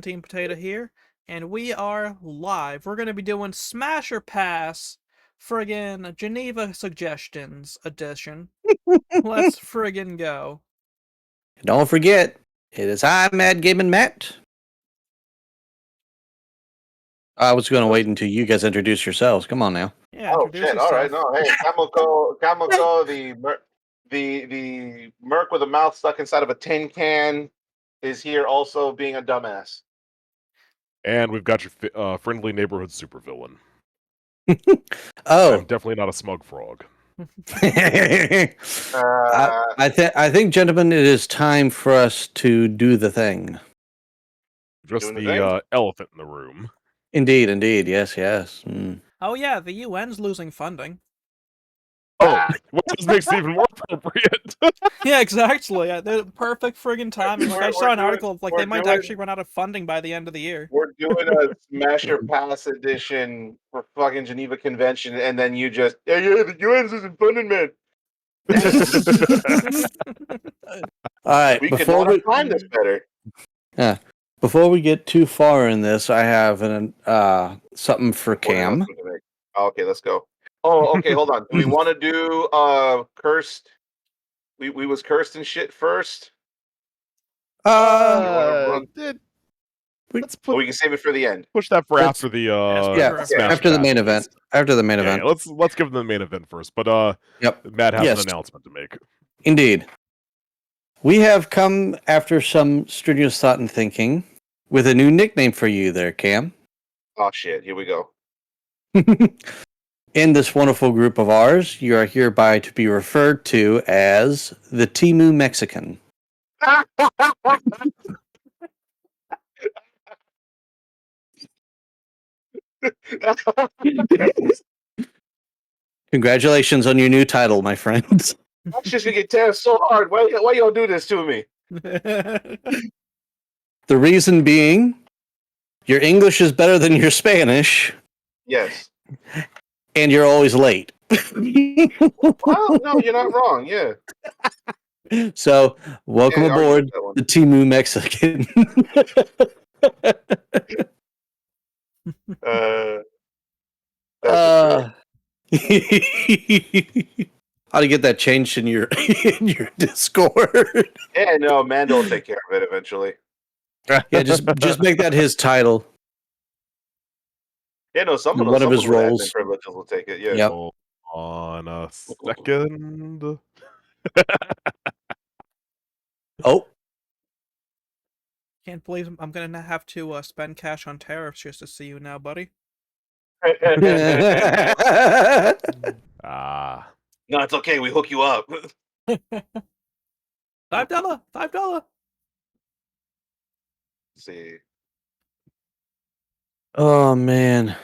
Team Potato here, and we are live. We're going to be doing Smash or Pass, friggin' Geneva Suggestions Edition. Let's friggin' go. Don't forget, it is I, madgaminmatt. I was going to wait until you guys introduce yourselves. Come on now. Yeah, Oh introduce shit! yourself. All right, no, hey, camoku0, the merc with a mouth stuck inside of a tin can, is here also being a dumbass. And we've got your friendly neighborhood supervillain. Oh, I'm definitely not a smug frog. I think, gentlemen, it is time for us to do the thing. Just Doing the the elephant in the room. Indeed, yes. Mm. Oh yeah, the UN's losing funding. Oh, what just makes it even more appropriate? Yeah, exactly. The perfect friggin' timing. Like I saw an article of they might actually run out of funding by the end of the year. We're doing a Smash or Pass edition for fucking Geneva Convention, and then you just, yeah, the UN's isn't funding, man. All right, We could not have timed this better. Yeah. Before we get too far in this, I have something for Cam. Okay, let's go. Oh, okay, hold on. Do we want to do cursed? We was cursed and shit first. We can save it for the end. Push that for after the after the main event. After the main event. Yeah, let's give them the main event first. But Matt has an announcement to make. Indeed. We have come after some strenuous thought and thinking with a new nickname for you there, Cam. Oh shit, here we go. In this wonderful group of ours, you are hereby to be referred to as the Timu Mexican. Congratulations on your new title, my friends. I'm just gonna get teared so hard. Why y'all do this to me? The reason being, your English is better than your Spanish. Yes. And you're always late. Well, no, you're not wrong. Yeah. So, welcome aboard the Timu Mexican. How to get that changed in your Discord? Yeah, no, Mando will take care of it eventually. Yeah, just make that his title. Yeah, no, one of his roles. Privileges will take it. Yeah. Yep. Hold on a second. Oh. Can't believe I'm gonna have to spend cash on tariffs just to see you now, buddy. No, it's okay. We hook you up. $5. Let's see. Oh man.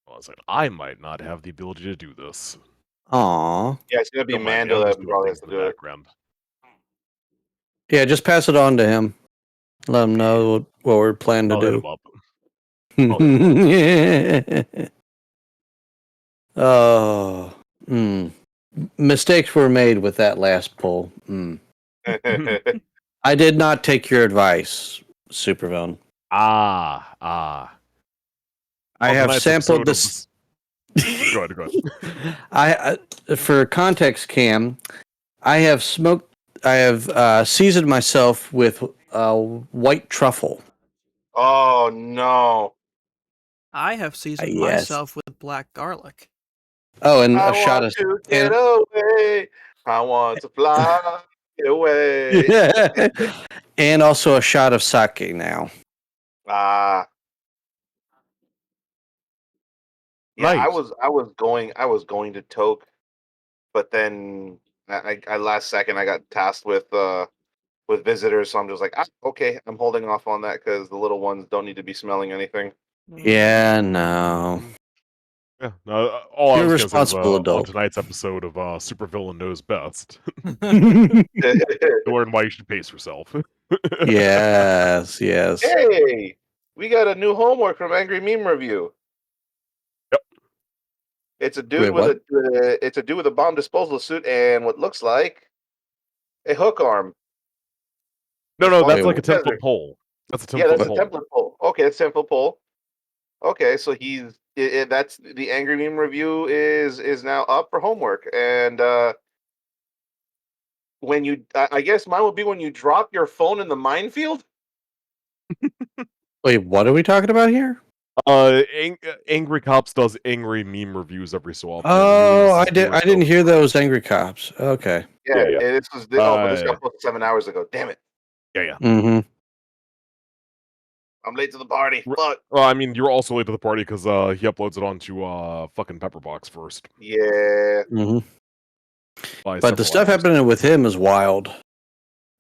I was like, I might not have the ability to do this. Aw. Yeah, it's gonna be Mando that probably has to do it. Yeah, just pass it on to him. Let him know what we're planning to do. Oh. Mistakes were made with that last poll. I did not take your advice, Supervillain. I have sampled this. Go ahead. For context, Cam, I have seasoned myself with white truffle. Oh no! I have seasoned myself with black garlic. Oh, and a shot of get away. I want to fly away. And also a shot of sake now. Yeah, nice. I was going to toke, but then I last second I got tasked with visitors, so I'm just like, okay, I'm holding off on that because the little ones don't need to be smelling anything. Yeah, no. Yeah, no, all you're a responsible adult. On tonight's episode of Supervillain Knows Best, to learn why you should pace yourself. Yes. Hey, we got a new homework from Angry Meme Review. Yep. It's a dude with a bomb disposal suit and what looks like a hook arm. No, that's like a Desert. 10-foot pole. That's a Yeah, 10-foot that's a pole. template pole. Okay, it's 10-foot pole. Okay, so that's the Angry Meme review is now up for homework, and when you, I guess mine would be when you drop your phone in the minefield. Wait, what are we talking about here? Angry Cops does angry meme reviews every so often. Oh, He I doing didn't so hear far. those Angry Cops. Okay. Yeah, Yeah. this was but this got posted 7 hours ago. Damn it! Yeah. Mm-hmm. I'm late to the party. Fuck. Well, I mean, you're also late to the party because he uploads it onto fucking Pepperbox first. Yeah. Mm-hmm. By But the several stuff hours. happening with him is wild.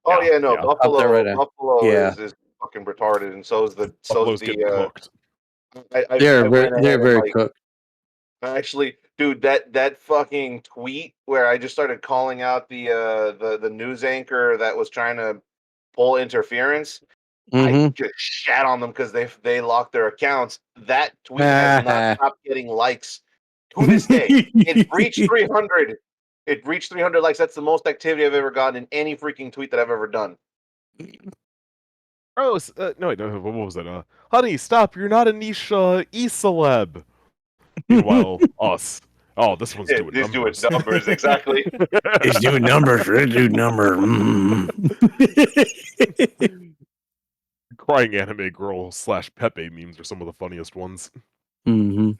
Oh yeah, no, Yeah. Up there right now. Buffalo Yeah. is fucking retarded, and so's Buffalo's the getting cooked. They're I went ahead and very like cooked. actually, dude, that fucking tweet where I just started calling out the news anchor that was trying to pull interference. I Mm-hmm. just shat on them because they locked their accounts. That tweet has not stopped getting likes to this day. It reached 300. It reached 300 likes. That's the most activity I've ever gotten in any freaking tweet that I've ever done. Oh, no, wait, no, what was it? Honey, stop! You're not a niche e-celeb. Meanwhile, us. Oh, this one's doing He's doing numbers. numbers, exactly. He's doing numbers. He's doing numbers. Crying anime girl / Pepe memes are some of the funniest ones. Mm-hmm.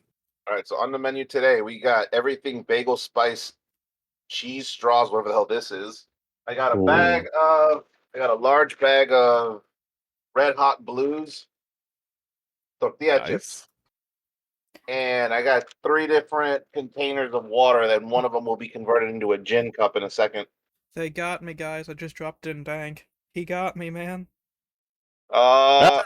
All right, so on the menu today, we got everything bagel spice, cheese straws, whatever the hell this is. I got a large bag of Red Hot Blues tortilla chips, Nice. and I got 3 different containers of water. That one of them will be converted into a gin cup in a second. They got me, guys. I just dropped it in bank. He got me, man. Oh,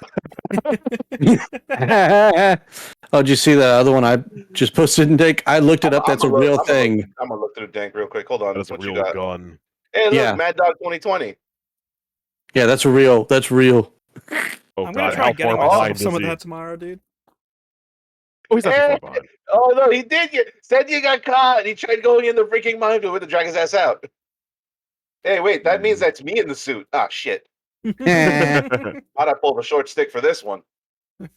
did you see that other one I just posted in Dick? I looked it up. That's a real thing. I'm gonna look through the dank real quick. Hold on. That is a What you real got? gun. Hey, look, Yeah. Mad Dog 2020. Yeah, that's real. That's real. Oh I'm god, gonna try how getting far myself behind some is of he? that tomorrow, dude. Oh, he's not too Hey! far behind. Oh no, he did said you got caught. He tried going in the freaking minefield to drag his ass out. Hey, wait, that means that's me in the suit. Ah, shit. Yeah. How'd I pull the short stick for this one?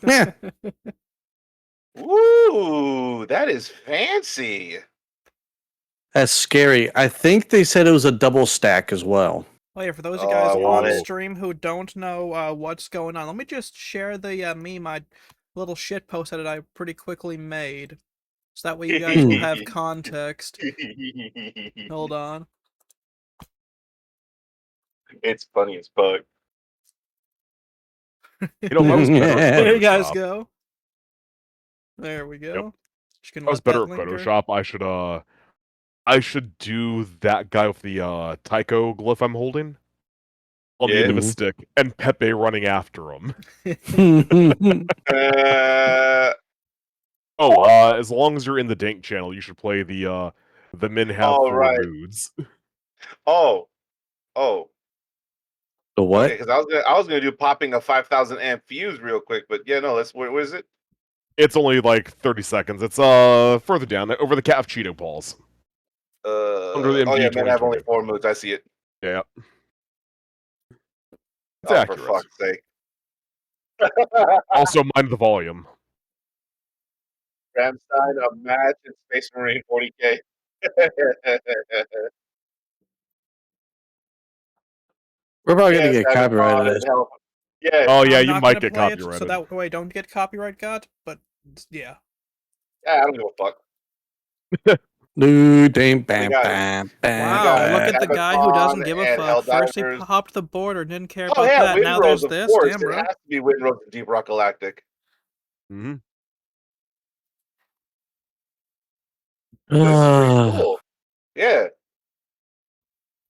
Yeah. Ooh, that is fancy. That's scary. I think they said it was a double stack as well. Oh yeah, for those of Oh, you guys I want on it. stream who don't know what's going on, let me just share the meme, I little shit post that I pretty quickly made, so that way you guys will have context. Hold on. It's funny as fuck. You know, if I was better at There you guys Photoshop, go. There we go. Yep. Just gonna if I was let better that at linger. Photoshop, I should do that guy with the Tycho glyph I'm holding on the end of a Mhm. stick, and Pepe running after him. As long as you're in the Dank channel, you should play the Men Have All 4 right. Moods. Oh. The what? Okay, because I was gonna do popping a 5,000 amp fuse real quick, but yeah, no, where is it? It's only like 30 seconds. It's further down, over the Cat of Cheeto Balls. Under the Oh MG yeah, man, I have 2020. only 4 moods. I see it. Yeah. It's Oh, accurate. for fuck's sake. Also, mind the volume. Ramstein, a match, and Space Marine 40K. We're probably Yeah, gonna get Savage copyrighted. Mod and help. Yeah, Oh yeah, I'm you not might gonna get play copyrighted. it, so that way I don't get copyright got, but yeah. I don't give a fuck. Dude, bam, bam, got- bam, bam. Wow, got look at the Sabbath guy who Mod doesn't give a and fuck. First he Helldivers. popped the border, didn't care Oh about yeah, that. Now there's Windrose, of this. course. Damn, It bro. has to be Windrose and Deep Rock Galactic. Mm-hmm. This is pretty cool. Yeah.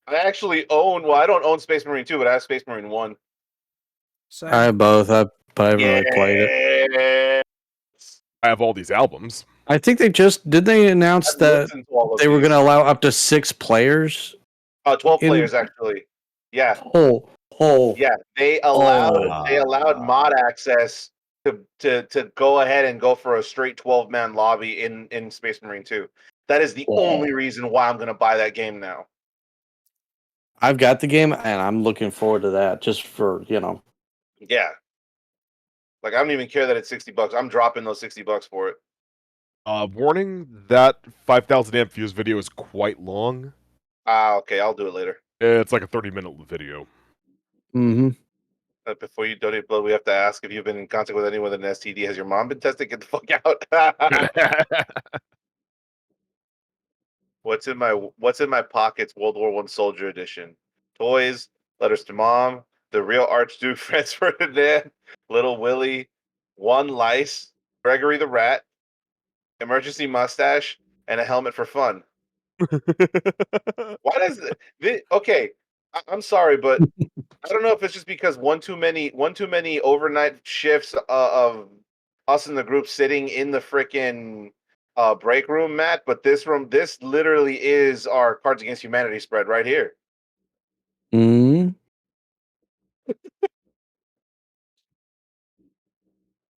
I actually own. Well, I don't own Space Marine 2, but I have Space Marine 1. Same. I have both. But I haven't really played it. Yeah. I have all these albums. I think did they announce I've that listened to all of they were these. going to allow up to 6 players? 12 players actually. Yeah. Yeah. They allowed mod access to go ahead and go for a straight 12-man lobby in Space Marine 2. That is the only reason why I'm going to buy that game now. I've got the game, and I'm looking forward to that. Just for Yeah. Like I don't even care that it's $60. I'm dropping those $60 for it. Warning, that 5,000 amp fuse video is quite long. Okay, I'll do it later. It's like a 30-minute video. Mm-hmm. Before you donate blood, we have to ask if you've been in contact with anyone with an STD. Has your mom been tested? Get the fuck out. What's in my pockets? World War One Soldier Edition. Toys, letters to mom, the real Archduke Franz Ferdinand, Little Willie, one lice, Gregory the rat, emergency mustache, and a helmet for fun. Why does okay? I'm sorry, but I don't know if it's just because one too many overnight shifts of us in the group sitting in the freaking break room, Matt. But this literally is our Cards Against Humanity spread right here. Mm-hmm.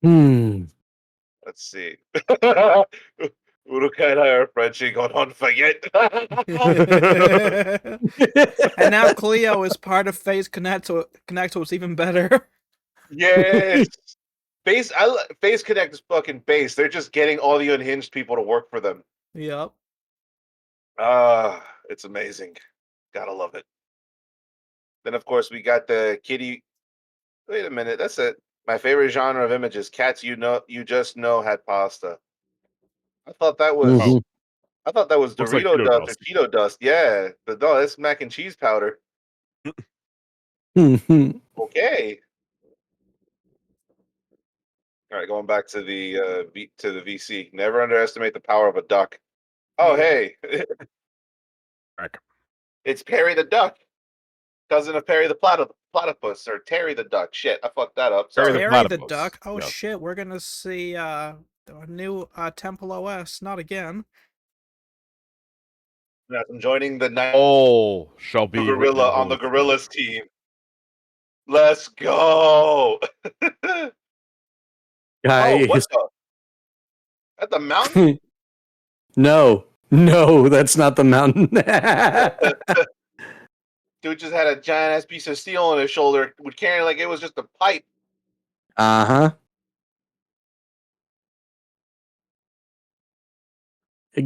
Hmm. Let's see. Urukai and I are Frenchie going on forget. And now Cleo is part of Phase Connect, so it's even better. Yes. Face Connect is fucking base. They're just getting all the unhinged people to work for them. Yep. It's amazing. Gotta love it. Then of course we got the kitty. Wait a minute, that's it. My favorite genre of images, cats you just know had pasta. I thought that was Mhm. I thought that was Looks like Dorito Cheeto dust or dust. Cheeto dust. Yeah, but no, that's mac and cheese powder. Mhm. Okay. All right, going back to the VC. Never underestimate the power of a duck. Oh, Yeah. hey, Heck. it's Perry the duck, cousin of Perry the platypus, or Terry the duck. Shit, I fucked that up. Terry Sorry. the Terry the platypus. Duck. Oh Yes. shit, we're gonna see a new Temple OS. Not again. Yes, I'm joining the night All shall be written gorilla in on the holy gorillas team. Let's go. Oh, what Guys, the? At the mountain? no, that's not the mountain. Dude just had a giant ass piece of steel on his shoulder, would carry like it was just a pipe. Uh-huh.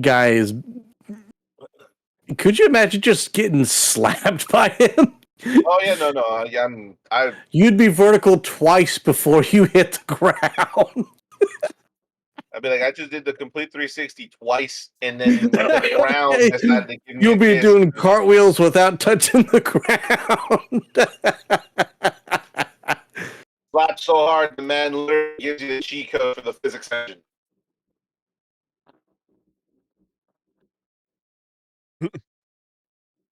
Guys, could you imagine just getting slapped by him? Oh yeah, no. Yeah, You'd be vertical twice before you hit the ground. I'd be like, I just did the complete 360 twice, and then the ground decided to give me You'll a be kiss. doing cartwheels without touching the ground. Slap so hard, the man literally gives you the cheat code for the physics engine.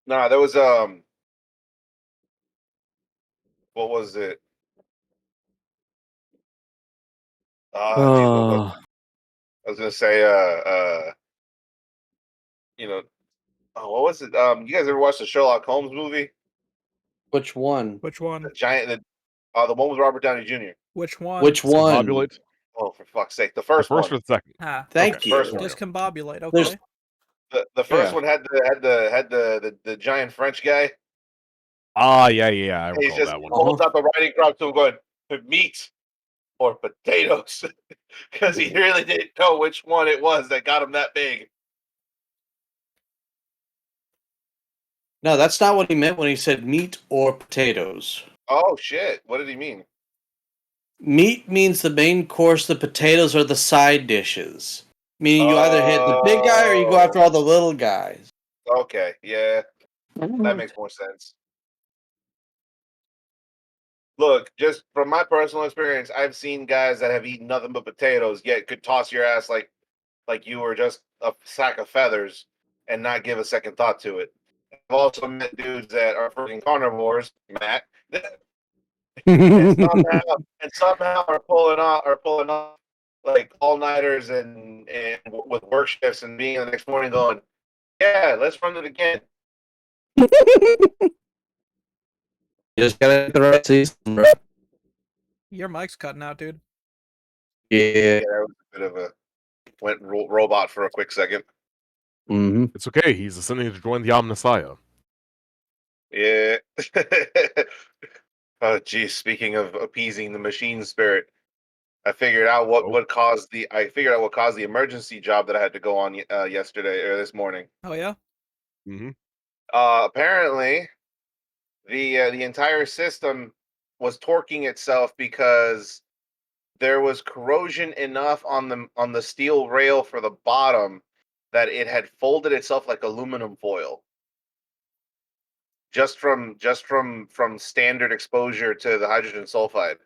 Nah, there was what was it? Geez, what was Oh, I was gonna say? You know, what was it? You guys ever watched the Sherlock Holmes movie? which one? Which one? The giant, the one with Robert Downey Jr. Which one? Which one? Discombobulate. Oh, for fuck's sake, the The first first one. or the second? Ah, Thank Okay, you. First there one. we go. discombobulate. There's- Okay. The first Yeah. one had the giant French guy. Ah, yeah, I And he's recall just that one. holds up a writing crop to him, going meat or potatoes, because he really didn't know which one it was that got him that big. No, that's not what he meant when he said meat or potatoes. Oh shit! What did he mean? Meat means the main course, the potatoes are the side dishes. Meaning you either hit the big guy or you go after all the little guys. Okay, yeah, that makes more sense. Look, just from my personal experience, I've seen guys that have eaten nothing but potatoes, yet could toss your ass like you were just a sack of feathers and not give a second thought to it. I've also met dudes that are freaking carnivores, Matt, and somehow are pulling off like all nighters and with work shifts and being the next morning going, yeah, let's run it again. You just gotta hit the right season, bro. Your mic's cutting out, dude. Yeah. Yeah, that was a bit of a went robot for a quick second. Mm-hmm. It's okay. He's ascending to join the Omnissiah. Yeah. Oh, geez. Speaking of appeasing the machine spirit, I figured out what caused the emergency job that I had to go on yesterday or this morning. Oh yeah. Mm-hmm. Apparently, the entire system was torquing itself because there was corrosion enough on the steel rail for the bottom that it had folded itself like aluminum foil. Just from standard exposure to the hydrogen sulfide.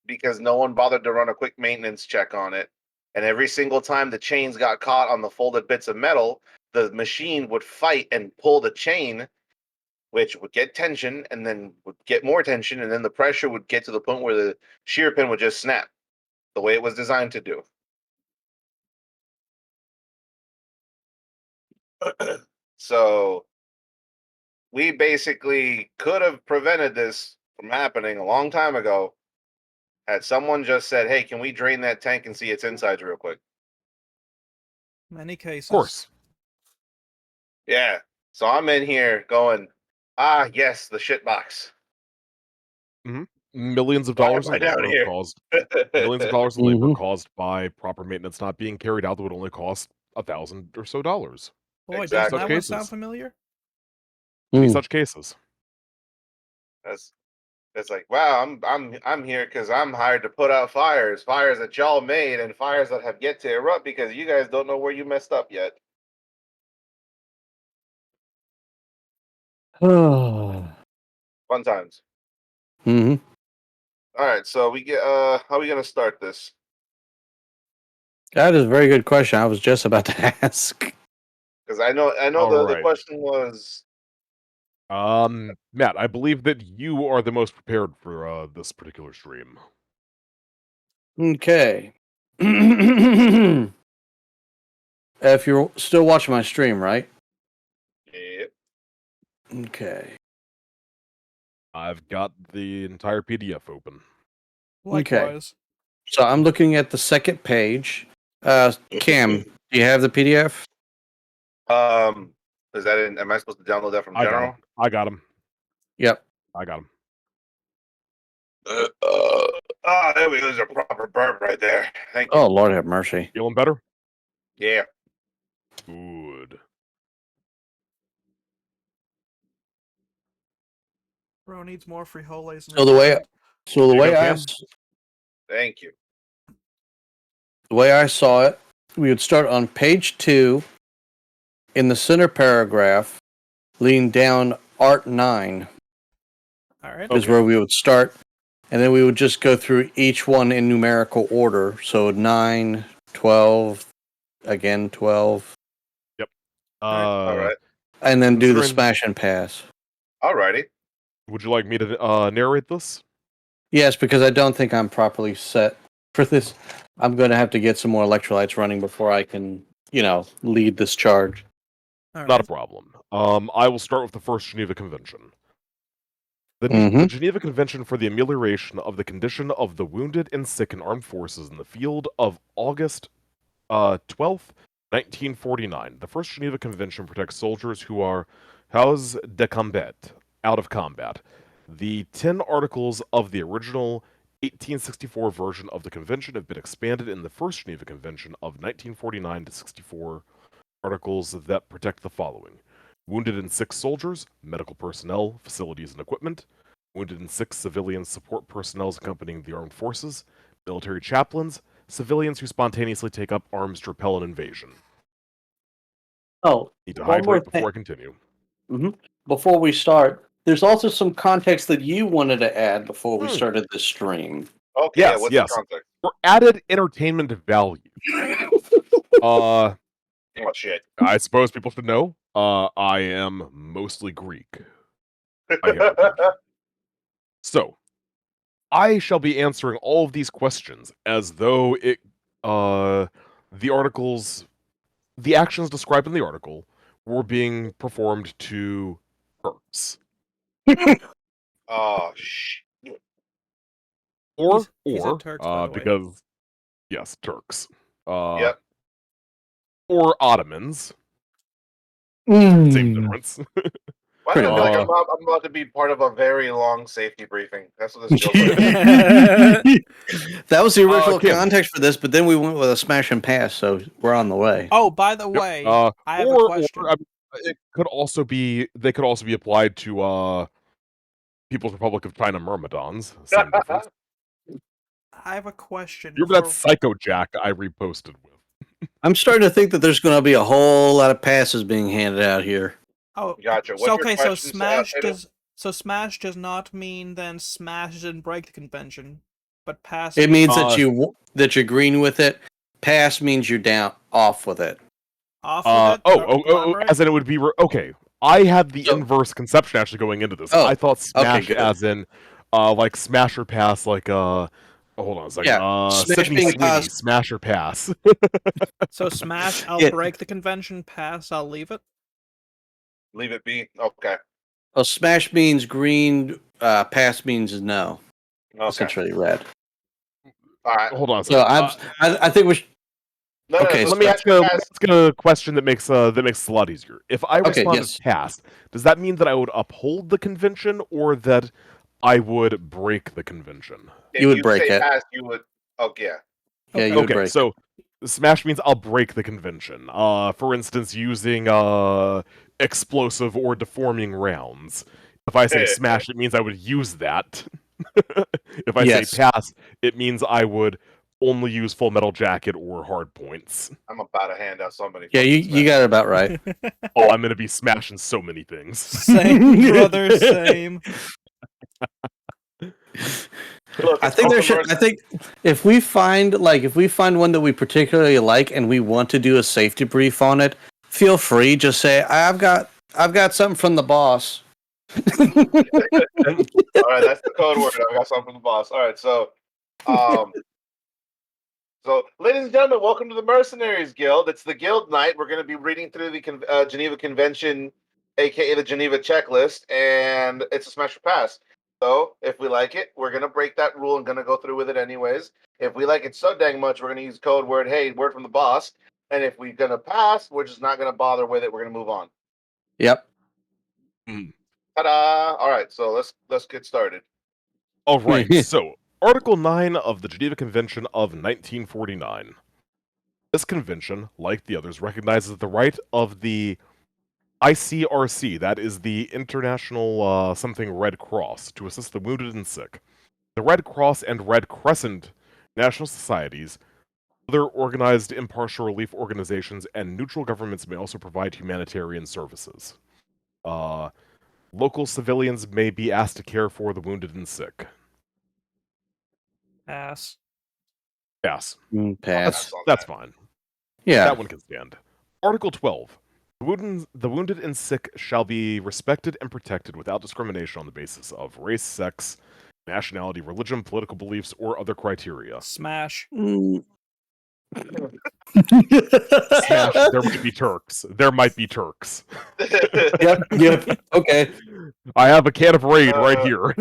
Because no one bothered to run a quick maintenance check on it. And every single time the chains got caught on the folded bits of metal, the machine would fight and pull the chain, which would get tension and then would get more tension, and then the pressure would get to the point where the shear pin would just snap the way it was designed to do. So we basically could have prevented this from happening a long time ago had someone just said, "Hey, can we drain that tank and see its insides real quick?" Many cases. Of course. Yeah. So I'm in here going, yes, the shit box. Mm-hmm. Millions of Why dollars am I in down labor here? caused millions of dollars in labor caused by proper maintenance not being carried out that would only cost $1,000 or so. Boy, doesn't Exactly. that Such one sound cases. familiar? Many such cases. That's like, wow, I'm here because I'm hired to put out fires that y'all made and fires that have yet to erupt because you guys don't know where you messed up yet. Fun times. Mm-hmm. All right, so we get how are we gonna start this? That is a very good question. I was just about to ask. Because I know All the right. question was Matt, I believe that you are the most prepared for this particular stream. Okay. If you're still watching my stream, right? yep. Okay. I've got the entire PDF open. Likewise. So I'm looking at the second page. Cam, do you have the PDF? Is that in, am I supposed to download that from I General? got him. Yep. I got him. There we go. There's a proper burp right there. Thank you. Oh, Lord have mercy. Feeling better? Yeah. Good. Bro needs more frijoles. So the way Thank you. the way I saw it, we would start on page 2 in the center paragraph, lean down Art 9 All right. is where we would start, and then we would just go through each one in numerical order. So 9, 12, again 12. Yep. All right. And then do the smash and pass. Alrighty. Would you like me to narrate this? Yes, because I don't think I'm properly set for this. I'm going to have to get some more electrolytes running before I can, lead this charge. Not a problem. I will start with the first Geneva Convention. The Geneva Convention for the Amelioration of the Condition of the Wounded and Sick in Armed Forces in the Field of August 12th, 1949. The first Geneva Convention protects soldiers who are hors de combat, out of combat. The 10 articles of the original 1864 version of the convention have been expanded in the first Geneva Convention of 1949 to 64 articles that protect the following: wounded and sick soldiers, medical personnel, facilities and equipment, wounded and sick civilian support personnel accompanying the armed forces, military chaplains, civilians who spontaneously take up arms to repel an invasion. Oh, Need to one more hydrate before I thing. continue. Before we start, there's also some context that you wanted to add before we started the stream. Okay, Yes, what's yes. the context? For added entertainment value. Oh shit. I suppose people should know. I am mostly Greek. By heritage. So, I shall be answering all of these questions as though the actions described in the article were being performed to Turks. Oh shit. He said Turks, by the way. Because yes, Turks. Yep. Or Ottomans. Same difference. Why do I feel like I'm about to be part of a very long safety briefing? That's what this feels like. That was the original Kim. context for this, but then we went with a smash and pass, so we're on the way. Oh, by the way, I have a question. It could also be they could also be applied to People's Republic of China myrmidons. Same difference. I have a question. You're that Psycho Jack I reposted with. I'm starting to think that there's going to be a whole lot of passes being handed out here. Oh, gotcha. What's so your okay, question, so smash does not mean then smash didn't break the convention, but pass. It means that you're green with it. Pass means you're down off with it. Off with it. As in it would be okay. I had the inverse conception actually going into this. I thought smash as in like smash or pass, like hold on a second. Sydney Sweeney, smash or pass. So smash, I'll break the convention. Pass, I'll leave it. Leave it be. Okay. Well, smash means green. Pass means no. Okay. Essentially red. All right. Hold on a So second. I think we should. No, okay. No, let me ask a question that makes it a lot easier. If I responded pass, does that mean that I would uphold the convention or that I would break the convention? If you would break it. Pass, you would. Oh yeah. Yeah, you would break it. So smash means I'll break the convention. For instance, using explosive or deforming rounds. If I say smash, it means I would use that. If I say pass, it means I would only use Full Metal Jacket or hard points. I'm about to hand out somebody. Yeah, you got it about right. Oh, I'm gonna be smashing so many things. Same, brother, same. Look, I think if we find one that we particularly like and we want to do a safety brief on it, feel free. Just say I've got something from the boss. All right, that's the code word. I got something from the boss. All right, so, ladies and gentlemen, welcome to the Mercenaries Guild. It's the Guild Night. We're going to be reading through the Geneva Convention, aka the Geneva Checklist, and it's a smash or pass. So, if we like it, we're going to break that rule and going to go through with it anyways. If we like it so dang much, we're going to use code word, hey, word from the boss. And if we're going to pass, we're just not going to bother with it. We're going to move on. Yep. Ta-da! All right, so let's get started. All right, so Article 9 of the Geneva Convention of 1949. This convention, like the others, recognizes the right of the ICRC, that is the International something Red Cross, to assist the wounded and sick. The Red Cross and Red Crescent national societies, other organized impartial relief organizations, and neutral governments may also provide humanitarian services. Local civilians may be asked to care for the wounded and sick. Pass. Pass. Pass. That's fine. Yeah. That one can stand. Article 12. The wounded and sick shall be respected and protected without discrimination on the basis of race, sex, nationality, religion, political beliefs, or other criteria. Smash. Smash. There might be Turks. There might be Turks. Yep. Okay. I have a can of Raid right here.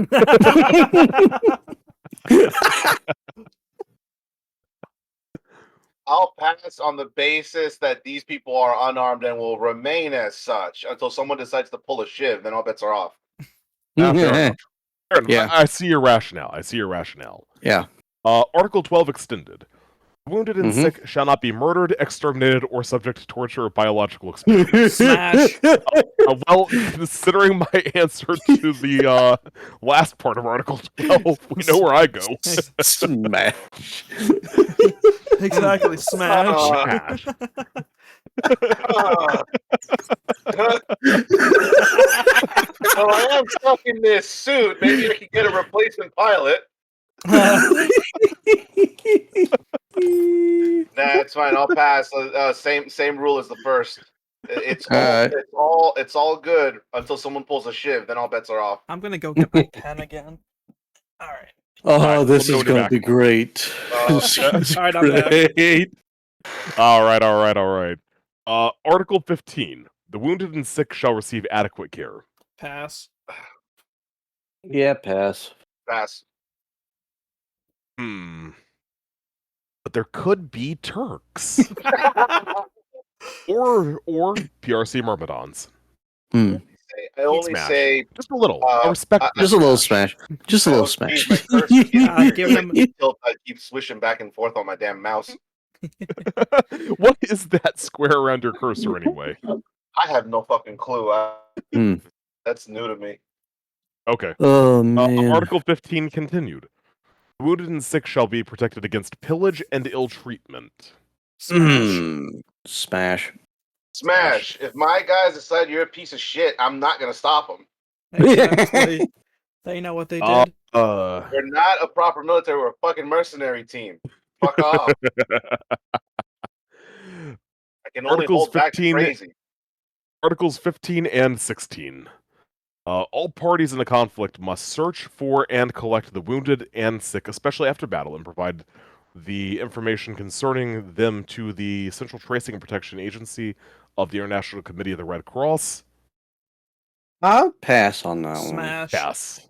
I'll pass on the basis that these people are unarmed and will remain as such until someone decides to pull a shiv. Then all bets are off. Fair enough. Yeah. I see your rationale. Yeah. Article 12 extended. Wounded and sick shall not be murdered, exterminated, or subject to torture or biological experiments. Smash. Well, considering my answer to the last part of Article 12, we know where I go. Smash. Exactly, smash. Well, I am stuck in this suit. Maybe I could get a replacement pilot. Nah, it's fine. I'll pass. Same rule as the first. It's all good until someone pulls a shiv. Then all bets are off. I'm gonna go get my pen again. All right. Oh, this is going to be great. All right, I'm back. All right. Article 15. The wounded and sick shall receive adequate care. Pass. Yeah, pass. Pass. But there could be Turks. or PRC Myrmidons. Hmm. I only Smash. say Just a little. I respect Just a little smash. Just a little geez, smash. my cursor keeps Giving him- I keep swishing back and forth on my damn mouse. What is that square around your cursor anyway? I have no fucking clue. Hmm. That's new to me. Okay. Oh man. Article 15 continued. The wounded and sick shall be protected against pillage and ill treatment. Smash. Smash. Smash. If my guys decide you're a piece of shit, I'm not gonna stop them. Exactly. They know what they did. They're not a proper military. We're a fucking mercenary team. Fuck off. I can only Articles hold back 15 crazy. Articles 15 and 16. All parties in a conflict must search for and collect the wounded and sick, especially after battle, and provide the information concerning them to the Central Tracing and Protection Agency of the International Committee of the Red Cross. I'll pass on that one. Smash. Yes.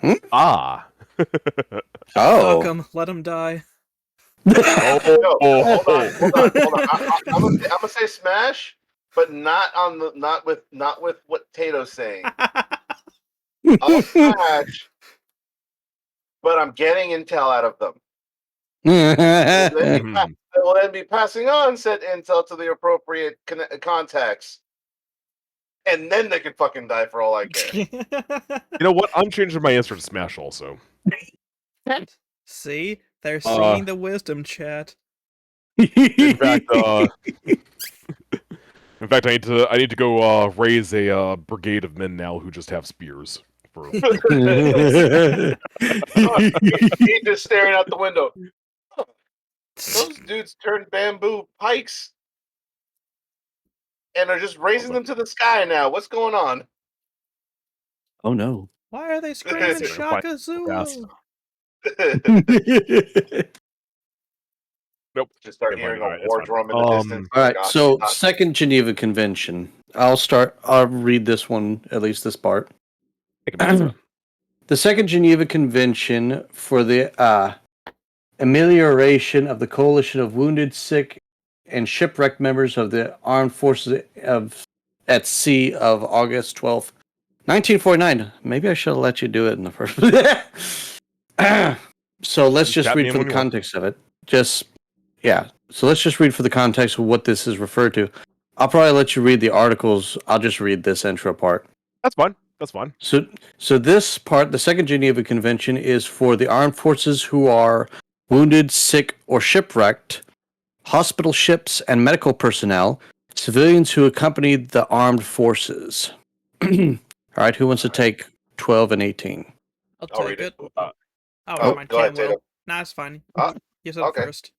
Hmm? Ah. Fuck Oh. him. Let him die. No, hold on. I'm gonna say smash, but not with what Tato's saying. I'll smash, but I'm getting intel out of them. They will then be passing on said intel to the appropriate contacts, and then they could fucking die for all I care. You know what? I'm changing my answer to smash also. See? They're seeing the wisdom chat. In fact, I need to go raise a brigade of men now who just have spears. He's just staring out the window. Those dudes turned bamboo pikes and are just raising them to the sky now. What's going on? Oh no. Why are they screaming Shaka Zulu? Nope. Just start hearing a war drum in the distance. All right, so Second Geneva Convention. I'll read this one, at least this part. The Second Geneva Convention for the amelioration of the coalition of wounded, sick, and shipwrecked members of the armed forces at sea of August 12th, 1949. Maybe I should have let you do it in the first place. So let's just read for the context of it. So let's just read for the context of what this is referred to. I'll probably let you read the articles. I'll just read this intro part. That's fine. That's fine. So this part, the Second Geneva Convention, is for the armed forces who are wounded, sick, or shipwrecked, hospital ships and medical personnel, civilians who accompany the armed forces. All right, who wants to take 12 and 18? I'll take it. Go ahead, Tato. Nah, it's fine. You said it first.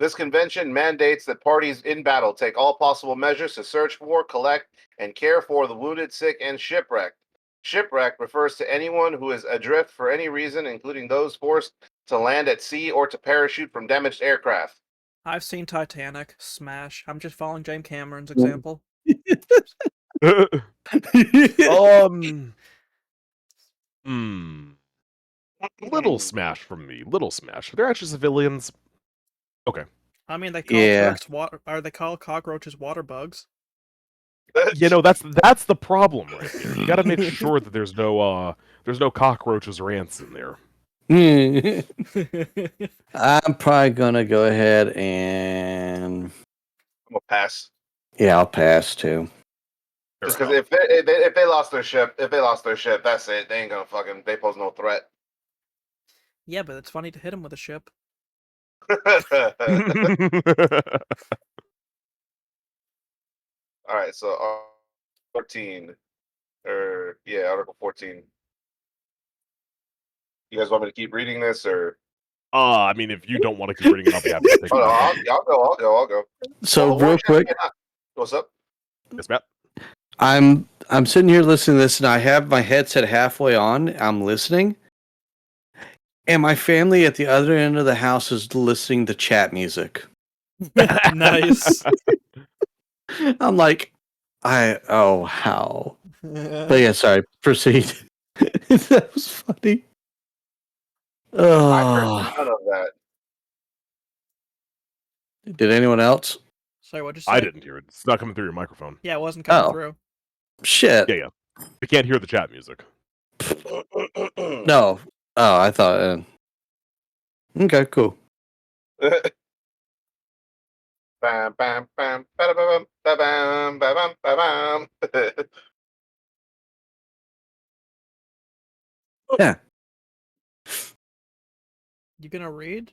This convention mandates that parties in battle take all possible measures to search for, collect, and care for the wounded, sick, and shipwrecked. Shipwreck refers to anyone who is adrift for any reason, including those forced to land at sea or to parachute from damaged aircraft. I've seen Titanic. Smash. I'm just following James Cameron's example. Little smash from me. Little smash. They're actually civilians. Okay. I mean, they call cockroaches water bugs. You know, that's the problem right there. You got to make sure that there's no cockroaches or ants in there. I'm probably gonna go ahead and I'm gonna pass. Yeah, I'll pass too. Just because if they lost their ship, that's it. They ain't gonna they pose no threat. Yeah, but it's funny to hit them with a ship. All right, so 14, Article 14. You guys want me to keep reading this, or? I mean, if you don't want to keep reading it, I'll be happy to take it. I'll go. So real quick, what's up? Yes, Matt. I'm sitting here listening to this, and I have my headset halfway on. I'm listening, and my family at the other end of the house is listening to chat music. Nice. I'm like, how? But yeah, sorry. Proceed. That was funny. I heard none of that. Did anyone else? Sorry, what'd you say? I didn't hear it. It's not coming through your microphone. Yeah, it wasn't coming Oh. through. Shit. Yeah. We can't hear the chat music. No. Oh, I thought. Okay, cool. Bam, bam, bam, ba-da-ba-bam, ba-bam, ba-bam, ba-bam. Yeah. You gonna read?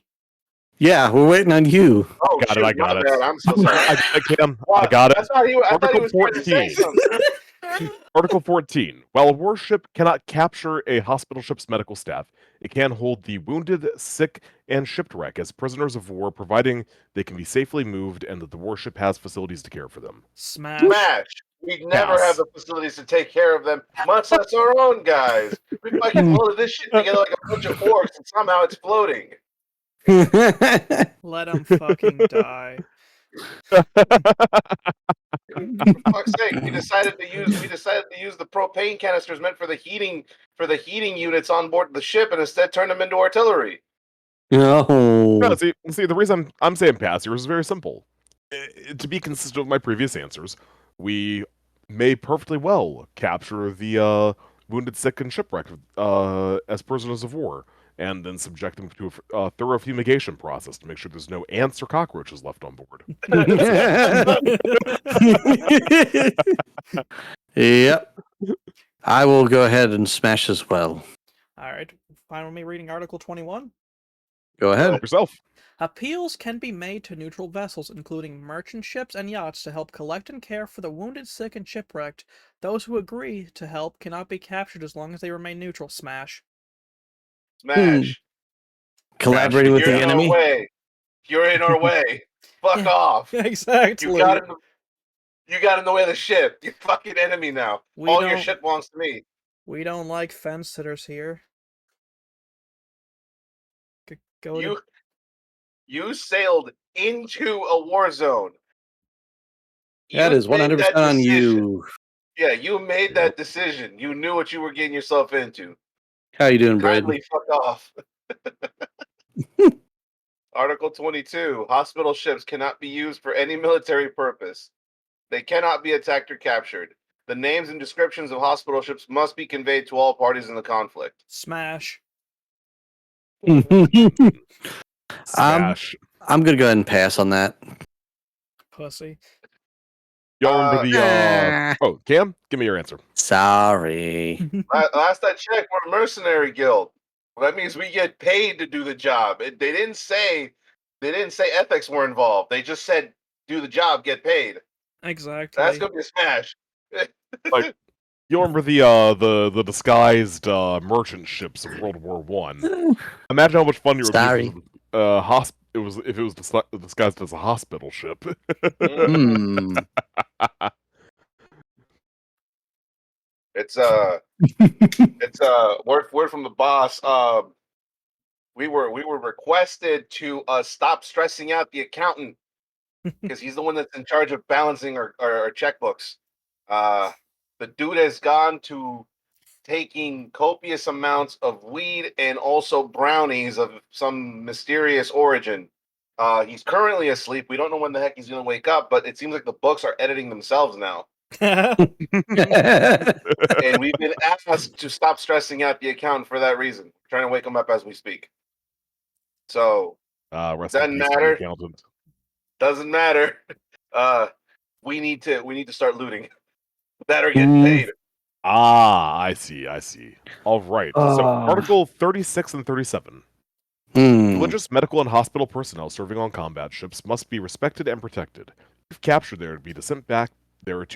Yeah, we're waiting on you. Oh, Got it, shoot, I got my it. bad. I'm so sorry. I can. Well, I got it. I thought he was Article trying to say 14. something. Article 14. While a warship cannot capture a hospital ship's medical staff, it can hold the wounded, sick, and shipwreck as prisoners of war, providing they can be safely moved and that the warship has facilities to care for them. Smash. We never Pass. have the facilities to take care of them, much less our own guys. We fucking loaded this shit together like a bunch of orcs, and somehow it's floating. Let them fucking die. For fuck's sake, we decided to use the propane canisters meant for the heating units on board the ship, and instead turn them into artillery. No. No, see, the reason I'm saying pass here is very simple. To be consistent with my previous answers, we may perfectly well capture the wounded, sick, and shipwrecked as prisoners of war, and then subject them to a thorough fumigation process to make sure there's no ants or cockroaches left on board. Yep. I will go ahead and smash as well. Alright, fine with me reading Article 21. Go ahead. Yourself. Appeals can be made to neutral vessels, including merchant ships and yachts, to help collect and care for the wounded, sick, and shipwrecked. Those who agree to help cannot be captured as long as they remain neutral. Smash. Smash. Collaborating with You're the in enemy. our way. You're in our way. Fuck off. Exactly. You got in the way of the ship. You're fucking enemy now. All your shit belongs to me. We don't like fence sitters here. You sailed into a war zone. That is 100% on you. Yeah, you made that decision. You knew what you were getting yourself into. How you doing, Brad? Kindly fuck off. Article 22. Hospital ships cannot be used for any military purpose. They cannot be attacked or captured. The names and descriptions of hospital ships must be conveyed to all parties in the conflict. Smash. Smash. I'm gonna go ahead and pass on that. Pussy. Y'all remember the Oh, Cam, give me your answer. Sorry. Last I checked, we're a mercenary guild. Well, that means we get paid to do the job. They didn't say ethics were involved. They just said do the job, get paid. Exactly. That's gonna be a smash. Like, you remember the disguised merchant ships of World War One? Imagine how much fun it would be if it was disguised as a hospital ship. It's word from the boss. We were requested to stop stressing out the accountant because he's the one that's in charge of balancing our checkbooks. The dude has gone to taking copious amounts of weed and also brownies of some mysterious origin. He's currently asleep. We don't know when the heck he's going to wake up, but it seems like the books are editing themselves now. And we've been asked to stop stressing out the accountant for that reason. We're trying to wake him up as we speak. So, doesn't matter. Doesn't matter. We need to start looting. That are getting paid. I see. All right. So Article 36 and 37. Religious, medical, and hospital personnel serving on combat ships must be respected and protected. If captured, they are to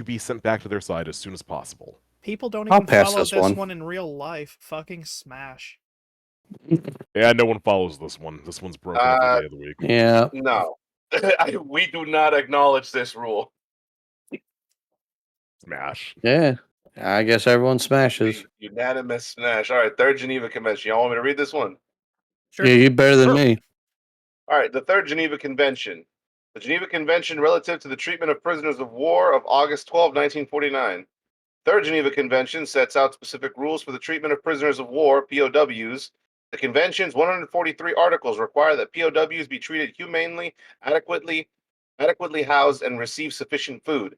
be sent back to their side as soon as possible. People don't even follow this one in real life. Fucking smash. Yeah, no one follows this one. This one's broken every day of the week. Yeah. No. We do not acknowledge this rule. Smash. Yeah. I guess everyone smashes. Unanimous smash. All right, Third Geneva Convention. Y'all want me to read this one? Sure. Yeah, you're better than me. All right, the Third Geneva Convention. The Geneva Convention relative to the treatment of prisoners of war of August 12, 1949. Third Geneva Convention sets out specific rules for the treatment of prisoners of war, POWs. The Convention's 143 articles require that POWs be treated humanely, adequately, adequately housed, and receive sufficient food,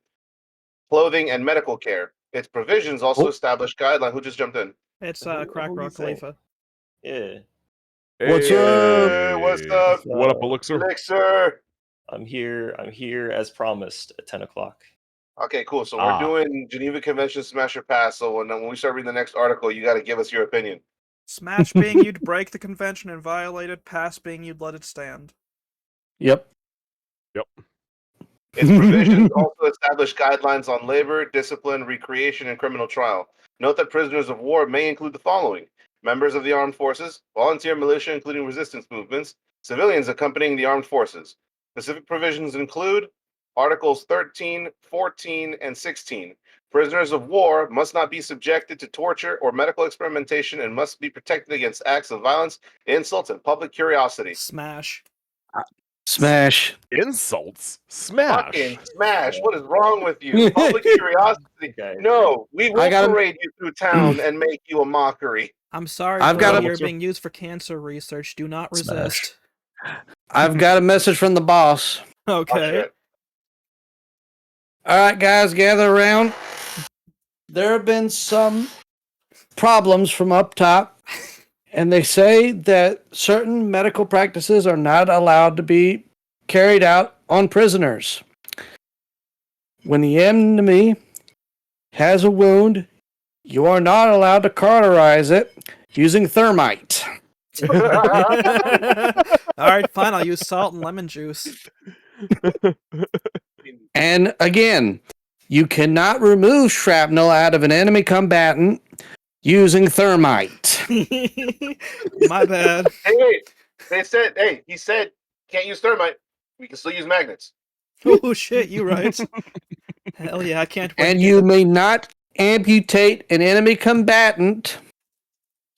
clothing, and medical care. Its provisions also establish guidelines. Who just jumped in? It's Who Crack you Rock think? Khalifa. Yeah, What's up? What's up, What up, Elixir? Elixir? I'm here as promised at 10 o'clock. Okay, cool. So we're doing Geneva Convention Smash or Pass. So when we start reading the next article, you got to give us your opinion. Smash being you'd break the convention and violate it. Pass being you'd let it stand. Yep. Its provisions also establish guidelines on labor, discipline, recreation, and criminal trial. Note that prisoners of war may include the following: members of the armed forces, volunteer militia including resistance movements, civilians accompanying the armed forces. Specific provisions include Articles 13, 14, and 16. Prisoners of war must not be subjected to torture or medical experimentation and must be protected against acts of violence, insults, and public curiosity. Smash. Smash. Insults? Smash. Fucking smash. What is wrong with you? Public curiosity. Okay. No, we will gotta- parade you through town and make you a mockery. I'm sorry, I've bro. got a- You're being used for cancer research. Do not resist. I've got a message from the boss. Okay. All right, guys, gather around. There have been some problems from up top, and they say that certain medical practices are not allowed to be carried out on prisoners. When the enemy has a wound, you are not allowed to cauterize it using thermite. Alright, fine. I'll use salt and lemon juice. And again, you cannot remove shrapnel out of an enemy combatant using thermite. My bad. Hey, he said, can't use thermite. We can still use magnets. Oh shit, you right. Hell yeah, I can't wait. And you may not amputate an enemy combatant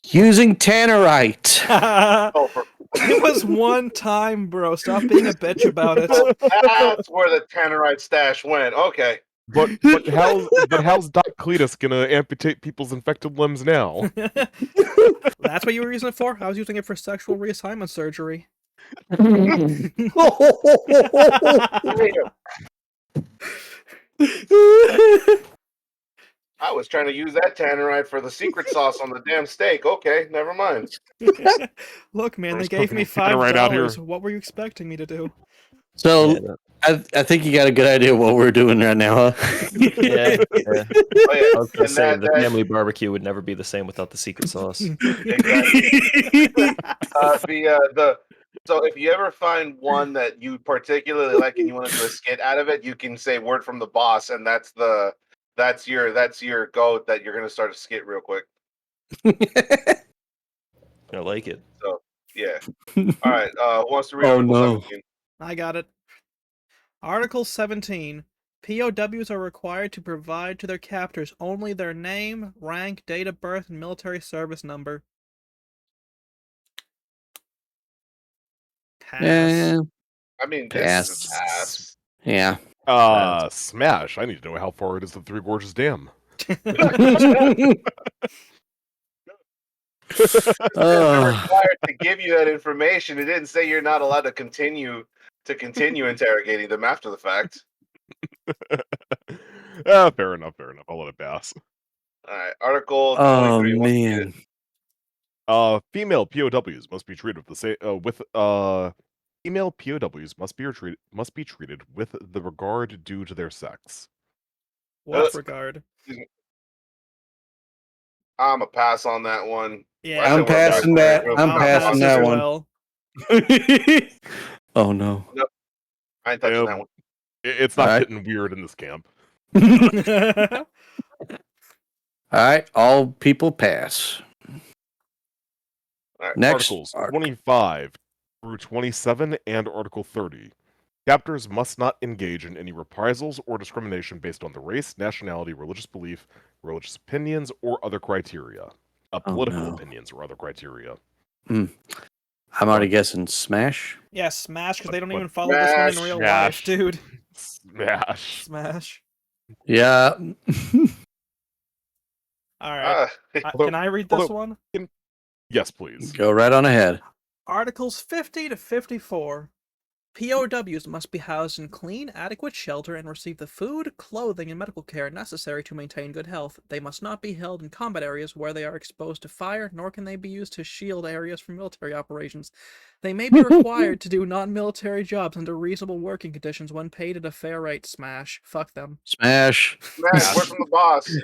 using tannerite. It was one time, bro. Stop being a bitch about it. That's where the tannerite stash went. Okay. But how's Doc Cletus gonna amputate people's infected limbs now? That's what you were using it for? I was using it for sexual reassignment surgery. I was trying to use that tannerite for the secret sauce on the damn steak. Okay, never mind. Look, man, they First gave me cooking right out here. $5. What were you expecting me to do? So Yeah, I think you got a good idea what we're doing right now, huh? yeah. Oh, yeah. I was gonna And say that- the family barbecue would never be the same without the secret sauce. So if you ever find one that you particularly like and you want to do a skit out of it, you can say "word from the boss," and that's your goat that you're gonna start a skit real quick. I like it. So yeah. All right. Who wants to read Oh, Article no. 17? I got it. Article 17. POWs are required to provide to their captors only their name, rank, date of birth, and military service number. Pass. Yeah. I mean, this is a pass. Yeah. Smash. I need to know how far it is to Three Gorges Dam. They're required to give you that information. It didn't say you're not allowed to continue interrogating them after the fact. Fair enough. I'll let it pass. All right, Article 23. Oh, Once man. again. Female POWs must be treated with the same female POWs must be treated with the regard due to their sex. What regard? I'm a pass on that one. Yeah, I'm passing that. I'm passing that as one. well. Oh, no. I ain't touching that one. It's not Alright. getting weird in this camp. All right. All people pass. All right. Next. Articles 25 through 27 and Article 30. Captors must not engage in any reprisals or discrimination based on the race, nationality, religious belief, religious opinions, or other criteria. Political no. opinions or other criteria. I'm already guessing smash. Yeah, smash, because they don't But- even follow this one in Smash. real Smash. life, dude. Smash. Smash. Yeah. Alright. Uh, Can I read this although- one? Yes, please. Go right on ahead. Articles 50 to 54. POWs must be housed in clean, adequate shelter and receive the food, clothing, and medical care necessary to maintain good health. They must not be held in combat areas where they are exposed to fire, nor can they be used to shield areas from military operations. They may be required to do non-military jobs under reasonable working conditions when paid at a fair rate. Smash. Fuck them. Smash. Smash, word from the boss.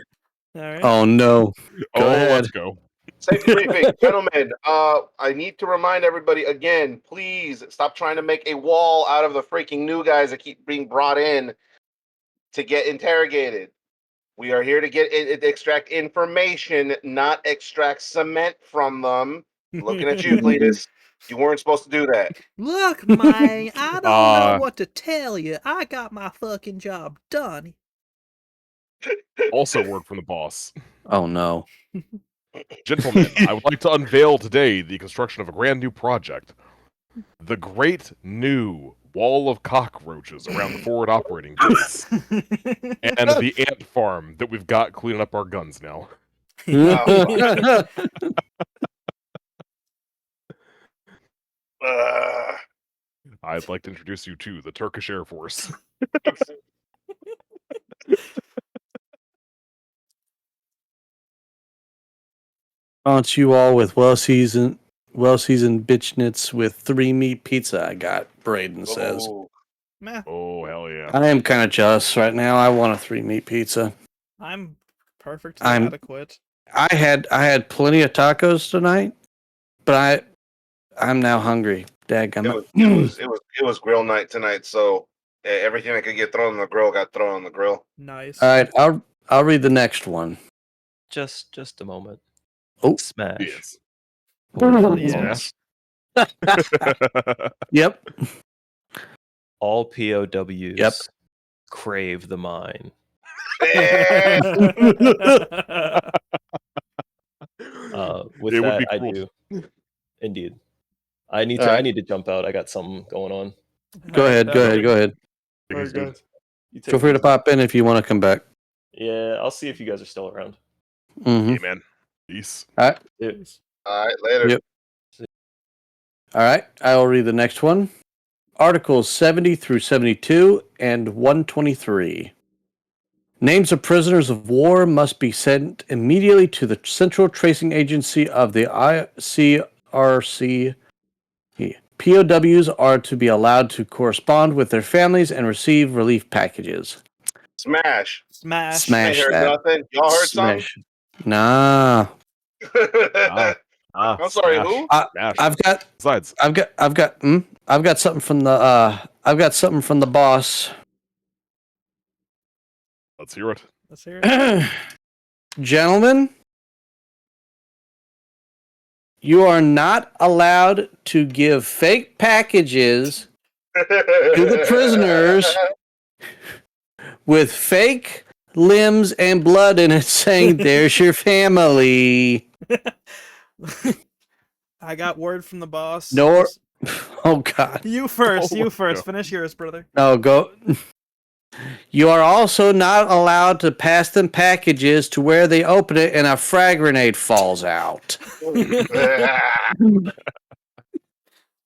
All right. Oh no. Go ahead. Let's go. Safety briefing, gentlemen. I need to remind everybody again. Please stop trying to make a wall out of the freaking new guys that keep being brought in to get interrogated. We are here to extract information, not extract cement from them. Looking at you, Cletus. You weren't supposed to do that. Look, man, I don't know what to tell you. I got my fucking job done. Also, word from the boss. Oh no. Gentlemen, I would like to unveil today the construction of a grand new project. The great new wall of cockroaches around the forward operating base. And the ant farm that we've got cleaning up our guns now. I'd like to introduce you to the Turkish Air Force. Aren't you all with well-seasoned bitchnits with 3 meat pizza? I got. Braden says. Meh. Oh hell yeah! I am kind of jealous right now. I want a 3 meat pizza. I'm perfectly adequate. I had plenty of tacos tonight, but I'm now hungry. Dadgummit. It was grill night tonight, so everything that could get thrown on the grill got thrown on the grill. Nice. All right, I'll read the next one. Just a moment. Oh, Smash. Yes. Yes. Yep. All POWs Yep. crave the mine. With It would that, be I cool. do. Indeed. I need All right. to jump out. I got something going on. Go ahead. Because You take Feel it free to easy. pop in if you want to come back. Yeah, I'll see if you guys are still around. Mm-hmm. Hey man, peace. All right. It, All right, later. Yep. All right. I will read the next one. Articles 70 through 72 and 123. Names of prisoners of war must be sent immediately to the Central Tracing Agency of the ICRC. POWs are to be allowed to correspond with their families and receive relief packages. Smash. Smash. I ain't heard that. nothing. Y'all heard Smash. Nah. something? I'm sorry, Smash. who? Smash. I've got Besides, something from the boss. let's hear it. Let's hear it. Gentlemen, you are not allowed to give fake packages to the prisoners with fake limbs and blood in it saying, "There's your family." I got word from the boss. Nor, oh God. You first. Oh, You first. no. Finish yours, brother. No, go. You are also not allowed to pass them packages to where they open it and a frag grenade falls out.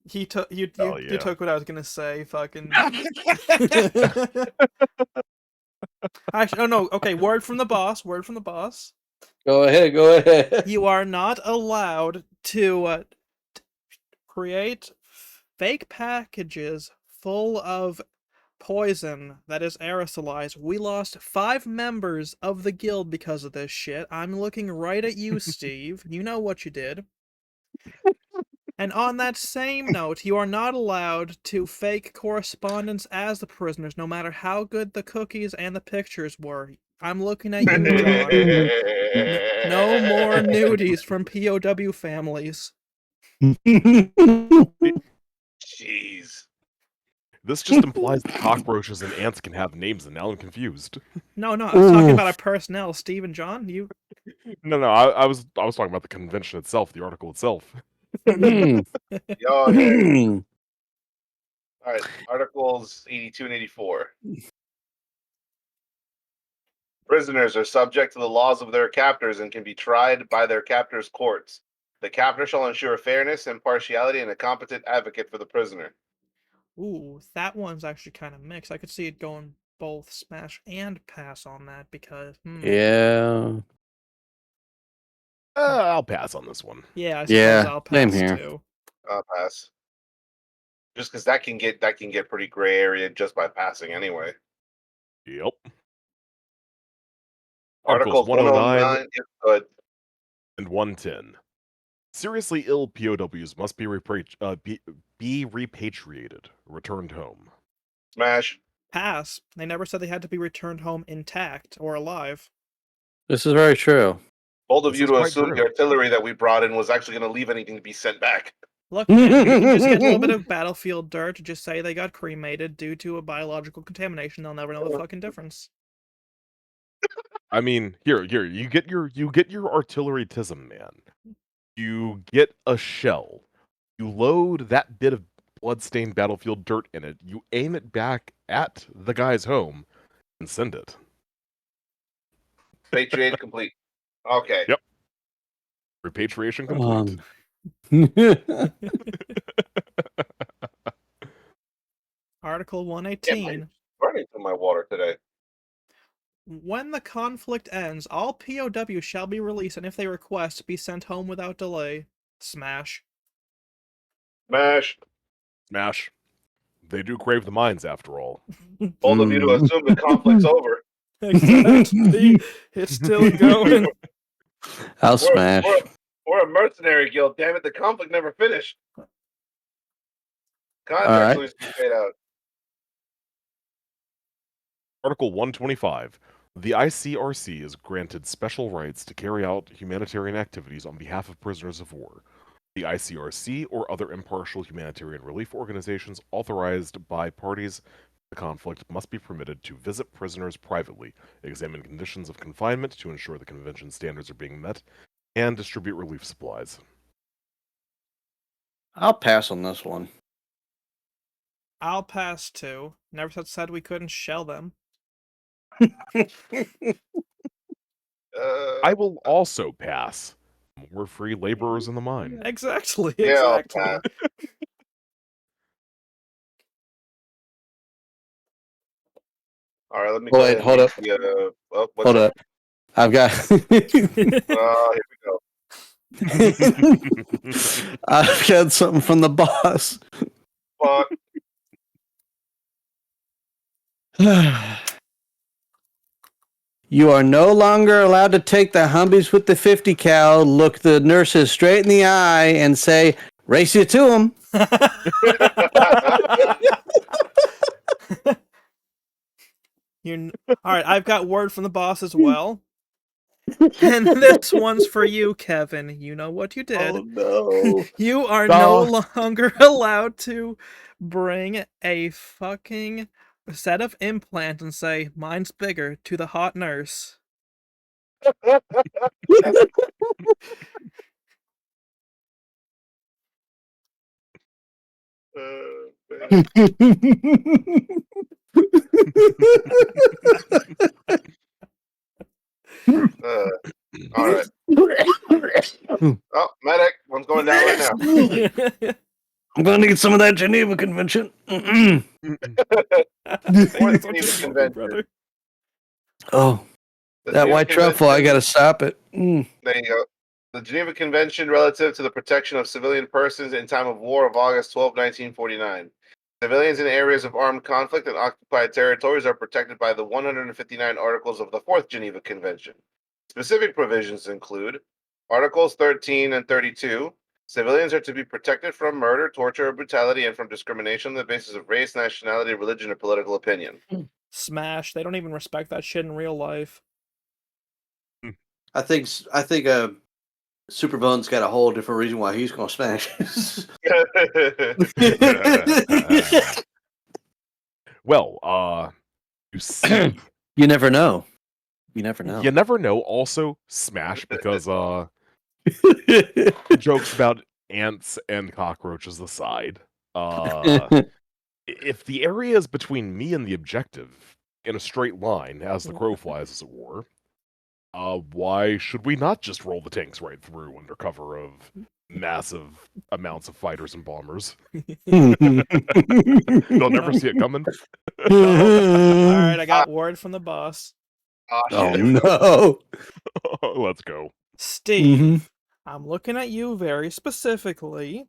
He took you yeah. took what I was gonna say. Fucking. Actually, oh no. Okay, word from the boss. Word from the boss. Go ahead. You are not allowed to create fake packages full of poison that is aerosolized. We lost 5 members of the guild because of this shit. I'm looking right at you, Steve. You know what you did. And on that same note, you are not allowed to fake correspondence as the prisoners, no matter how good the cookies and the pictures were. I'm looking at you, John. No more nudies from POW families. Jeez. This just implies that cockroaches and ants can have names, and now I'm confused. No, I was talking about our personnel, Steve and John. You. No, I was talking about the convention itself, the article itself. Y'all here. All right, Articles 82 and 84. Prisoners are subject to the laws of their captors and can be tried by their captors' courts. The captor shall ensure fairness, impartiality, and a competent advocate for the prisoner. Ooh, that one's actually kind of mixed. I could see it going both smash and pass on that because Yeah. I'll pass on this one. yeah, I suppose Yeah, I'll same pass here. too. I'll pass. Just because that can get pretty gray area just by passing anyway. Yep. Articles 109 is good. And 110. Seriously ill POWs must be repatriated, returned home. Smash. Pass. They never said they had to be returned home intact or alive. This is very true. Bold of This you is to quite assume true. the artillery that we brought in was actually going to leave anything to be sent back. Look, man, you can just get a little bit of battlefield dirt, just say they got cremated due to a biological contamination. They'll never know the fucking difference. I mean, here, you get your artillerytism, man. You get a shell. You load that bit of bloodstained battlefield dirt in it. You aim it back at the guy's home and send it. Patriate complete. Okay. Yep. Repatriation complete. Article 118. Running through my water today. When the conflict ends, all POWs shall be released, and if they request, be sent home without delay. Smash. Smash. Smash. They do crave the mines, after all. Bold of you to assume the conflict's over. Exactly. It's still going. I'll smash. We're a mercenary guild. Damn it, the conflict never finished. Contracts always paid out. Article 125. The ICRC is granted special rights to carry out humanitarian activities on behalf of prisoners of war. The ICRC or other impartial humanitarian relief organizations authorized by parties to the conflict must be permitted to visit prisoners privately, examine conditions of confinement to ensure the convention standards are being met, and distribute relief supplies. I'll pass on this one. I'll pass too. Never said we couldn't shell them. I will also pass. More free laborers in the mine. Exactly. Yeah, Exactly. All right, let me Wait, hold up. Hold up. I've got. Here we go. I've got something from the boss. Fuck. You are no longer allowed to take the Humvees with the 50 cal, look the nurses straight in the eye, and say, "Race you to them." All right, I've got word from the boss as well. And this one's for you, Kevin. You know what you did. Oh, no. You are no longer allowed to bring a fucking set of implants and say, "Mine's bigger," to the hot nurse. All right. Oh, medic. One's going down right now. I'm going to get some of that Geneva Convention. Geneva Convention. Oh, that white truffle, I got to stop it. There you go. The Geneva Convention relative to the protection of civilian persons in time of war of August 12, 1949. Civilians in areas of armed conflict and occupied territories are protected by the 159 Articles of the Fourth Geneva Convention. Specific provisions include Articles 13 and 32. Civilians are to be protected from murder, torture, or brutality, and from discrimination on the basis of race, nationality, religion, or political opinion. Smash. They don't even respect that shit in real life. I think Superbone's got a whole different reason why he's going to smash. Well, you see, you never know. You never know. You never know. Also, smash because jokes about ants and cockroaches aside. If the area is between me and the objective in a straight line, as the crow flies, as it were, why should we not just roll the tanks right through under cover of massive amounts of fighters and bombers. They'll They'll never see it coming. Alright, I got word from the boss. Oh, Oh shit. no. Let's go. Steve, I'm looking at you very specifically.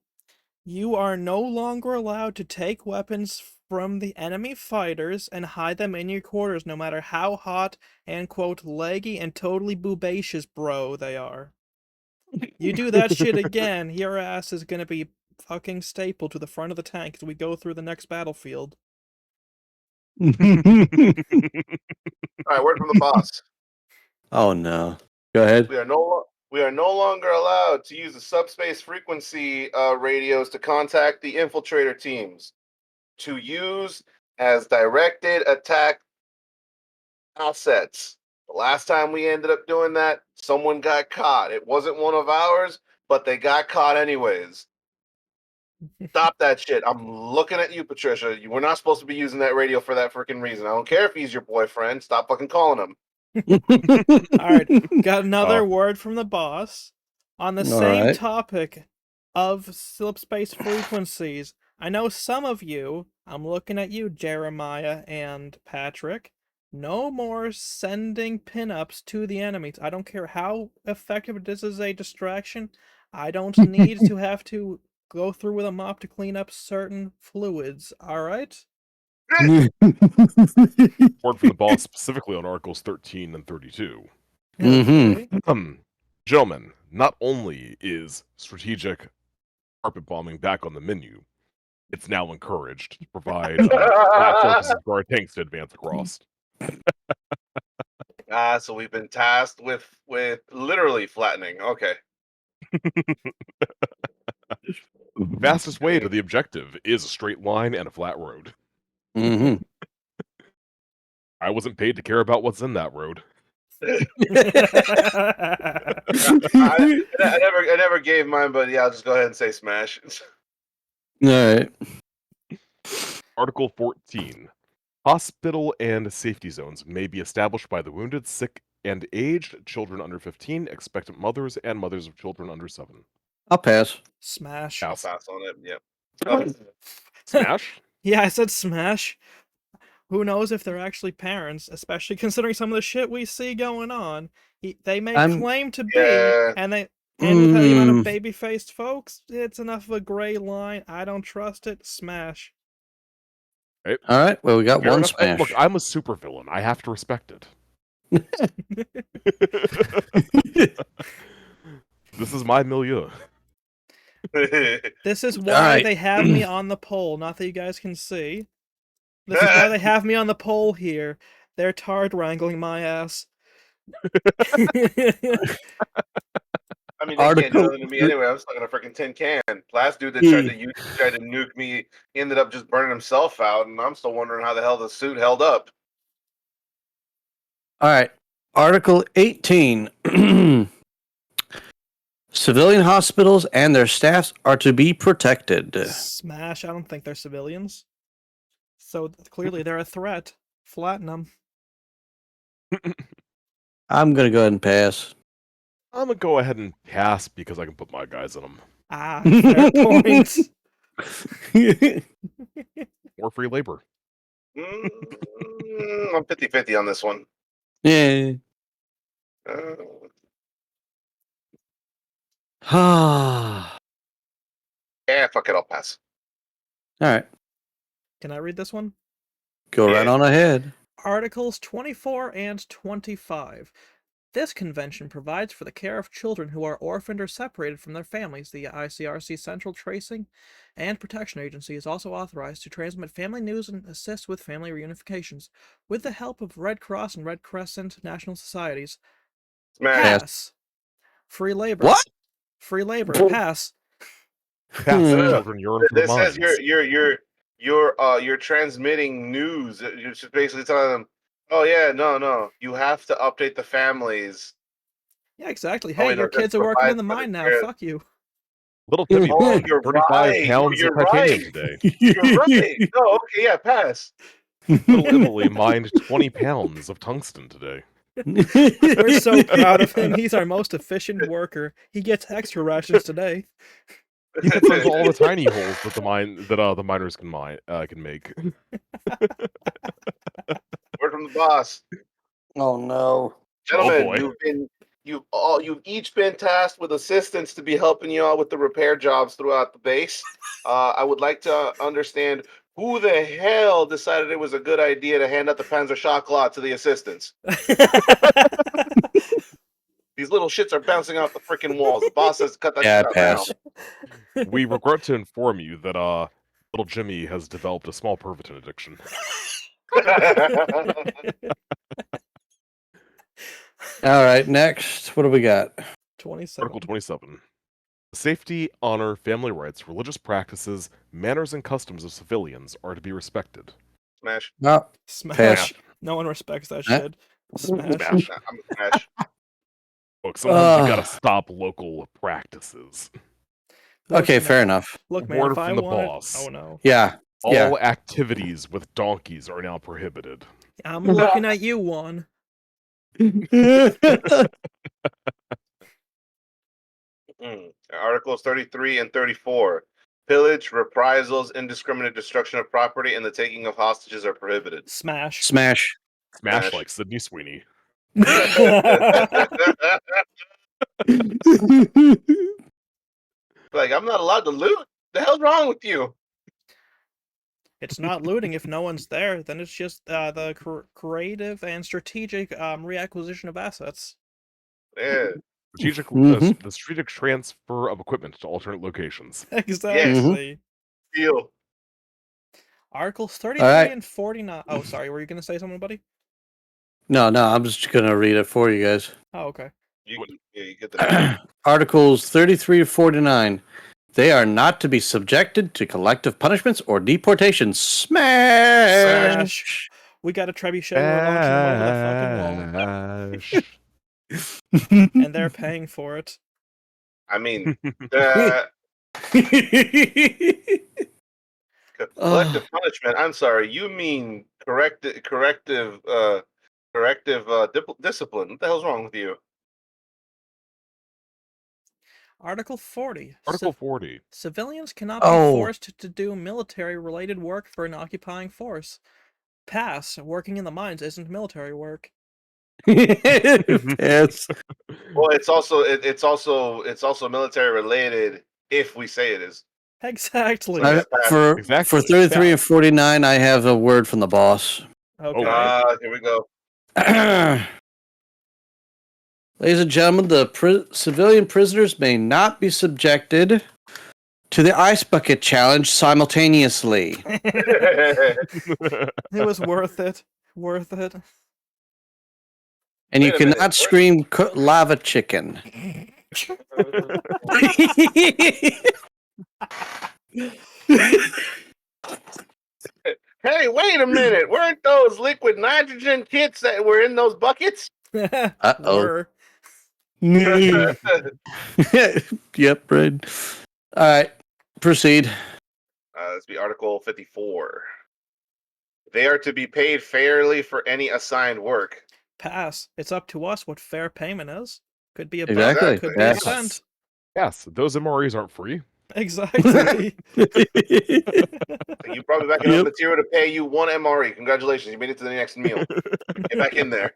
You are no longer allowed to take weapons from the enemy fighters and hide them in your quarters, no matter how hot and, quote, leggy and totally boobacious bro they are. You do that shit again, your ass is gonna be fucking stapled to the front of the tank as we go through the next battlefield. All right, word from the boss. Oh no. Go ahead. We are no longer allowed to use the subspace frequency radios to contact the infiltrator teams to use as directed attack assets. The last time we ended up doing that, someone got caught. It wasn't one of ours, but they got caught anyways. Stop that shit. I'm looking at you, Patricia. We're not supposed to be using that radio for that freaking reason. I don't care if he's your boyfriend. Stop fucking calling him. Alright, got another word from the boss. On the same topic of subspace frequencies, I know some of you, I'm looking at you, Jeremiah and Patrick, no more sending pinups to the enemies. I don't care how effective this is a distraction. I don't need to have to go through with a mop to clean up certain fluids, alright? Word from the boss specifically on Articles 13 and 32. Okay. Gentlemen, not only is strategic carpet bombing back on the menu, it's now encouraged to provide flat surfaces for our tanks to advance across. So we've been tasked with literally flattening. Okay. The fastest way to the objective is a straight line and a flat road. Mm-hmm. I wasn't paid to care about what's in that road. I never gave mine, but yeah, I'll just go ahead and say smash. All right. Article 14. Hospital and safety zones may be established by the wounded, sick, and aged, children under 15, expectant mothers, and mothers of children under 7. I'll pass. Smash. I'll pass on it. Yeah. Smash? Yeah, I said smash. Who knows if they're actually parents, especially considering some of the shit we see going on. They may claim to be, and with the amount of baby-faced folks, it's enough of a gray line. I don't trust it. Smash. Right. All right. Well, we got Fair one enough. smash. Look, I'm a supervillain. I have to respect it. This is my milieu. This is why they have me on the pole. Not that you guys can see. This is why they have me on the pole here. They're tard wrangling my ass. I mean, they can't do anything to me anyway. I'm stuck in a freaking tin can. Last dude that tried to nuke me ended up just burning himself out, and I'm still wondering how the hell the suit held up. All right. Article 18. Civilian hospitals and their staffs are to be protected. Smash. I don't think they're civilians. So clearly they're a threat. Flatten them. I'm going to go ahead and pass. I'm going to go ahead and pass because I can put my guys in them. Ah, fair point. More free labor. I'm 50-50 on this one. Yeah. Yeah, fuck it, I'll pass. All right. Can I read this one? Go right on ahead. Articles 24 and 25. This convention provides for the care of children who are orphaned or separated from their families. The ICRC Central Tracing and Protection Agency is also authorized to transmit family news and assist with family reunifications with the help of Red Cross and Red Crescent national societies. Pass. Free labor. What? Free labor. Pass. Pass. Children yearn for This minds. says you're transmitting news. You're just basically telling them, oh yeah, no, you have to update the families. Yeah, exactly. Hey, your kids are working in the mine now. Fuck you. Little Timmy, you're 35 right. pounds You're of titanium right. today. You're right. No, okay, yeah, pass. Little Emily mined 20 pounds of tungsten today. We're so proud of him. He's our most efficient worker. He gets extra rations today. He fits into all the tiny holes that the miners can make. Word from the boss. Oh no. Gentlemen, boy. you've each been tasked with assistants to be helping you out with the repair jobs throughout the base. I would like to understand who the hell decided it was a good idea to hand out the Panzer Shotclaw to the assistants. These little shits are bouncing off the freaking walls. The boss says cut that shit out now. Pass. We regret to inform you that little Jimmy has developed a small Pervitin addiction. All right, next. What do we got? 27. Article 27. Safety, honor, family rights, religious practices, manners, and customs of civilians are to be respected. Smash. No. Smash. Pass. No one respects that Huh? shit. Smash. Smash. I'm a smash. Look, sometimes you gotta stop local practices. Look, Okay, man. fair enough. Look, man, Word if I from the wanted... boss. Oh, no. Yeah. All activities with donkeys are now prohibited. I'm looking at you, one. Articles 33 and 34. Pillage, reprisals, indiscriminate destruction of property, and the taking of hostages are prohibited. Smash. Smash. Smash like Sydney Sweeney. Like, I'm not allowed to loot? The hell's wrong with you? It's not looting if no one's there. Then it's just the creative and strategic reacquisition of assets. Yeah. Mhm. The strategic transfer of equipment to alternate locations. Exactly. Deal. Articles 33 right. and 49. Oh, sorry. Were you going to say something, buddy? No, I'm just going to read it for you guys. Oh, okay. You get the Articles 33 to 49. They are not to be subjected to collective punishments or deportation. Smash! We got a trebuchet. We're launching them over the fucking wall. And they're paying for it. I mean, collective punishment. I'm sorry. You mean corrective discipline. What the hell's wrong with you? Article 40. Article 40. Civilians cannot be forced to do military-related work for an occupying force. Pass. Working in the mines isn't military work. Yes. Well, it's also military related if we say it is. Exactly. For 33 and 49, I have a word from the boss. Okay. Here we go. Ladies and gentlemen, the civilian prisoners may not be subjected to the ice bucket challenge simultaneously. It was worth it. Worth it. And you cannot scream lava chicken. Hey, wait a minute. Weren't those liquid nitrogen kits that were in those buckets? Uh-oh. Yep, Brad. All right, proceed. Let's be Article 54. They are to be paid fairly for any assigned work. Pass. It's up to us what fair payment is. Could be a Exactly. could be a cent. Yes, those MREs aren't free. Exactly. You probably back enough material to pay you one MRE. Congratulations, you made it to the next meal. Get back in there.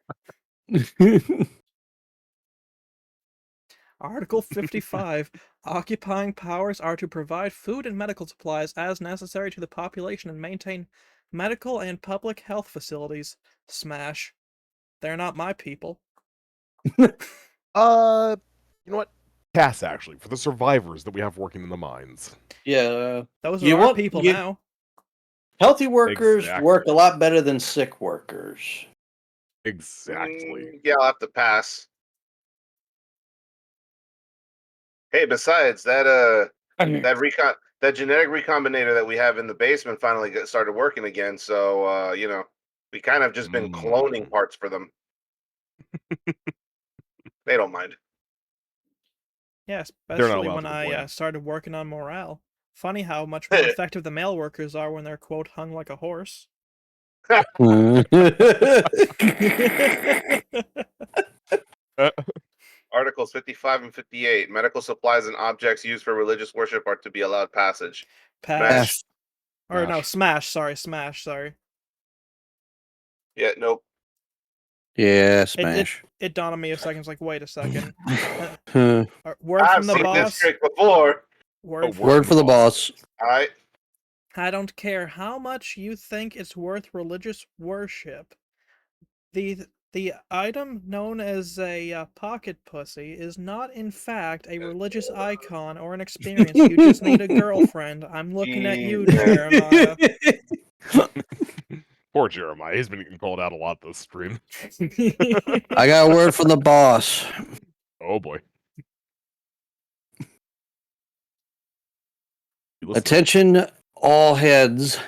Article 55. Occupying powers are to provide food and medical supplies as necessary to the population and maintain medical and public health facilities. Smash. They're not my people. You know what? Pass, actually, for the survivors that we have working in the mines. Yeah. Those are our people now. Healthy workers work a lot better than sick workers. Exactly. Yeah, I'll have to pass. Hey, besides that that genetic recombinator that we have in the basement finally started working again, so we kind of just been cloning parts for them. They don't mind. Yeah, especially when I started working on morale. Funny how much more effective the male workers are when they're, quote, hung like a horse. Articles 55 and 58. Medical supplies and objects used for religious worship are to be allowed passage. Pass. Smash. Or no, smash. Sorry, smash. Sorry. Yeah, nope. Yeah, smash. It dawned on me a second. It's like, wait a second. Huh. Word I've from the seen this boss. trick before. Word Word for the boss. All right. I don't care how much you think it's worth religious worship. The item known as a pocket pussy is not, in fact, a religious icon or an experience. You just need a girlfriend. I'm looking at you, Jeremiah. Poor Jeremiah. He's been getting called out a lot this stream. I got a word from the boss. Oh boy. Attention, all heads.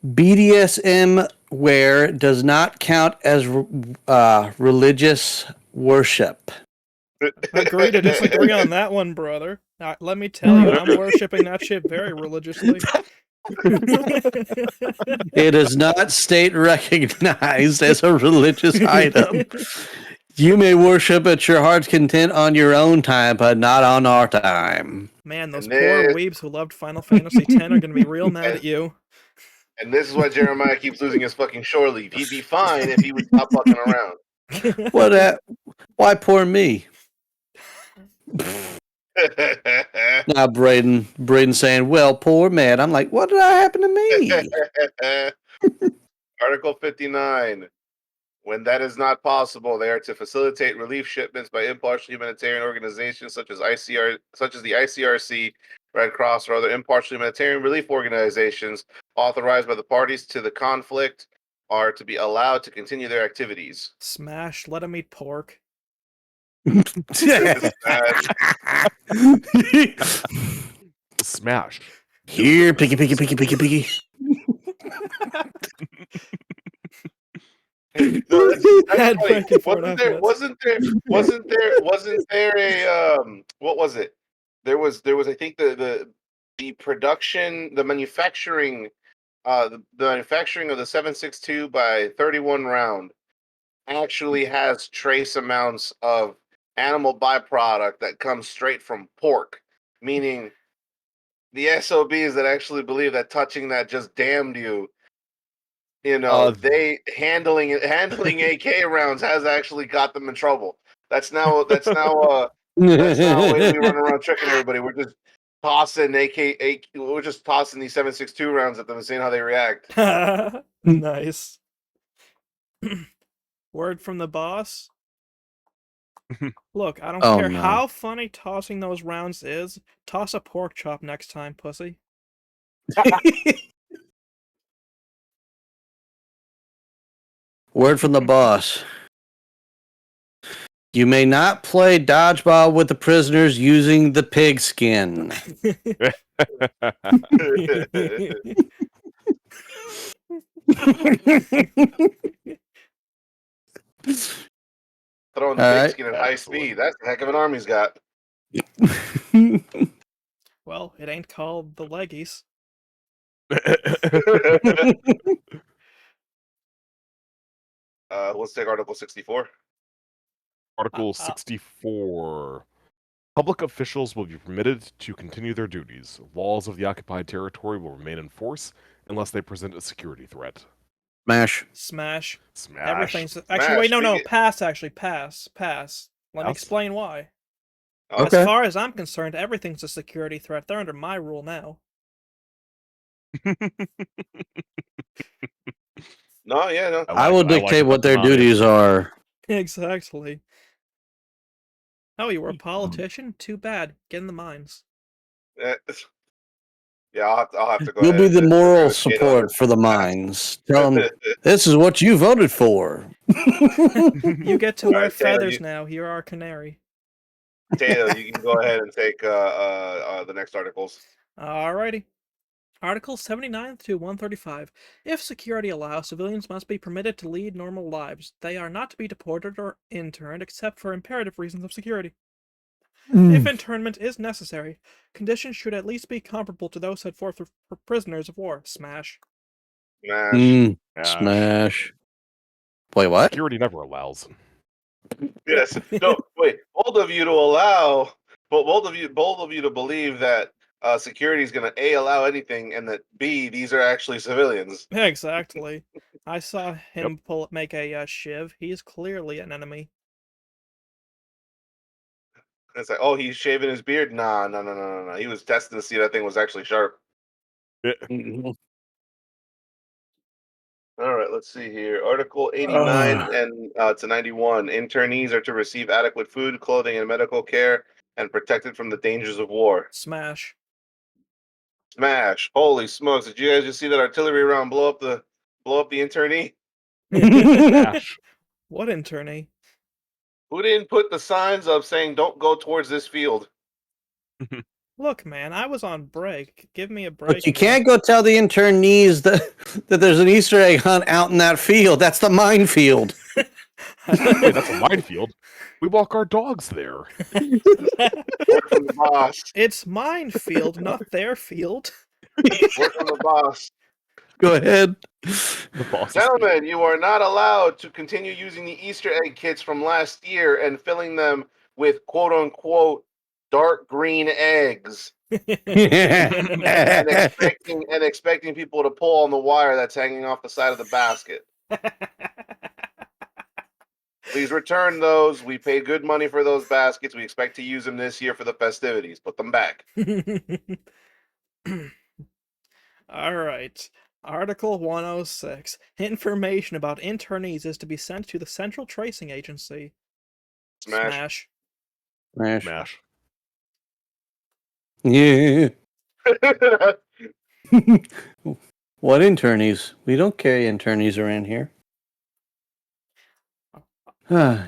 BDSM wear does not count as religious worship. Agree to disagree on that one, brother. Let me tell you, I'm worshipping that shit very religiously. It is not state recognized as a religious item. You may worship at your heart's content on your own time, but not on our time. Man, those poor weebs who loved Final Fantasy X are gonna be real mad at you. And this is why Jeremiah keeps losing his fucking shore leave. He'd be fine if he would stop fucking around. What? Why poor me? Now Braden saying, "Well, poor man." I'm like, what did happen to me? Article 59. When that is not possible, they are to facilitate relief shipments by impartial humanitarian organizations such as the ICRC, Red Cross, or other impartial humanitarian relief organizations authorized by the parties to the conflict are to be allowed to continue their activities. Smash, let him eat pork. Smash. Here, piggy. No, that's funny. Wasn't there a what was it? There was I think the production, the manufacturing of the 7.62 by 31 round actually has trace amounts of animal byproduct that comes straight from pork, meaning the SOBs that actually believe that touching that just damned you. You know, they handling AK rounds has actually got them in trouble. That's now the way we run around tricking everybody. We're just tossing we're just tossing these 7.62 rounds at them and seeing how they react. Nice. Word from the boss. Look, I don't care how funny tossing those rounds is. Toss a pork chop next time, pussy. Word from the boss. You may not play dodgeball with the prisoners using the pigskin. Throwing the pigskin at high speed. That's a heck of an army he's got. Well, it ain't called the leggies. Let's take Article 64. Article 64. Public officials will be permitted to continue their duties. Laws of the occupied territory will remain in force unless they present a security threat. Smash. Everything's actually wait, no. Pass. Let me explain why. As far as I'm concerned, everything's a security threat. They're under my rule now. No. I will dictate what their duties are. Exactly. Oh, you were a politician? Too bad. Get in the mines. Yeah, I'll have to go. You'll be the moral support for the mines. Tell them this is what you voted for. You get to wear feathers now. You're our canary. Taylor, you can go ahead and take the next articles. Alrighty. Articles 79 to 135. If security allows, civilians must be permitted to lead normal lives. They are not to be deported or interned except for imperative reasons of security. If internment is necessary, conditions should at least be comparable to those set forth for prisoners of war. Smash. Smash. Smash. Wait, what? Security never allows. Yes. No. Wait. Both of you to allow, but both of you to believe that security is going to A, allow anything, and that B, these are actually civilians. Yeah, exactly. I saw Yep. him make a shiv. He's clearly an enemy. It's like, oh, he's shaving his beard. Nah, no. He was testing to see if that thing was actually sharp. Mhm. All right, let's see here. Article 89 and to 91. Internees are to receive adequate food, clothing, and medical care, and protected from the dangers of war. Smash. Smash! Holy smokes! Did you guys just see that artillery round blow up the internee? Smash. What internee? Who didn't put the signs up saying "Don't go towards this field"? Look, man, I was on break. Give me a break. But you can't go tell the internees that there's an Easter egg hunt out in that field. That's the minefield. Wait, that's a minefield. We walk our dogs there. Word from the boss. It's mine field, not their field. Word from the boss. Go ahead. The boss. Gentlemen, you are not allowed to continue using the Easter egg kits from last year and filling them with "quote unquote" dark green eggs and expecting people to pull on the wire that's hanging off the side of the basket. Please return those. We paid good money for those baskets. We expect to use them this year for the festivities. Put them back. All right. Article 106. Information about internees is to be sent to the Central Tracing Agency. Smash. Smash. Yeah. What internees? We don't carry internees around here. All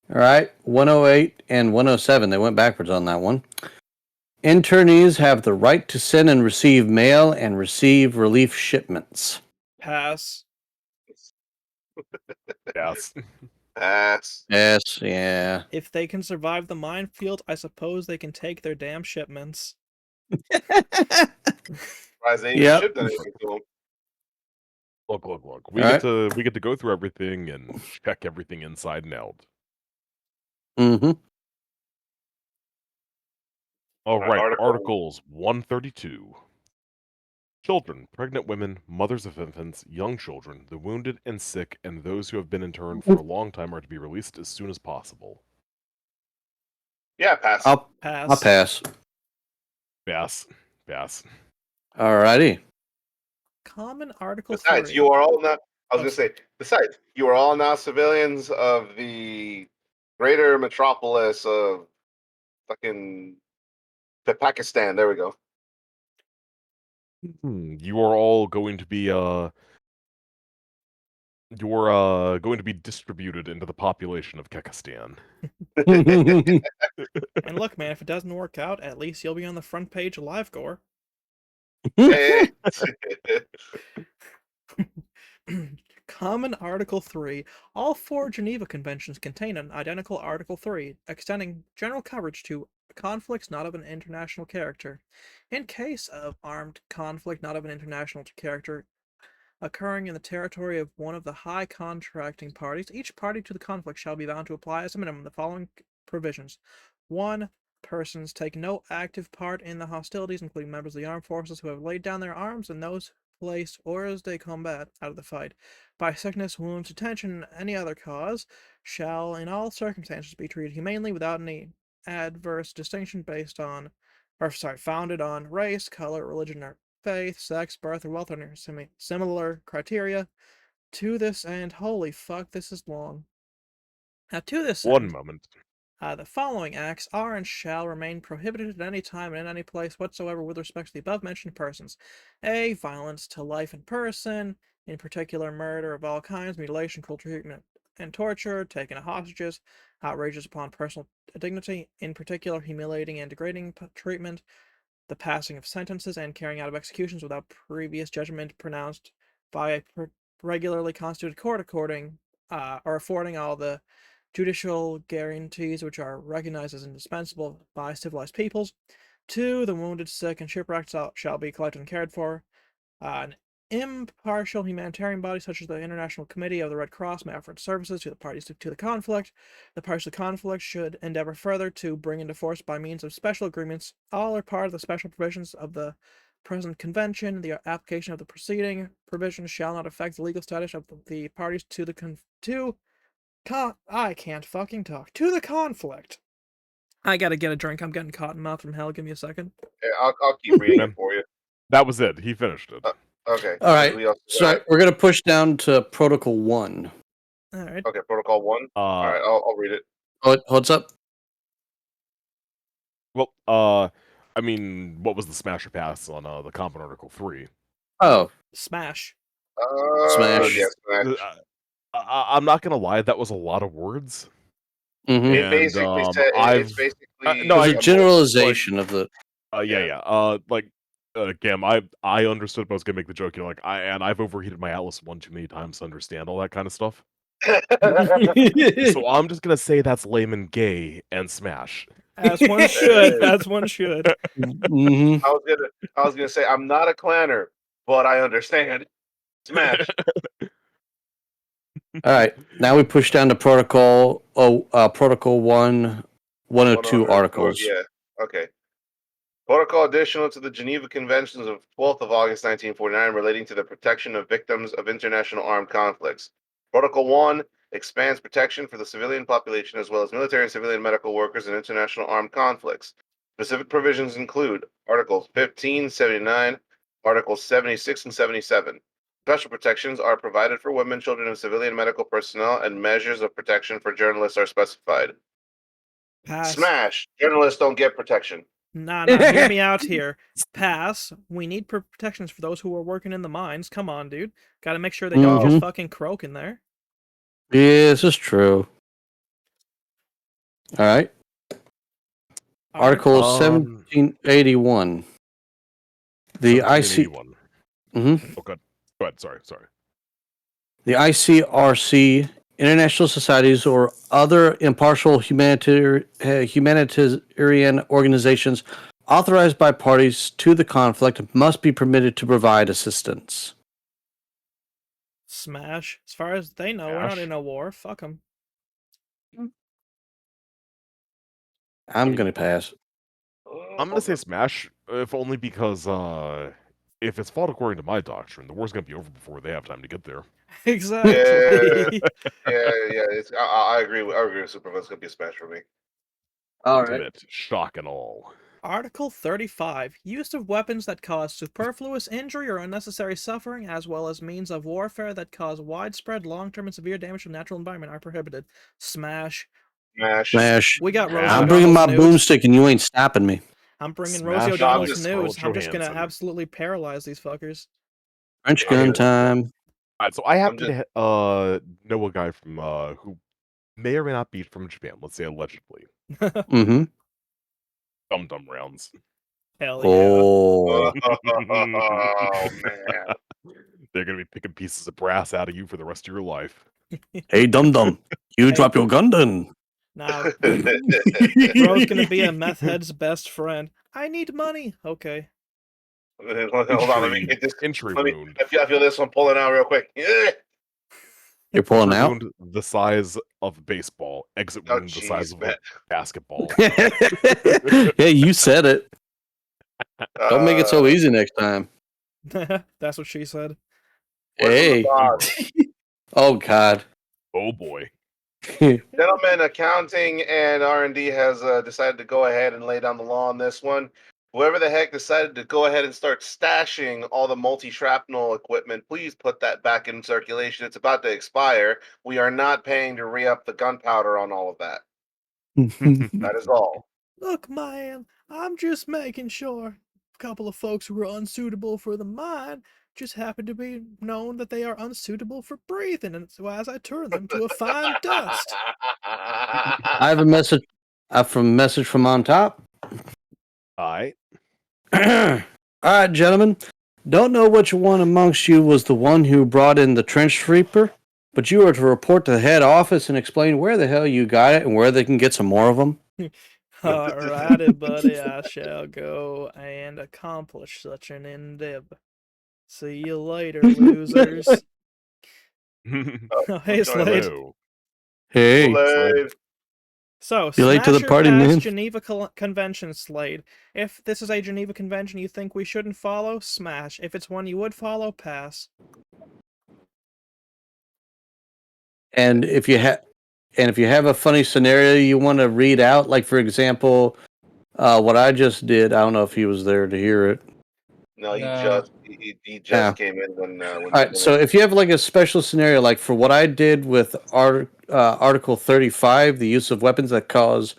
right, 108 and 107. They went backwards on that one. Internees have the right to send and receive mail and receive relief shipments. Pass. Yes. Pass. Yes, yeah. If they can survive the minefield, I suppose they can take their damn shipments. Surprised they even shipped anything to them. Look. We get to go through everything and check everything inside and out. Mm-hmm. All right, Articles 132. Children, pregnant women, mothers of infants, young children, the wounded and sick, and those who have been interned for a long time are to be released as soon as possible. Yeah, pass. I'll Pass. pass. Pass. Alrighty. Common Article Besides, 3. you are all not. Besides, you are all now civilians of the greater metropolis of fucking Pakistan. There we go. You are all going to be you're going to be distributed into the population of Kekistan. And look, man, if it doesn't work out, at least you'll be on the front page of LiveGore. Hey. Common Article 3. All 4 Geneva Conventions contain an identical Article 3, extending general coverage to conflicts not of an international character. In case of armed conflict not of an international character occurring in the territory of one of the high contracting parties, each party to the conflict shall be bound to apply as a minimum the following provisions. 1. Persons take no active part in the hostilities, including members of the armed forces who have laid down their arms and those placed hors de combat out of the fight by sickness, wounds, detention, any other cause, shall in all circumstances be treated humanely without any adverse distinction founded on race, color, religion, or faith, sex, birth, or wealth, or similar criteria. To this end, holy fuck, this is long. Now, to this One end, moment. the following acts are and shall remain prohibited at any time and in any place whatsoever with respect to the above-mentioned persons. A. Violence to life and person, in particular murder of all kinds, mutilation, cruel treatment, and torture, taking of hostages, outrages upon personal dignity, in particular humiliating and degrading treatment, the passing of sentences and carrying out of executions without previous judgment pronounced by a regularly constituted court or affording all the judicial guarantees which are recognized as indispensable by civilized peoples. 2. The wounded, sick, and shipwrecked shall be collected and cared for. impartial humanitarian bodies such as the International Committee of the Red Cross may offer its services to the parties to the conflict. The parties to the conflict should endeavor further to bring into force by means of special agreements. All are part of the special provisions of the present convention. The application of the preceding provisions shall not affect the legal status of the parties to the I can't fucking talk. To the conflict. I gotta get a drink. I'm getting cotton mouth from hell. Give me a second. Yeah, I'll keep reading it for you. That was it. He finished it. Okay. All right. So we're going to push down to Protocol 1. All right. Okay, Protocol 1. All right, I'll read it. What's up? Well, I mean, what was the smash or pass on the Comp Article 3? Oh. Smash. Smash. Yeah, smash. I'm not gonna lie, that was a lot of words. Mm-hmm. It basically said it's basically no, a generalization of the. Gam, I understood, but I was gonna make the joke. I've overheated my Atlas one too many times to understand all that kind of stuff. So I'm just gonna say that's lame and gay and smash. As one should. As one should. Mm-hmm. I was gonna say I'm not a clanner, but I understand. Smash. All right. Now we push down to Protocol. Protocol 102 articles. Yeah. Okay. Protocol additional to the Geneva Conventions of 12th of August 1949 relating to the protection of victims of international armed conflicts. Protocol 1 expands protection for the civilian population as well as military and civilian medical workers in international armed conflicts. Specific provisions include Articles 15, 79, Articles 76 and 77. Special protections are provided for women, children, and civilian medical personnel, and measures of protection for journalists are specified. Pass. Smash. Journalists don't get protection. Nah, hear me out here. Pass. We need protections for those who are working in the mines. Come on, dude. Gotta make sure they don't just fucking croak in there. Yeah, this is true. All right. Article 1781. The IC. Mm-hmm. Oh, good. Go ahead. Sorry. The ICRC, International Societies, or other impartial humanitarian organizations authorized by parties to the conflict must be permitted to provide assistance. Smash. As far as they know, we're not in a war. Fuck them. I'm going to pass. I'm going to say smash, if only because if it's fought according to my doctrine, the war's going to be over before they have time to get there. Exactly. Yeah. I agree with Superman. It's going to be a smash for me. All right. Shock and all. Article 35. Use of weapons that cause superfluous injury or unnecessary suffering, as well as means of warfare that cause widespread, long-term, and severe damage to the natural environment are prohibited. Smash. Smash. We got Rosie I'm bringing my boomstick and you ain't stopping me. I'm bringing Rosie O'Donnell's news. I'm just going to absolutely paralyze these fuckers. French gun time. All right, so I happen to know a guy from who may or may not be from Japan. Let's say allegedly. Mm-hmm. Dum-dum rounds. Hell yeah. Oh. Oh, man. They're going to be picking pieces of brass out of you for the rest of your life. Hey, dum-dum. You drop your gun then. Now, Bro's going to be a meth head's best friend. I need money. Okay. Hold on, let me get this. Entry wound. I feel this one pulling out real quick. You're pulling out? Wound the size of a baseball. Exit wound the size of a basketball. Yeah, you said it. Don't make it so easy next time. That's what she said. Hey. Oh, God. Oh, boy. Gentlemen, accounting and R&D has decided to go ahead and lay down the law on this one. Whoever the heck decided to go ahead and start stashing all the multi-shrapnel equipment, please put that back in circulation. It's about to expire. We are not paying to re-up the gunpowder on all of that. That is all. Look, man, I'm just making sure. A couple of folks who are unsuitable for the mine just happen to be known that they are unsuitable for breathing, and so as I turn them to a fine dust. I have a message. Message from on top. Alright. All right, gentlemen. Don't know which one amongst you was the one who brought in the trench sweeper, but you are to report to the head office and explain where the hell you got it and where they can get some more of them. Alrighty, buddy, I shall go and accomplish such an endeavor. See you later, losers. Oh, hey, Slade. Hello. Hey, Slade. So, You late to the smash or party, pass man? Geneva Convention, Slade. If this is a Geneva Convention you think we shouldn't follow, smash. If it's one you would follow, pass. and if you have a funny scenario you want to read out, like for example, what I just did. I don't know if he was there to hear it. No, he No. just came in when. All right, so if you have like a special scenario, like for what I did with Article 35, the use of weapons that cause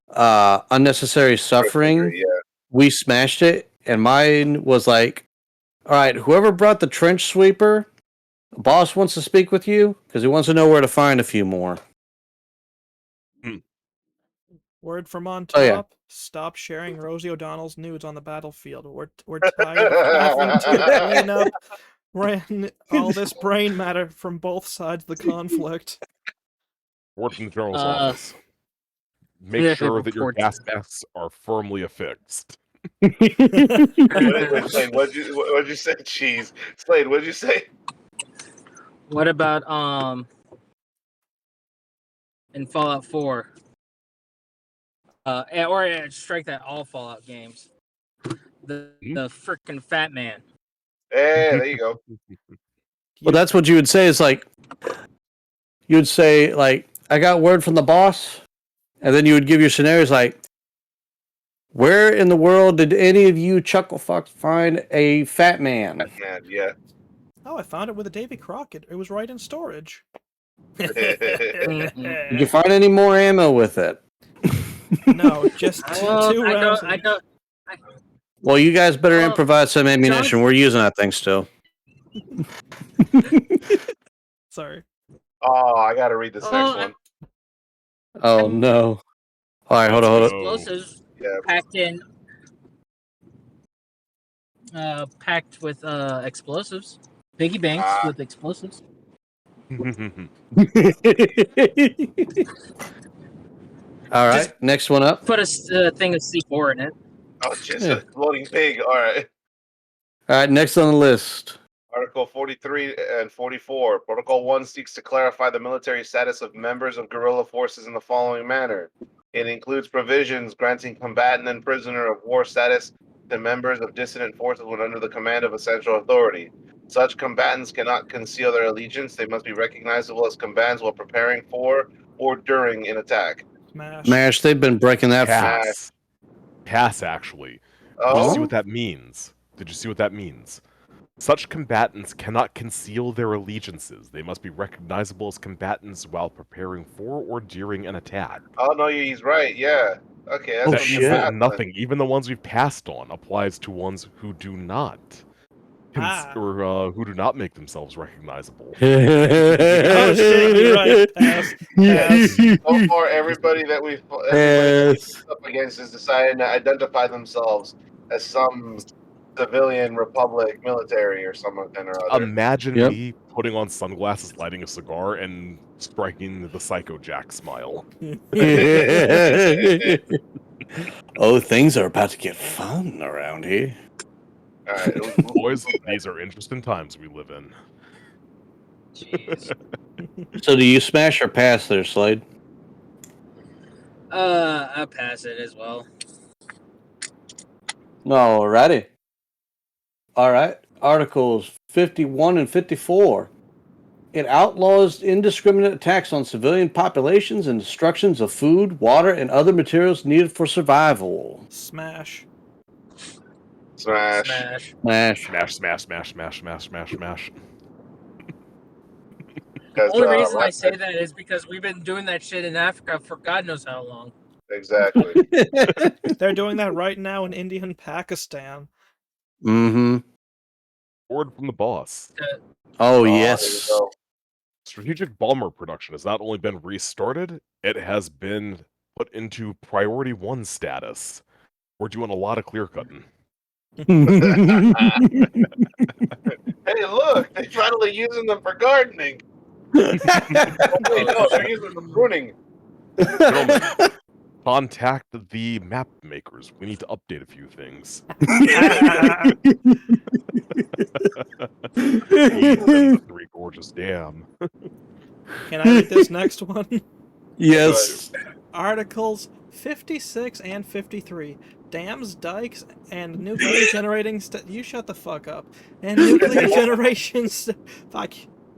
unnecessary suffering, yeah. we smashed it, and mine was like, all right, whoever brought the trench sweeper, boss wants to speak with you because he wants to know where to find a few more. Word from on top. Oh, yeah. Stop sharing Rosie O'Donnell's nudes on the battlefield. We're tired of having to clean up all this brain matter from both sides of the conflict. Word from the General's office. Make yeah, sure that your report gas to- masks are firmly affixed. Wait, Slade, what'd you say? Jeez, Slade, what'd you say? What about in Fallout 4? Strike that, all Fallout games. The frickin' Fat Man. Hey, there you go. Well, that's what you would say. Is like, you would say like, I got word from the boss, and then you would give your scenarios like, where in the world did any of you chuckle fucks find a fat man? Man, yeah. Oh, I found it with a Davy Crockett. It was right in storage. Did you find any more ammo with it? No, just two rounds. Well, you guys better Well, improvise some ammunition. We're using that thing still. Sorry. Oh, I gotta read this next one. Oh no! All right, hold on. Explosives packed in. Packed with explosives. Piggy banks with explosives. All right, next one up. Put a thing of C4 in it. Oh, just a exploding pig. All right. All right, next on the list. Article 43 and 44. Protocol 1 seeks to clarify the military status of members of guerrilla forces in the following manner. It includes provisions granting combatant and prisoner of war status to members of dissident forces when under the command of a central authority. Such combatants cannot conceal their allegiance. They must be recognizable as combatants while preparing for or during an attack. Smash, they've been breaking that. Pass, actually. Oh? Did you see what that means? Did you see what that means? Such combatants cannot conceal their allegiances. They must be recognizable as combatants while preparing for or during an attack. Oh, no, he's right. Yeah. Okay, that's That means that nothing, even the ones we've passed on, applies to ones who do not. Or who do not make themselves recognizable. Oh shit, you're right. Pass. So far, everybody that we've up against is deciding to identify themselves as some civilian republic military or something or other. Imagine me putting on sunglasses, lighting a cigar, and striking the Psycho Jack smile. Oh, things are about to get fun around here. All right, boys, these are interesting times we live in. Jeez. So do you smash or pass there, Slade? I'll pass it as well. Alrighty. All right. Articles 51 and 54. It outlaws indiscriminate attacks on civilian populations and destructions of food, water, and other materials needed for survival. Smash. Smash. Smash. Smash. Smash, smash, smash, smash, smash, smash, smash. The only reason I say that is because we've been doing that shit in Africa for God knows how long. Exactly. They're doing that right now in India and Pakistan. Mm-hmm. Word from the boss. Oh, yes. Strategic bomber production has not only been restarted, it has been put into priority 1 status. We're doing a lot of clear cutting. Hey, look, they're finally using them for gardening. Wait, no, they're using them for pruning. Gentlemen, contact the map makers. We need to update a few things. Feed them the Three Gorges Dam. Can I read this next one? Yes. Articles 56 and 53. Dams, dikes, and nuclear generating you shut the fuck up. And nuclear generation fuck.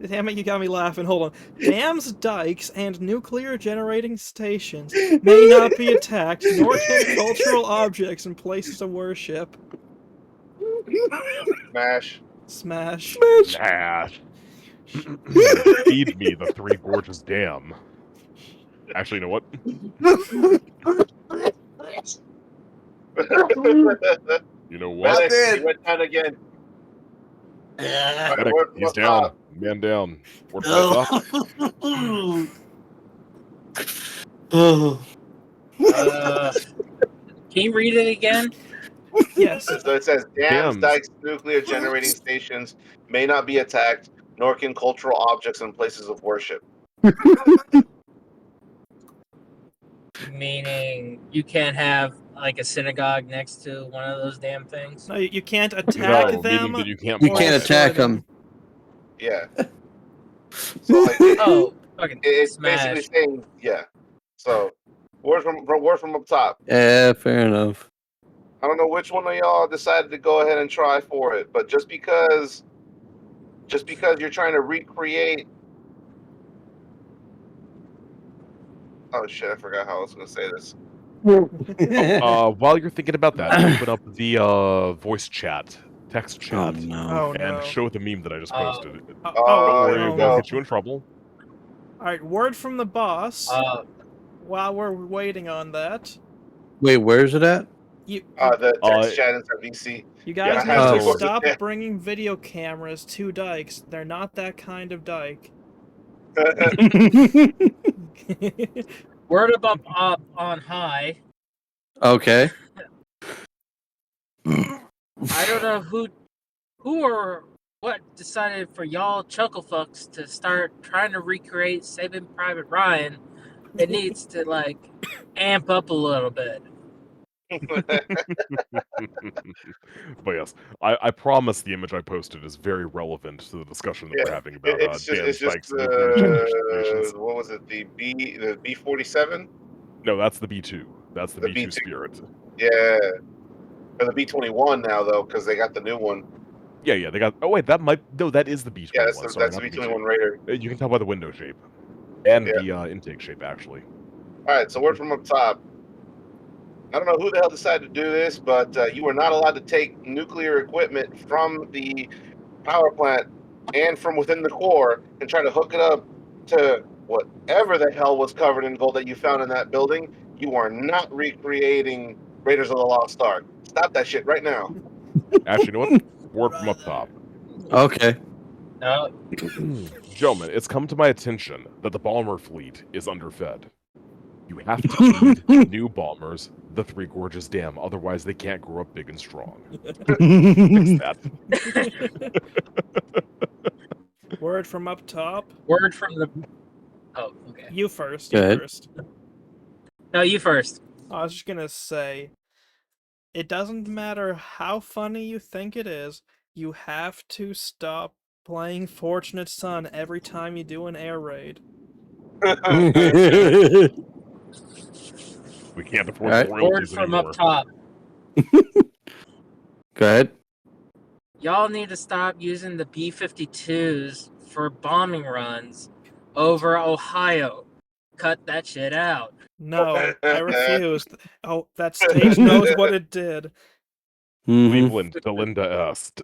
Damn it, you got me laughing. Hold on. Dams, dikes, and nuclear generating stations may not be attacked, nor can cultural objects and places of worship. Smash. Smash. Smash. Feed me the Three Gorges Dam. Actually, you know what? You know what? He went down again. Medic, he's down. Man down. Word from the top. Can you read it again? Yes. So it says dams, dikes, nuclear generating stations may not be attacked, nor can cultural objects and places of worship. Meaning you can't have like a synagogue next to one of those damn things? No, you can't attack No, them. meaning that you can't. You or can't destroy attack them. Yeah. So like, Oh, fucking it's smash. basically saying, yeah. So word from up top. Yeah, fair enough. I don't know which one of y'all decided to go ahead and try for it, but just because you're trying to recreate. Oh shit! I forgot how I was going to say this. While you're thinking about that, open up the voice chat, text chat, Oh no. Oh and no. show the meme that I just posted. Oh, Oh, Don't worry, here it we won't go. get you in trouble. Alright, word from the boss. While we're waiting on that, Wait, where's it at? you The text chat inside VC. you guys yeah, need to oh. stop bringing video cameras to dikes. They're not that kind of dike. Word up on high. Okay. I don't know who or what decided for y'all chucklefucks to start trying to recreate Saving Private Ryan. It needs to like amp up a little bit. But yes, I promise the image I posted is very relevant to the discussion that we're having about it's just dikes and nuclear generation stations. what was it? The B-47? No, that's the B2. That's the The B2 B2. Spirit. Yeah. Or the B-21 now though, because they got the new one. Yeah, they got. Oh wait, that is the B21. Yeah, Sorry, that's the not B-21 Raider. You can tell by the window shape and Yeah. the intake shape actually. All right, so word from up top. I don't know who the hell decided to do this, but you are not allowed to take nuclear equipment from the power plant and from within the core and try to hook it up to whatever the hell was covered in gold that you found in that building. You are not recreating Raiders of the Lost Ark. Stop that shit right now. Actually, you know what? Word from up top. Okay. No, Gentlemen, it's come to my attention that the bomber fleet is underfed. You have to feed new bombers the Three Gorges Dam, otherwise they can't grow up big and strong. Fix that. Word from up top. word from the. Oh, okay. You first. Go You ahead. first. No, you first. I was just gonna say, it doesn't matter how funny you think it is, you have to stop playing Fortunate Son every time you do an air raid. We can't afford Alright. Word royalties from anymore. up top. Go ahead. Y'all need to stop using the B-52s for bombing runs over Ohio. Cut that shit out. No, I refuse. Oh, that stage knows what it did. Mhm. Cleveland, Delinda Est.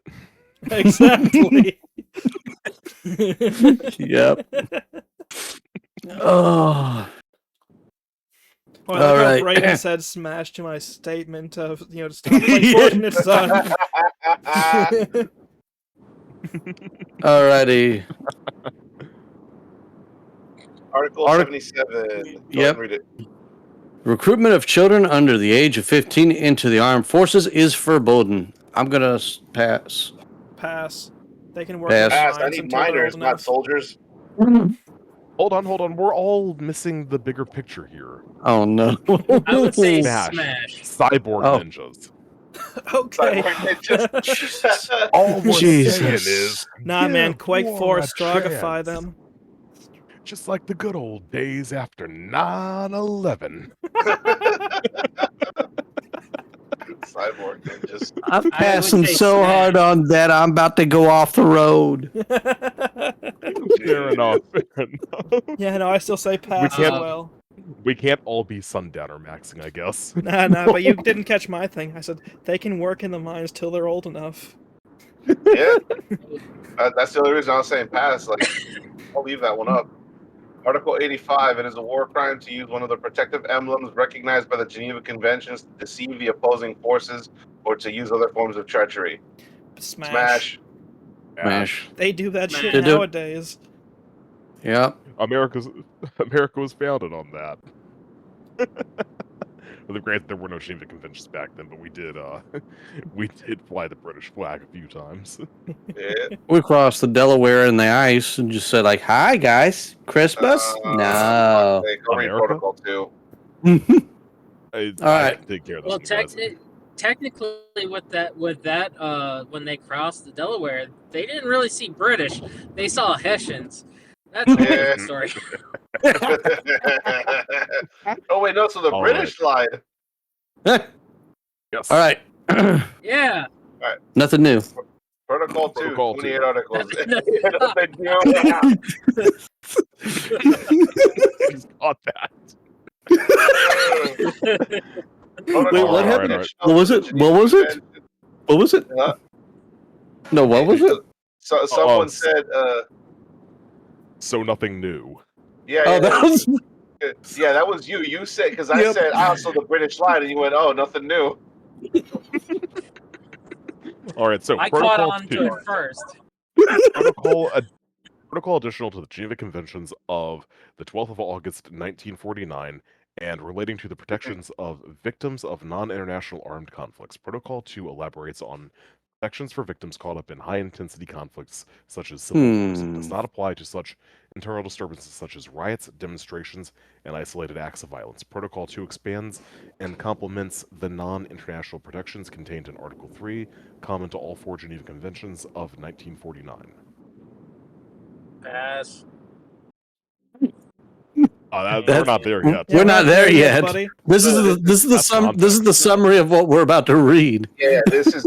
Exactly. Yep. Oh. Well, I like All how right. Brayden said smash to my statement of, to stop playing Fortunate Son. Alrighty. Article 77. Go ahead Yep. and read it. Recruitment of children under the age of 15 into the armed forces is forbidden. I'm gonna pass. Pass. They can work Pass. in Pass. I mines need until they're miners, old not enough. soldiers. Hold on. We're all missing the bigger picture here. Oh no. I would say Smash. smash. Cyborg Oh. ninjas. Okay. Jesus. All we're Jesus. saying is, Nah, man, give Quake war 4 a strogify chance. them. Just like the good old days after 9/11. Cyborg ninjas. I'm I would passing say so hard smash. on that I'm about to go off the road. Fair enough. Yeah, no, I still say pass as can't- well. We can't all be sundowner maxing, I guess. Nah, but you didn't catch my thing. I said they can work in the mines till they're old enough. Yeah, that's the only reason I was saying pass. Like, I'll leave that one up. Article 85. It is a war crime to use one of the protective emblems recognized by the Geneva Conventions to deceive the opposing forces or to use other forms of treachery. Smash. Smash. They do that Smash. shit They do. nowadays. Yep. America was founded on that. Well, granted, there were no Geneva Conventions back then, but we did fly the British flag a few times. Yeah. We crossed the Delaware in the ice and just said like, "Hi guys, Christmas." No. Hey, go read America? Protocol 2. I right. can take care of this. Well, for you guys. technically, with that, when they crossed the Delaware, they didn't really see British. They saw Hessians. That's a whole Yeah. different story. Oh wait, no. So the All British lied. Yes. All right. Yeah. Nothing new. Protocol 2, Protocol 28 2. articles. Got that. Wait, what happened? All right. What was it? What was it? What was it? No, what was it? So someone said, So nothing new. yeah, Oh, that was. yeah, that was you. You said, because I Yep. said, so the British lied, and you went, oh, nothing new. All right, so I caught Protocol on 2. to it first. Protocol additional to the Geneva Conventions of the 12th of August, 1949, and relating to the protections of victims of non-international armed conflicts. Protocol 2 elaborates on protections for victims caught up in high-intensity conflicts, such as civil wars, and does not apply to such internal disturbances such as riots, demonstrations, and isolated acts of violence. Protocol 2 expands and complements the non-international protections contained in Article 3, common to all 4 Geneva Conventions of 1949. Pass. We're not there yet. We're not there yet. buddy. This is the summary of what we're about to read. Yeah, this is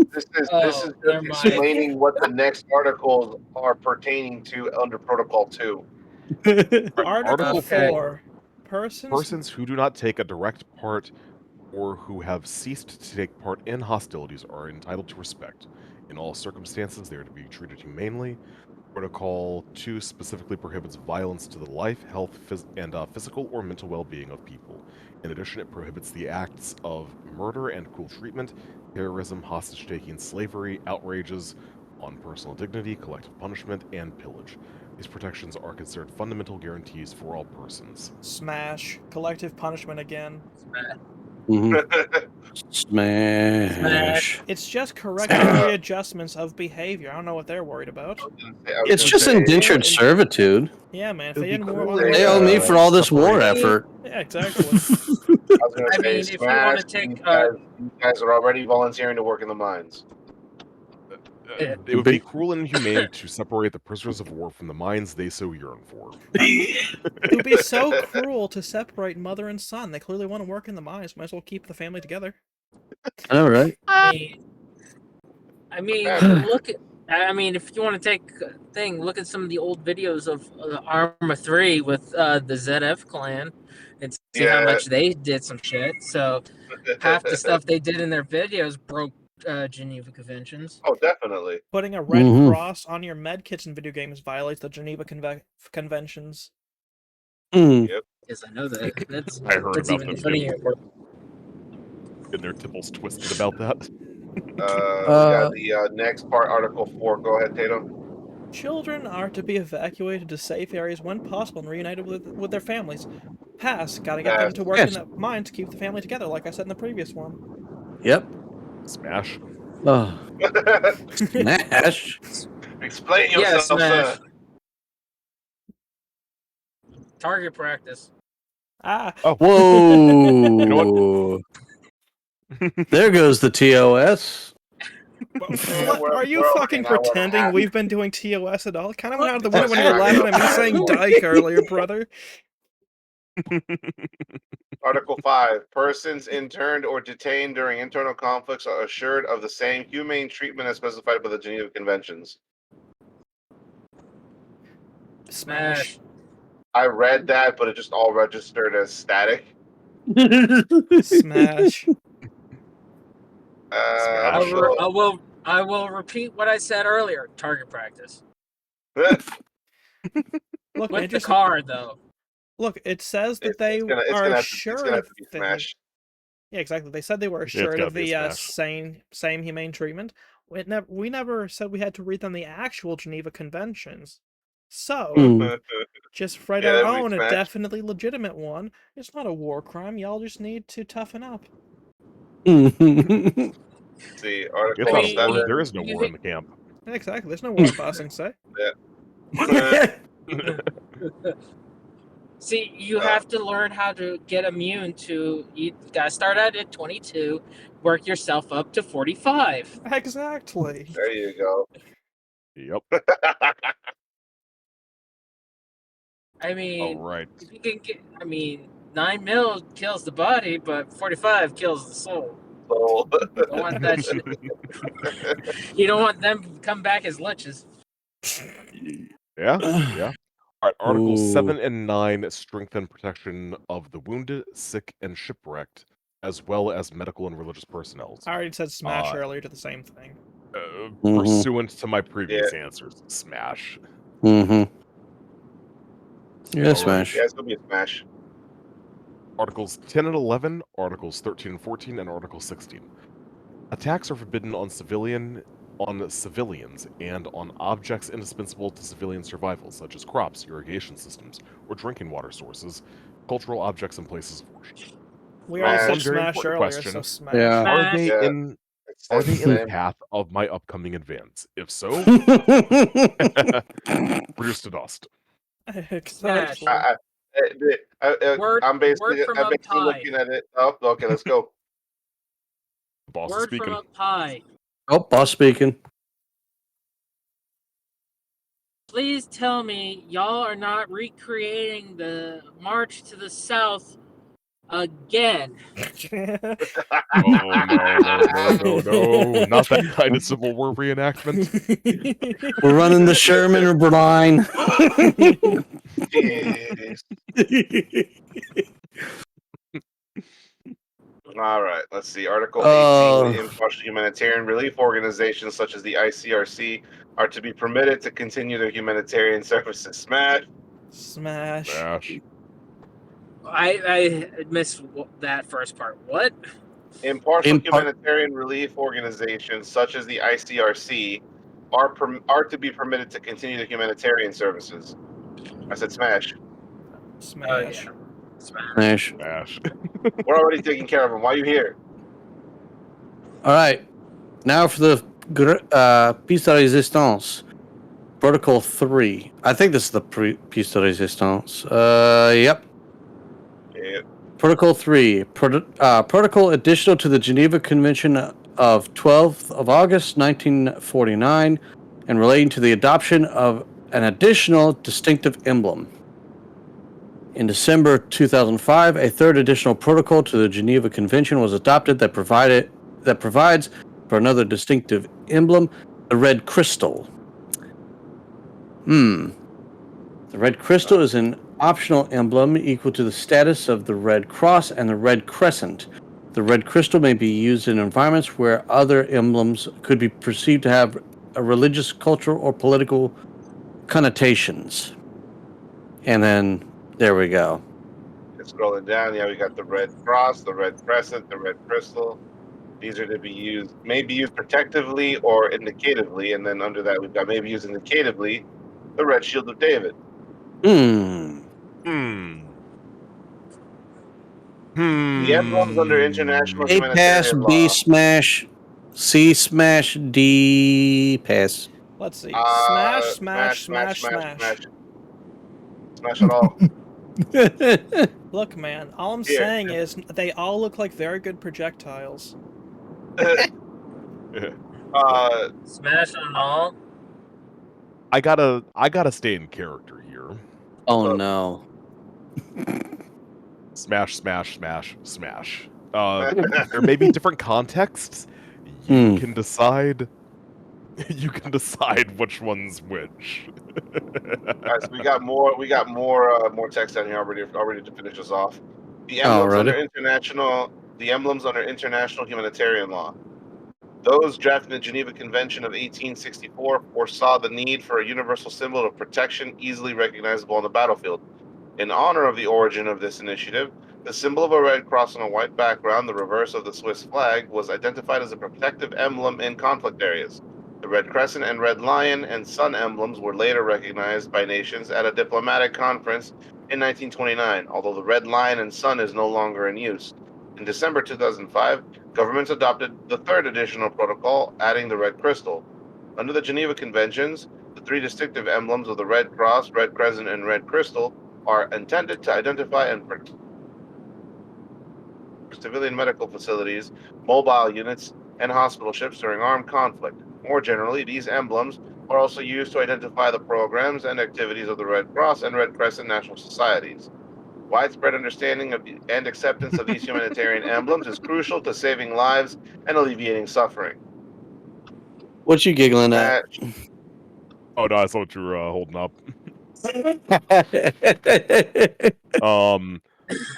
Oh, just never mind. explaining what the next articles are pertaining to under Protocol 2. Article Okay. 4. Persons who do not take a direct part or who have ceased to take part in hostilities are entitled to respect. In all circumstances, they are to be treated humanely. Protocol 2 specifically prohibits violence to the life, health, and physical or mental well-being of people. In addition, it prohibits the acts of murder and cruel treatment, terrorism, hostage-taking, slavery, outrages on personal dignity, collective punishment, and pillage. These protections are considered fundamental guarantees for all persons. Smash. Collective punishment again. Smash. It's just corrective readjustments of behavior. I don't know what they're worried about. It's just indentured servitude. Yeah, man. If they It'd be didn't cool want if They owe me for all this war effort. Yeah, exactly. I was going I to say, mean, if you wanna take, you guys are already volunteering to work in the mines. It would be cruel and inhumane to separate the prisoners of war from the minds they so yearn for. It would be so cruel to separate mother and son. They clearly want to work in the mines. Might as well keep the family together. All right. I mean, look at. I mean, if you want to take a thing, look at some of the old videos of Arma 3 with the ZF clan and see how much they did some shit. So half the stuff they did in their videos broke Geneva Conventions. Oh, definitely. Putting a red cross on your medkits in video games violates the Geneva Conventions. Yes, I know that. That's I heard that's about even them funnier. and their tipples twisted about that. The next part, Article 4. Go ahead, Tatum. Children are to be evacuated to safe areas when possible and reunited with their families. Pass. Gotta get them to work in the mines to keep the family together, like I said in the previous one. Yep. Smash. Oh. Smash. Explain yourself, Smash. sir. Target practice. Ah. Oh. Whoa! know There goes the TOS. What, are you we're all fucking hanging out wearing pretending hats. we've been doing TOS at all? Kind of went out of the What? window when you were laughing at me saying dyke earlier, brother. Article 5. Persons interned or detained during internal conflicts are assured of the same humane treatment as specified by the Geneva Conventions. Smash. I read that, but it just all registered as static. Smash. I'm I sure. will repeat what I said earlier. Target practice. Look, With it the just car, though. look. It says that It's they gonna are have to, it's assured gonna have of to be things. smashed. Yeah, exactly. They said they were it's assured gotta of be a the smash. same humane treatment. We never said we had to read them the actual Geneva Conventions. So, Hmm. just write Yeah, our that would be own, a smashed. definitely legitimate one. It's not a war crime. Y'all just need to toughen up. See, It's Article not a war. 7. There is no war in the camp. Exactly. There's no war passing, say. See, you have to learn how to get immune to. You gotta start out at 22, work yourself up to 45. Exactly. There you go. Yep. I mean, All right. if you can get, 9 mil kills the body, but 45 kills the soul. So, You don't want that shit. You don't want them to come back as liches. Yeah. Yeah. All right. Articles Ooh. 7 and 9 strengthen protection of the wounded, sick, and shipwrecked, as well as medical and religious personnel. I already said smash earlier to the same thing. Pursuant to my previous answers, smash. Mm-hmm. Yeah, All smash. yeah, it's gonna be a smash. Articles 10 and 11, Articles 13 and 14, and Article 16. Attacks are forbidden on civilians and on objects indispensable to civilian survival, such as crops, irrigation systems, or drinking water sources, cultural objects, and places of worship. We all said One very smash important earlier, question. so smash. Yeah. Are Smash. they Yeah. in are they in the path of my upcoming advance? If so, reduce to dust. Exactly. Word- I'm basically, word from I'm up basically high. looking at it. Oh, okay, let's go. The boss is Word from speaking. up high. Oh, boss speaking. Please tell me y'all are not recreating the March to the South again. Oh no! Not that kind of Civil War reenactment. We're running the Sherman line. Jeez. All right, let's see. Article 18. Impartial humanitarian relief organizations such as the ICRC are to be permitted to continue their humanitarian services. Smash. Smash. Smash. I missed that first part. What? Impartial humanitarian relief organizations such as the ICRC are to be permitted to continue their humanitarian services. I said smash. Smash. Yeah. Smash. Smash. We're already taking care of them. Why are you here? All right. Now for the piece de résistance. Protocol 3. I think this is the piece de résistance. Yep. Yeah. Protocol 3. Protocol additional to the Geneva Convention of 12th of August, 1949, and relating to the adoption of an additional distinctive emblem. In December 2005, a third additional protocol to the Geneva Convention was adopted that provides for another distinctive emblem, the red crystal. The red crystal is an optional emblem equal to the status of the Red Cross and the Red Crescent. The red crystal may be used in environments where other emblems could be perceived to have a religious, cultural, or political connotations. And then there we go. Scrolling down, yeah, we got the red cross, the red crescent, the red crystal. These are to be used, may be used protectively or indicatively, and then under that we've got maybe used indicatively, the red shield of David. Hmm. The emblems under international A pass, humanitarian B law. smash, C smash, D pass. Let's see. Smash Smash. it all. Look, man, all I'm Here. saying is they all look like very good projectiles. Smash on all. I gotta stay in character here. Oh no. Smash, smash, smash, smash. There may be different contexts. You can decide. You can decide which one's which. Guys, we got more text down here already to finish us off. The emblems under international humanitarian law. Those drafting the Geneva Convention of 1864 foresaw the need for a universal symbol of protection easily recognizable on the battlefield. In honor of the origin of this initiative, the symbol of a red cross on a white background, the reverse of the Swiss flag, was identified as a protective emblem in conflict areas. The red crescent and red lion and sun emblems were later recognized by nations at a diplomatic conference in 1929, although the red lion and sun is no longer in use. In December 2005, governments adopted the third additional protocol, adding the red crystal. Under the Geneva Conventions, the three distinctive emblems of the red cross, red crescent, and red crystal are intended to identify and protect civilian medical facilities, mobile units, and hospital ships during armed conflict. More generally, these emblems are also used to identify the programs and activities of the Red Cross and Red Crescent national societies. Widespread understanding and acceptance of these humanitarian emblems is crucial to saving lives and alleviating suffering. What you giggling at? Oh no, I saw what you were holding up.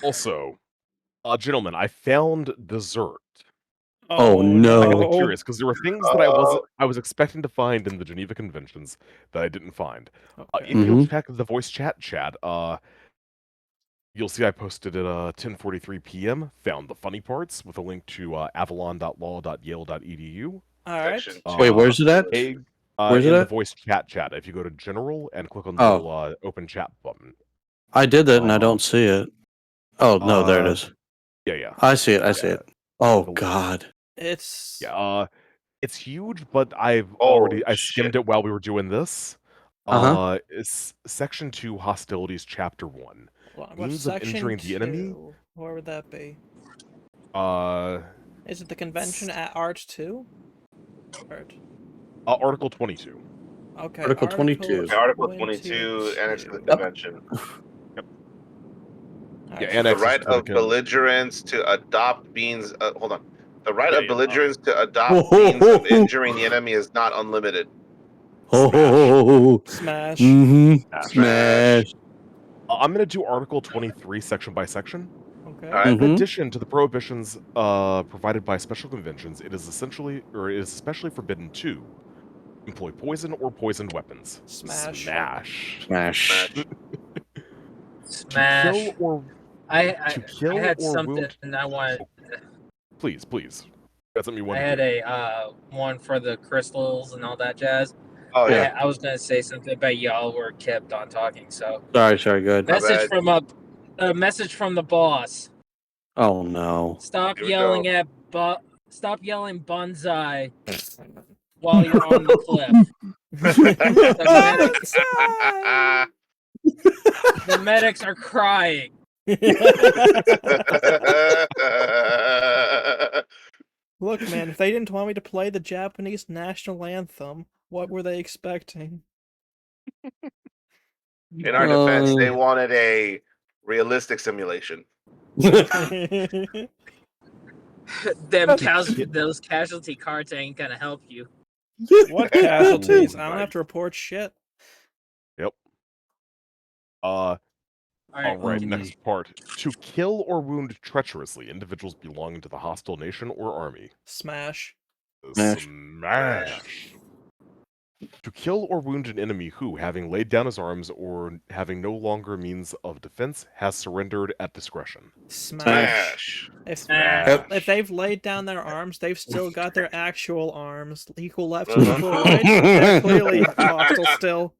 Also, gentlemen, I found dessert. Oh no! I got curious because there were things that I was expecting to find in the Geneva Conventions that I didn't find. If you'll check the voice chat, you'll see I posted at 10:43 p.m. Found the funny parts with a link to avalon.law.yale.edu. All right. Wait, where's it at? Where's it at? The voice chat. If you go to General and click on the little open chat button. I did that and I don't see it. Oh no, there it is. Yeah. I see it. I see it. Oh God. It's it's huge, but I skimmed it while we were doing this. It's Section 2 Hostilities, Chapter 1. Means of injuring the enemy. Where would that be? Is it the convention at Art 2? Article 22. Okay. Article 22. Article 22, annex to the convention. Yeah, the right of belligerents to adopt means. Hold on. The right of belligerents to adopt means of injuring the enemy is not unlimited. Smash. Smash. I'm going to do Article 23 section by section. Okay. In addition to the prohibitions provided by special conventions, it is especially forbidden to employ poison or poisoned weapons. Smash. Smash. Smash. To kill or I had or something wound. I wanted. Please. That's something you want. I had a one for the crystals and all that jazz. Oh yeah. I was gonna say something, but y'all were kept on talking. So Sorry. Good. Message from a message from the boss. Oh no. Stop yelling bonsai while you're on the cliff. The medics are crying. Look, man, if they didn't want me to play the Japanese national anthem, what were they expecting? In our defense, they wanted a realistic simulation. Those casualty cards ain't gonna help you. What casualties? I don't have to report shit. Yep. All right, next part. To kill or wound treacherously individuals belonging to the hostile nation or army. Smash. To kill or wound an enemy who, having laid down his arms or having no longer means of defense, has surrendered at discretion. Smash. If they've laid down their arms, they've still got their actual arms. Equal left, equal right. They're clearly hostile still.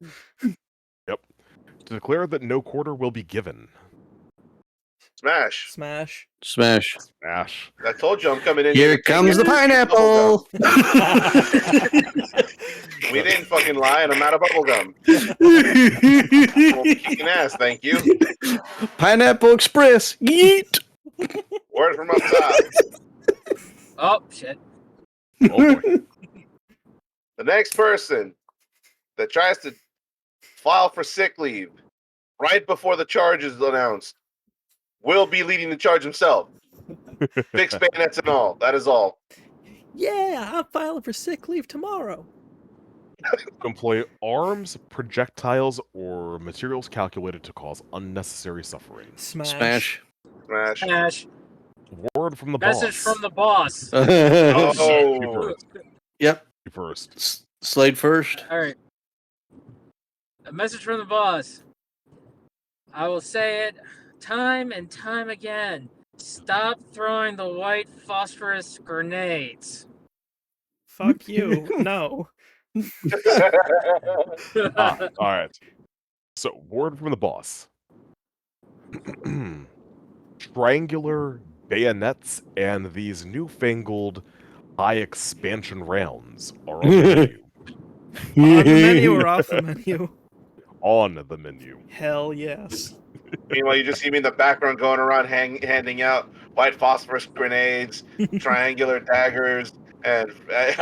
Yep. To declare that no quarter will be given. Smash. I told you I'm coming in. Here comes the pineapple. We didn't fucking lie, and I'm out of bubblegum. Well, kicking ass, thank you. Pineapple Express. Yeet. Word from up top. Oh shit! Oh boy. The next person that tries to file for sick leave right before the charge is announced will be leading the charge himself. Fixed bayonets and all. That is all. Yeah, I'm filing for sick leave tomorrow. Employ arms, projectiles, or materials calculated to cause unnecessary suffering. Smash. Smash. Smash. Word from the Message boss. from the boss. Oh. You first. Yep. You first. Slade first. All right. A message from the boss. I will say it time and time again. Stop throwing the white phosphorus grenades. Fuck you. No. All right. So, word from the boss. Triangular bayonets and these newfangled high expansion rounds are on the menu. On the menu or off the menu? On the menu. Hell yes. Meanwhile, you just see me in the background going around handing out white phosphorus grenades, triangular daggers, and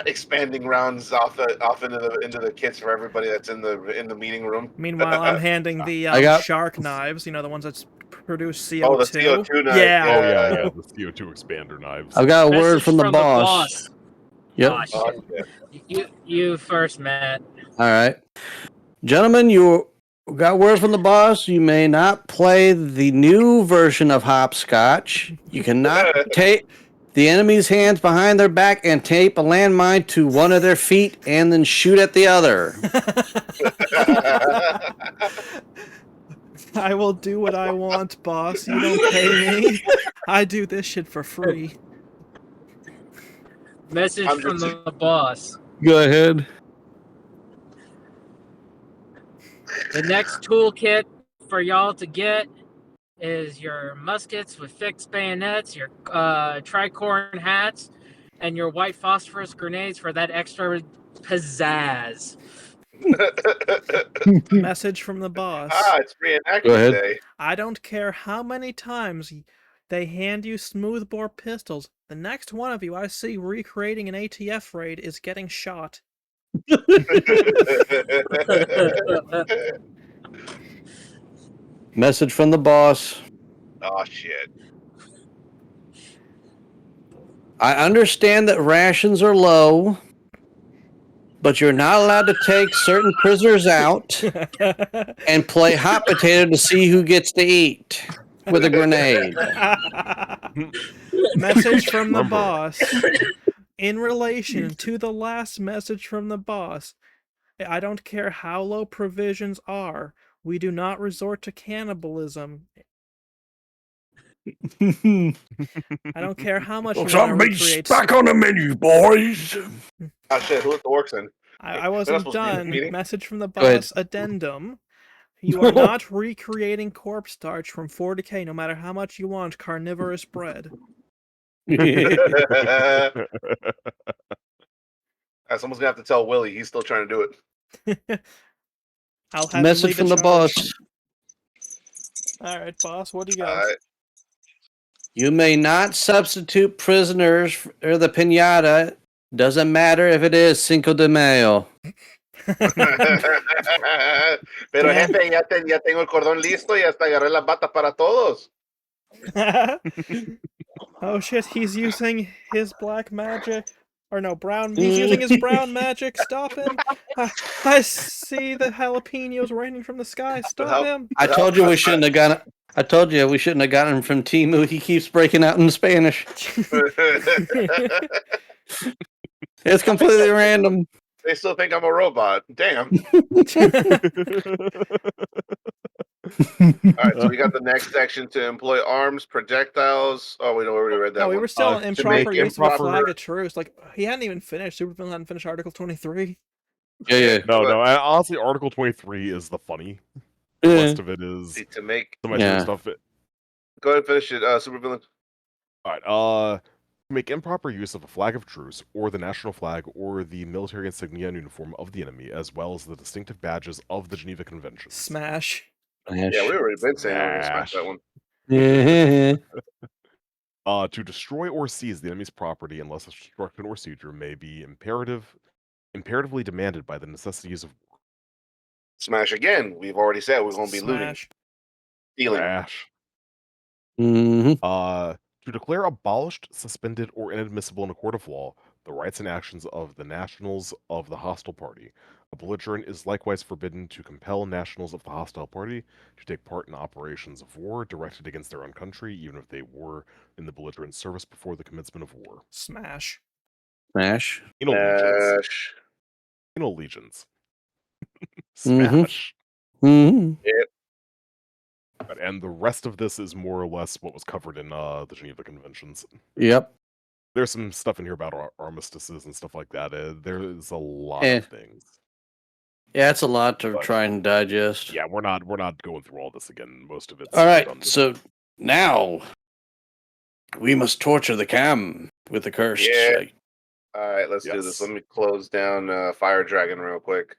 expanding rounds off into the kits for everybody that's in the meeting room. Meanwhile, I'm handing the shark knives, you know, the ones that produce CO2. Oh, the CO2 knife. Yeah. Oh yeah, the CO2 expander knives. I've got a word Message from the boss. Yep. Oh, shit. You first, Matt. All right. Gentlemen, you got word from the boss. You may not play the new version of hopscotch. You cannot take the enemy's hands behind their back and tape a landmine to one of their feet and then shoot at the other. I will do what I want, boss. You don't pay me. I do this shit for free. Message from the boss. Go ahead. The next toolkit for y'all to get is your muskets with fixed bayonets, your tricorn hats, and your white phosphorus grenades for that extra pizzazz. Message from the boss. It's reenactment day. I don't care how many times they hand you smoothbore pistols. The next one of you I see recreating an ATF raid is getting shot. Message from the boss. Oh shit. I understand that rations are low, but you're not allowed to take certain prisoners out and play hot potato to see who gets to eat with a grenade. Message from the boss. In relation to the last message from the boss, I don't care how low provisions are, we do not resort to cannibalism. I don't care how much you want to recreate. Back on the menu, boys. Oh shit, who let the orcs in? I wasn't supposed to be in the done. meeting? Message from the Go ahead. boss. Addendum. You are not recreating corpse starch from 40K, no matter how much you want carnivorous bread. Someone's gonna have to tell Willie. He's still trying to do it. I'll have Message from the boss. All right, boss. What do you All got? right. You may not substitute prisoners for the piñata. Doesn't matter if it is Cinco de Mayo. Pero jefe, ya tengo el cordón listo y hasta agarré las batas para todos. Oh shit, he's using his black magic. Or no, brown. He's using his brown magic. Stop him. I see the jalapenos raining from the sky. Stop him. I told you we shouldn't have gotten. I told you we shouldn't have gotten him from Timu. He keeps breaking out in Spanish. It's completely random. They still think I'm a robot. Damn. All right, so we got the next section to employ arms, projectiles. Oh, we already read that. No, we one. were still in improper use of a improper- flag of truce. Like, he hadn't even finished. Supervillain hadn't finished Article 23. Yeah. No. And honestly, Article 23 is the funny. The rest of it is to make some extra stuff. Go ahead and finish it, supervillain. All right. make improper use of a flag of truce, or the national flag, or the military insignia and uniform of the enemy, as well as the distinctive badges of the Geneva Conventions. Smash. Yeah, we already been saying we're gonna smash that one. To destroy or seize the enemy's property unless a destruction or seizure may be imperatively demanded by the necessities of war. Smash again. We've already said we're gonna be looting, Smash. stealing. Smash. Mm-hmm. To declare abolished, suspended, or inadmissible in a court of law the rights and actions of the nationals of the hostile party. A belligerent is likewise forbidden to compel nationals of the hostile party to take part in operations of war directed against their own country, even if they were in the belligerent service before the commencement of war. Smash. Smash. In allegiance. Smash. In allegiance. Mhm. Smash. Mm-hmm. And the rest of this is more or less what was covered in the Geneva Conventions. Yep. There's some stuff in here about armistices and stuff like that. There is a lot Eh. of things. Yeah, it's a lot to But- try and digest. Yeah, we're not going through all this again. Most of it's All right, redundant. so now we must torture the cam with the cursed. Yeah. All right, let's do Yes. this. Let me close down Fire Dragon real quick.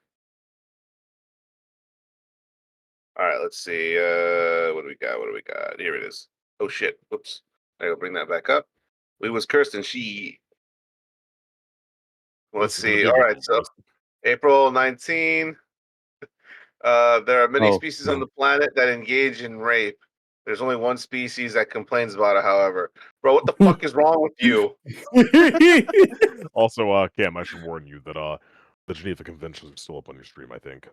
All right, let's see. What do we got? What do we got? Here it is. Oh shit! Whoops. I gotta bring that back up. We was cursed and she. Let's This is gonna see. be a All good right, one, so boys. April 19. There are many Oh. species on the planet that engage in rape. There's only one species that complains about it, however. Bro, what the fuck is wrong with you? Also, Cam, I should warn you that the Geneva Conventions are still up on your stream, I think.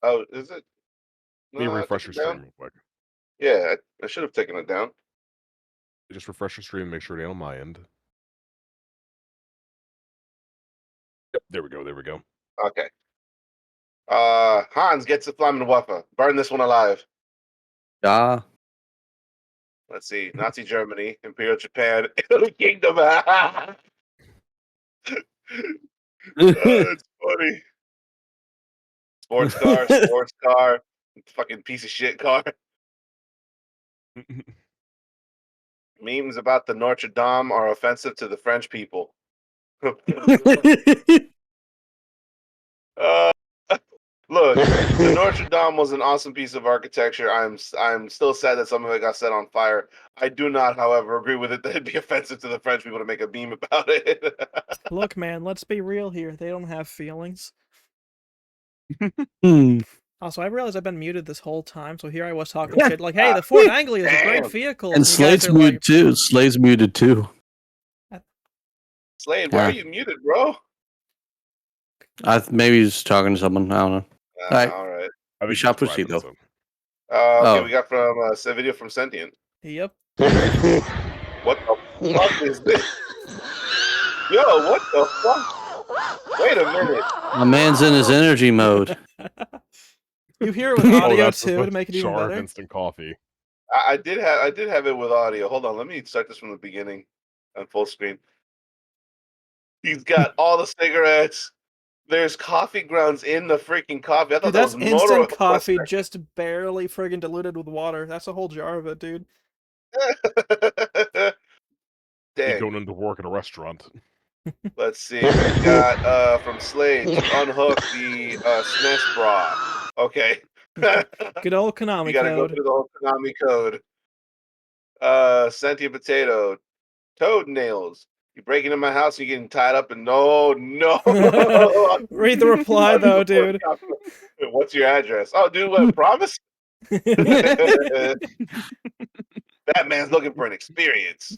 Oh, is it? Let me No, I refresh took your it stream down. real quick. Yeah, I should have taken it down. Just refresh your stream and make sure it ain't on my end. Yep, there we go, there we go. Okay. Hans gets the Flammenwaffe. Burn this one alive. Yeah. Let's see. Nazi Germany, Imperial Japan, Italy Kingdom. It's funny. Sports car, fucking piece of shit car. Memes about the Notre Dame are offensive to the French people. Look, the Notre Dame was an awesome piece of architecture. I'm still sad that some of it got set on fire. I do not, however, agree with it that it'd be offensive to the French people to make a meme about it. Look, man, let's be real here. They don't have feelings. Hmm. Also, I realized I've been muted this whole time, so here I was talking Yeah. shit like, hey, the Ford Anglia is a great Damn. vehicle. And you guys Slade's are muted like, too. Slade's muted too. Slade, why Yeah. are you muted, bro? Maybe he's talking to someone. I don't know. Alright. All right. I We think shall he's driving, proceed, though. so- Okay, Oh. we got from a video from Sentient. yep. What the fuck is this? Yo, what the fuck? Wait a minute. My man's in his energy mode. You hear it with audio that's too the to make it even jar of better. instant coffee. I did have it with audio. Hold on, let me start this from the beginning on full screen. He's got all the cigarettes. There's coffee grounds in the freaking coffee. I thought Dude, that that's was instant motor coffee, just barely friggin' diluted with water. That's a whole jar of it, dude. You Dang. going into work at a restaurant. Let's see. We got from Slade to unhook the SNES bra. Okay. Good old Konami You gotta go code. through the whole Konami code. Sentient Potato. Toad nails. You break into my house, you're getting tied up, and no. Read the reply though, dude. What's your address? Oh, dude, what? Promise? That man's looking for an experience.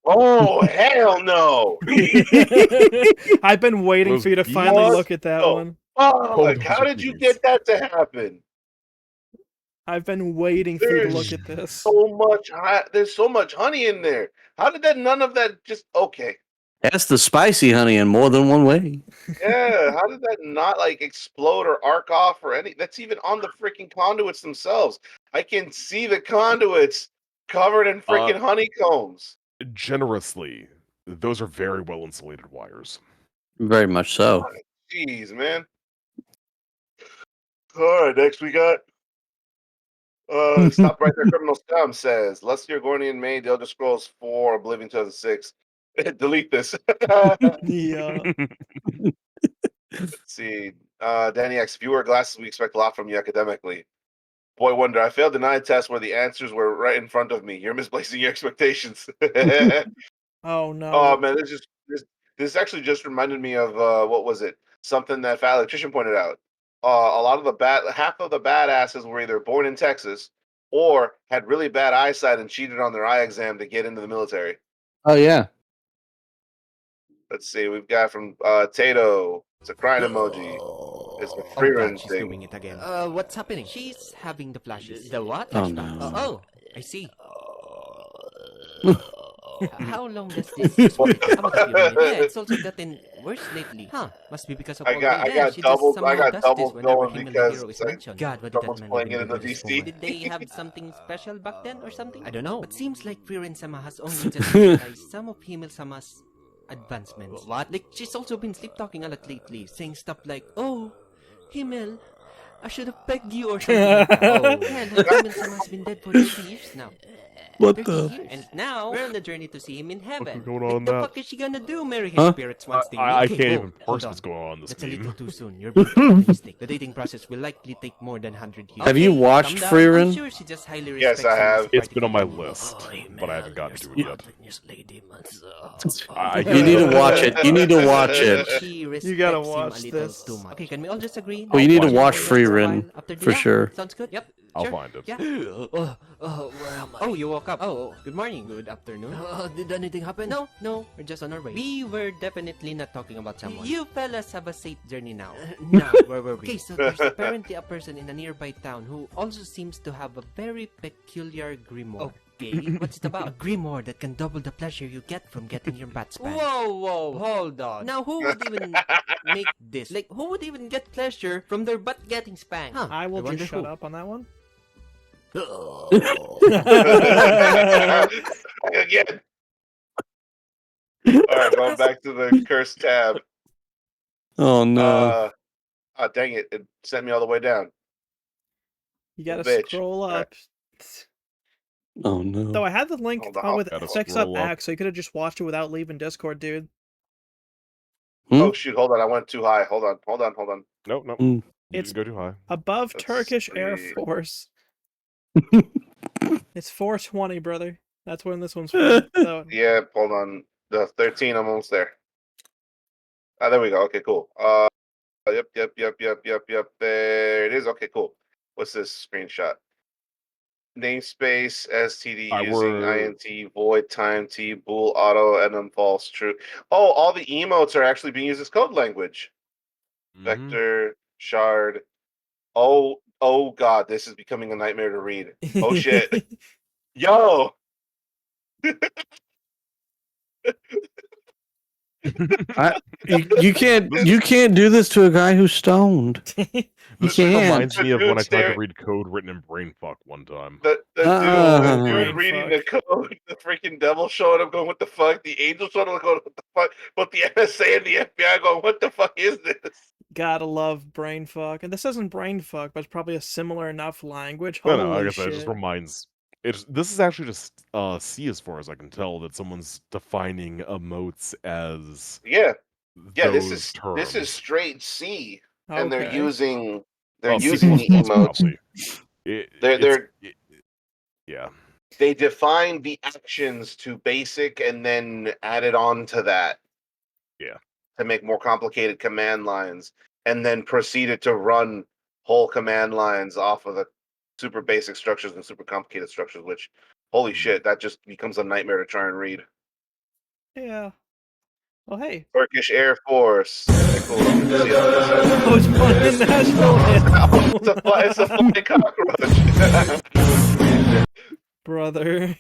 Oh, hell no. I've been waiting Those for you to finally What look at that the one. Fuck, how did you get that to happen? I've been waiting for you to look at this. There's so much honey in there. How did none of that just okay? That's the spicy honey in more than one way. Yeah, how did that not like explode or arc off or any? That's even on the freaking conduits themselves. I can see the conduits covered in freaking honeycombs. Generously, those are very well insulated wires. Very much so. Jeez, man. All right, next we got Stop right there. Criminal Scum says, Lester Gornian made The Elder Scrolls 4 Oblivion 2006. Delete this. Yeah. Let's see. Danny X, if you wear glasses, we expect a lot from you academically. Boy Wonder, I failed the 9 test where the answers were right in front of me. You're misplacing your expectations. Oh no. Oh man, this actually just reminded me of what was it? Something that Fat Electrician pointed out. A lot of half of the badasses were either born in Texas or had really bad eyesight and cheated on their eye exam to get into the military. Oh yeah. Let's see, we've got from Tato. It's a crying emoji. It's a free run she's thing. doing it again. What's happening? She's having the flashes. The what? Oh, Flashback. no. Oh, I see. How long does this? How much yeah, it's also gotten worse lately. Huh? Must be because of all I got she just doubles. somehow I got does doubles this whenever going female because hero is mentioned. God, what did that someone's man playing even it in do the to this DC. woman? Did they have something special back then or something? I don't know. But seems like Frieren-sama has only just realized some of Himmel-sama's advancements. What? Like, she's also been sleep-talking a lot lately, saying stuff like, "Oh, Himmel, I should have pegged you," or something like that. Oh, hell, Himmel-sama's been dead for 30 years now. What 30 the? years. And now, we're on the journey to see him in heaven. going Like, on the that? fuck is she gonna do? Marry his Huh? spirits once they meet? I Okay, can't whoa, even hold parse on. what's going on in this That's a little meme. too soon. You're being optimistic. The dating process will likely take more than 100 years. Have you Okay, watched calm down. I'm Frieren? sure she just highly Yes, respects I have. him as It's been on my particular- list, Oh, but I haven't gotten to it yet. You need to watch it. You need to watch it. She You gotta respects him watch a little this. too much. Okay, can we all just agree? Well, you need to find watch it. Frieren for sure. Sounds good. Yep. I'll Sure. find it. Yeah. Where am I? Oh, you woke up. Oh, good morning. Good afternoon. Did anything happen? No, we're just on our way. We were definitely not talking about someone. You fellas have a safe journey now. Now, where were we? Okay, so there's apparently a person in a nearby town who also seems to have a very peculiar grimoire. Okay, what's it about? A grimoire that can double the pleasure you get from getting your bat spanked. Whoa, hold on. Now, who would even make this? Like, who would even get pleasure from their butt getting spanked? Huh, I will wonder just shut who. up on that one. Again. All right, going back to the cursed tab. Oh no. Oh, dang it. It sent me all the way down. You gotta Bitch. scroll up. Oh no. Though I had the link Hold on, with gotta 6 up scroll up. X, so you could have just watched it without leaving Discord, dude. Oh, shoot. Hold on. I went too high. Hold on. Nope. Mm. You It's- didn't go too high. Above Let's Turkish Air see. Force. It's 420, brother. That's when this one's from. So, Yeah, hold on. The 13, I'm almost there. There we go. Okay, cool. Yep. There it is. Okay, cool. What's this screenshot? Namespace STD I using were- INT, void, time, T, bool, auto, and then false, true. Oh, all the emotes are actually being used as code language. Mhm. Vector, shard. Oh god, this is becoming a nightmare to read. Oh shit. Yo! You can't do this to a guy who's stoned. You This can't. reminds me of when I tried Dude, to read code written in brainfuck one time. The Ah. dude reading the code, the freaking devil showing up going, what the fuck? The angel showing up going, what the fuck? But the NSA and the FBI going, what the fuck is this? Gotta love brainfuck. And this isn't brainfuck, but it's probably a similar enough language. No, Holy I guess shit. that just reminds. This is actually just C as far as I can tell that someone's defining emotes as Yeah, those this terms. is straight C. And they're Okay. using Well, C++ using the emotes. probably. Yeah. They define the actions to basic and then added on to that. Yeah. To make more complicated command lines, and then proceeded to run whole command lines off of the super basic structures and super complicated structures, which, holy shit, that just becomes a nightmare to try and read. Yeah. Well, hey. Turkish Air Force. Okay, cool. See how this is. Oh, it's fucking national anthem. It's a flying cockroach. Brother.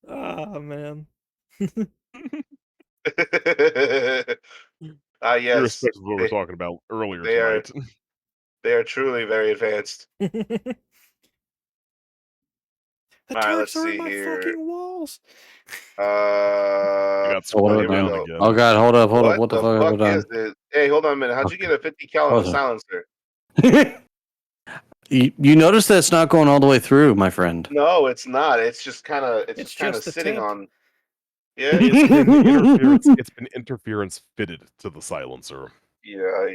Ah, man. Yes. Irrespective of what we were talking about earlier they are- tonight. They are truly very advanced. The All right, let's Turks are in see my here. fucking walls. You got Hold here scrolled we on down go. again. Oh god, hold up. What the fuck? Hold is this? Hey, hold on a minute. How'd you get a 50 cal in a Hold on. silencer? on. You notice that it's not going all the way through, my friend. No, it's not. It's just kind of just the sitting tip. on. Yeah, It's been interference fitted to the silencer. yeah.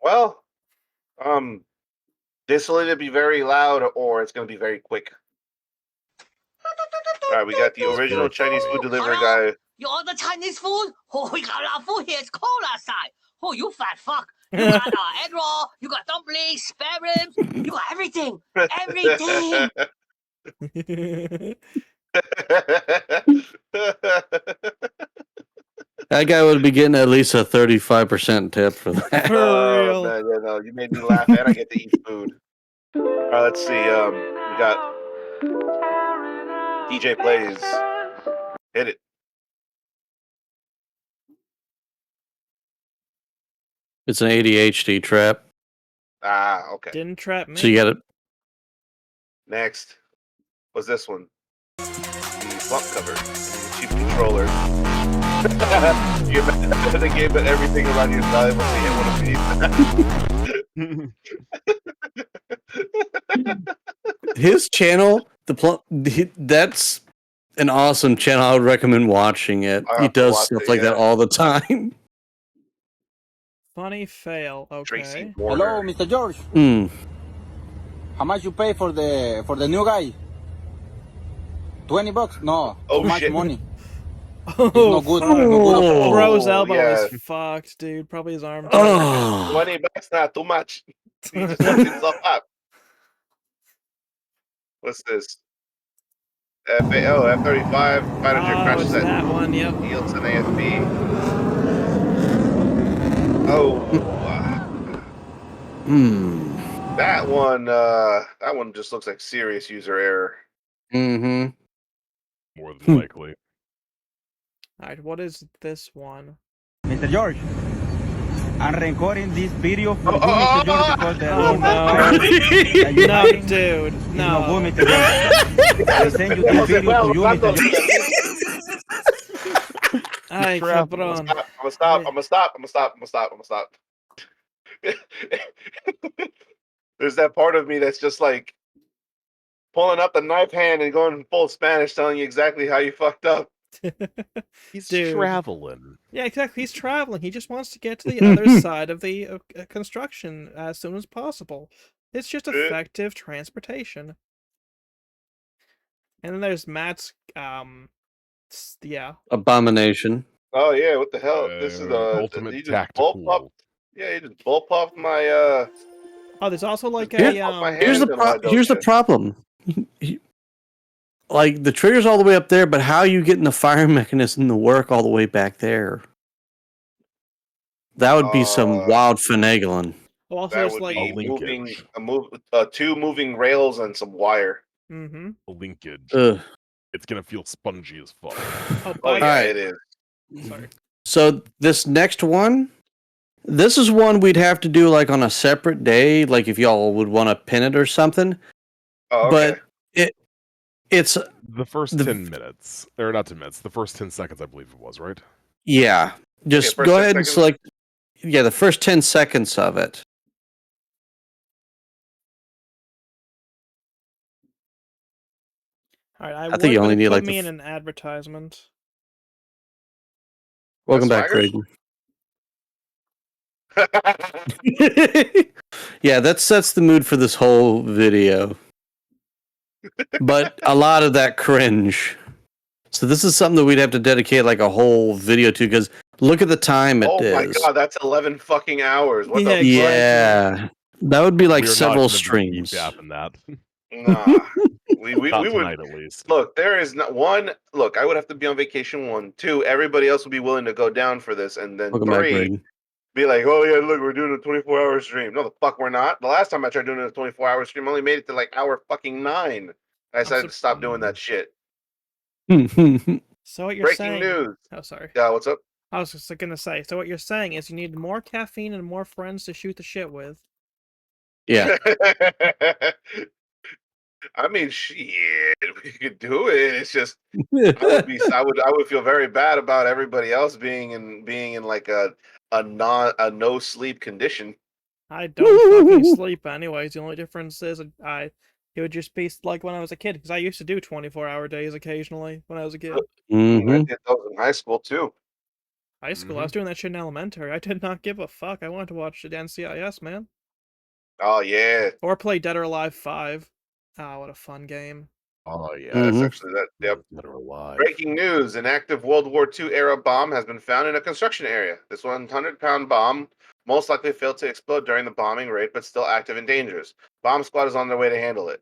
Well, this will either be very loud or it's going to be very quick. All right, we got the original Chinese food delivery guy. You order Chinese food? Oh, we got our food here. It's cold outside. Oh, you fat fuck. You got egg roll. You got dumplings, spare ribs. You got everything. Everything. That guy would be getting at least a 35% tip for that. For real. Man, yeah, no, you made me laugh and I get to eat food. All right, let's see. We got DJ plays. Hit it. It's an ADHD trap. Ah, okay. Didn't trap me. So you got it. Next. What's this one? The flop cover. The cheap controller. You imagine the game that everything around you is valuable, so you want to be. His channel, that's an awesome channel. I would recommend watching it. He does stuff like that all the time. Funny fail. Okay. Hello, Mr. George. How much you pay for the new guy? $20? No. Oh, too much shit. money. Oh, No good. fuck. No good. Bro's elbow yeah. is fucked, dude. Probably his arm. Oh. $20, not too much. He just fucked himself up. What's this? F-35 fighter jet crashes it's at that one, yep. yields an AFB. Oh, that one just looks like serious user error. Mm-hmm. More than likely. Alright, what is this one? Mr. George, I'm recording this video for you, Oh, Mr. George, because the Oh, no. No, dude. No. good, Mr. George. I send you this video to you, Mr. George. Ay, cabrón. I'm gonna stop. There's that part of me that's just like pulling up the knife hand and going full Spanish, telling you exactly how you fucked up. He's Dude. traveling. Yeah, exactly. He's traveling. He just wants to get to the other side of the construction as soon as possible. It's just effective transportation. And then there's Matt's, yeah. Abomination. Oh yeah, what the hell? This is ultimate he just tactical. bullpuffed. Yeah, he just bullpuffed my Oh, there's also like Here- a, Here's the problem. Like, the trigger's all the way up there, but how are you getting the firing mechanism to work all the way back there? That would be some wild finagling. also that there's would like, be two moving rails and some wire. mm-hmm. A linkage. Ugh. It's gonna feel spongy as fuck. Oh, Oh yeah, Alright. it is. sorry. So this next one, this is one we'd have to do like on a separate day, like if y'all would want to pin it or something. Oh, okay. But it's The first 10 minutes. Or not 10 minutes. The first 10 seconds, I believe it was, right? yeah. Just first go 10 ahead and seconds? select. Yeah, the first 10 seconds of it. Alright, I think you only need, put like, me the in an advertisement. Welcome That's back, Graydon. Yeah, that sets the mood for this whole video. But a lot of that cringe. So this is something that we'd have to dedicate like a whole video to, because look at the time it Oh my is. god, that's 11 fucking hours. What Yeah, the fuck? Yeah. That would be like We're not several gonna be streams. deep-dapping that. Nah. we Not would tonight, at least. look. There is not one. Look, I would have to be on vacation. 1, 2. Everybody else would be willing to go down for this, and then Welcome back, 3 Graydon. be like, "Oh yeah, look, we're doing a 24-hour stream." No, the fuck, we're not. The last time I tried doing a 24-hour stream, I only made it to like hour fucking 9. I decided to stop doing that shit. So what you're Breaking saying... news. Oh, sorry. Yeah, what's up? I was just gonna say, so what you're saying is you need more caffeine and more friends to shoot the shit with. Yeah. I mean, shit, we could do it. It's just I would feel very bad about everybody else being in like a no sleep condition. I don't fucking sleep anyways. The only difference is it would just be like when I was a kid, because I used to do 24-hour days occasionally when I was a kid. I did those in high school too. High school, I was doing that shit in elementary. I did not give a fuck. I wanted to watch the NCIS, man. Oh yeah. Or play Dead or Alive 5. Ah, what a fun game. Oh yeah. That's actually that. Yep. Dead or Alive. Breaking news: an active World War II era bomb has been found in a construction area. This 100-pound bomb most likely failed to explode during the bombing raid, but still active and dangerous. Bomb squad is on their way to handle it.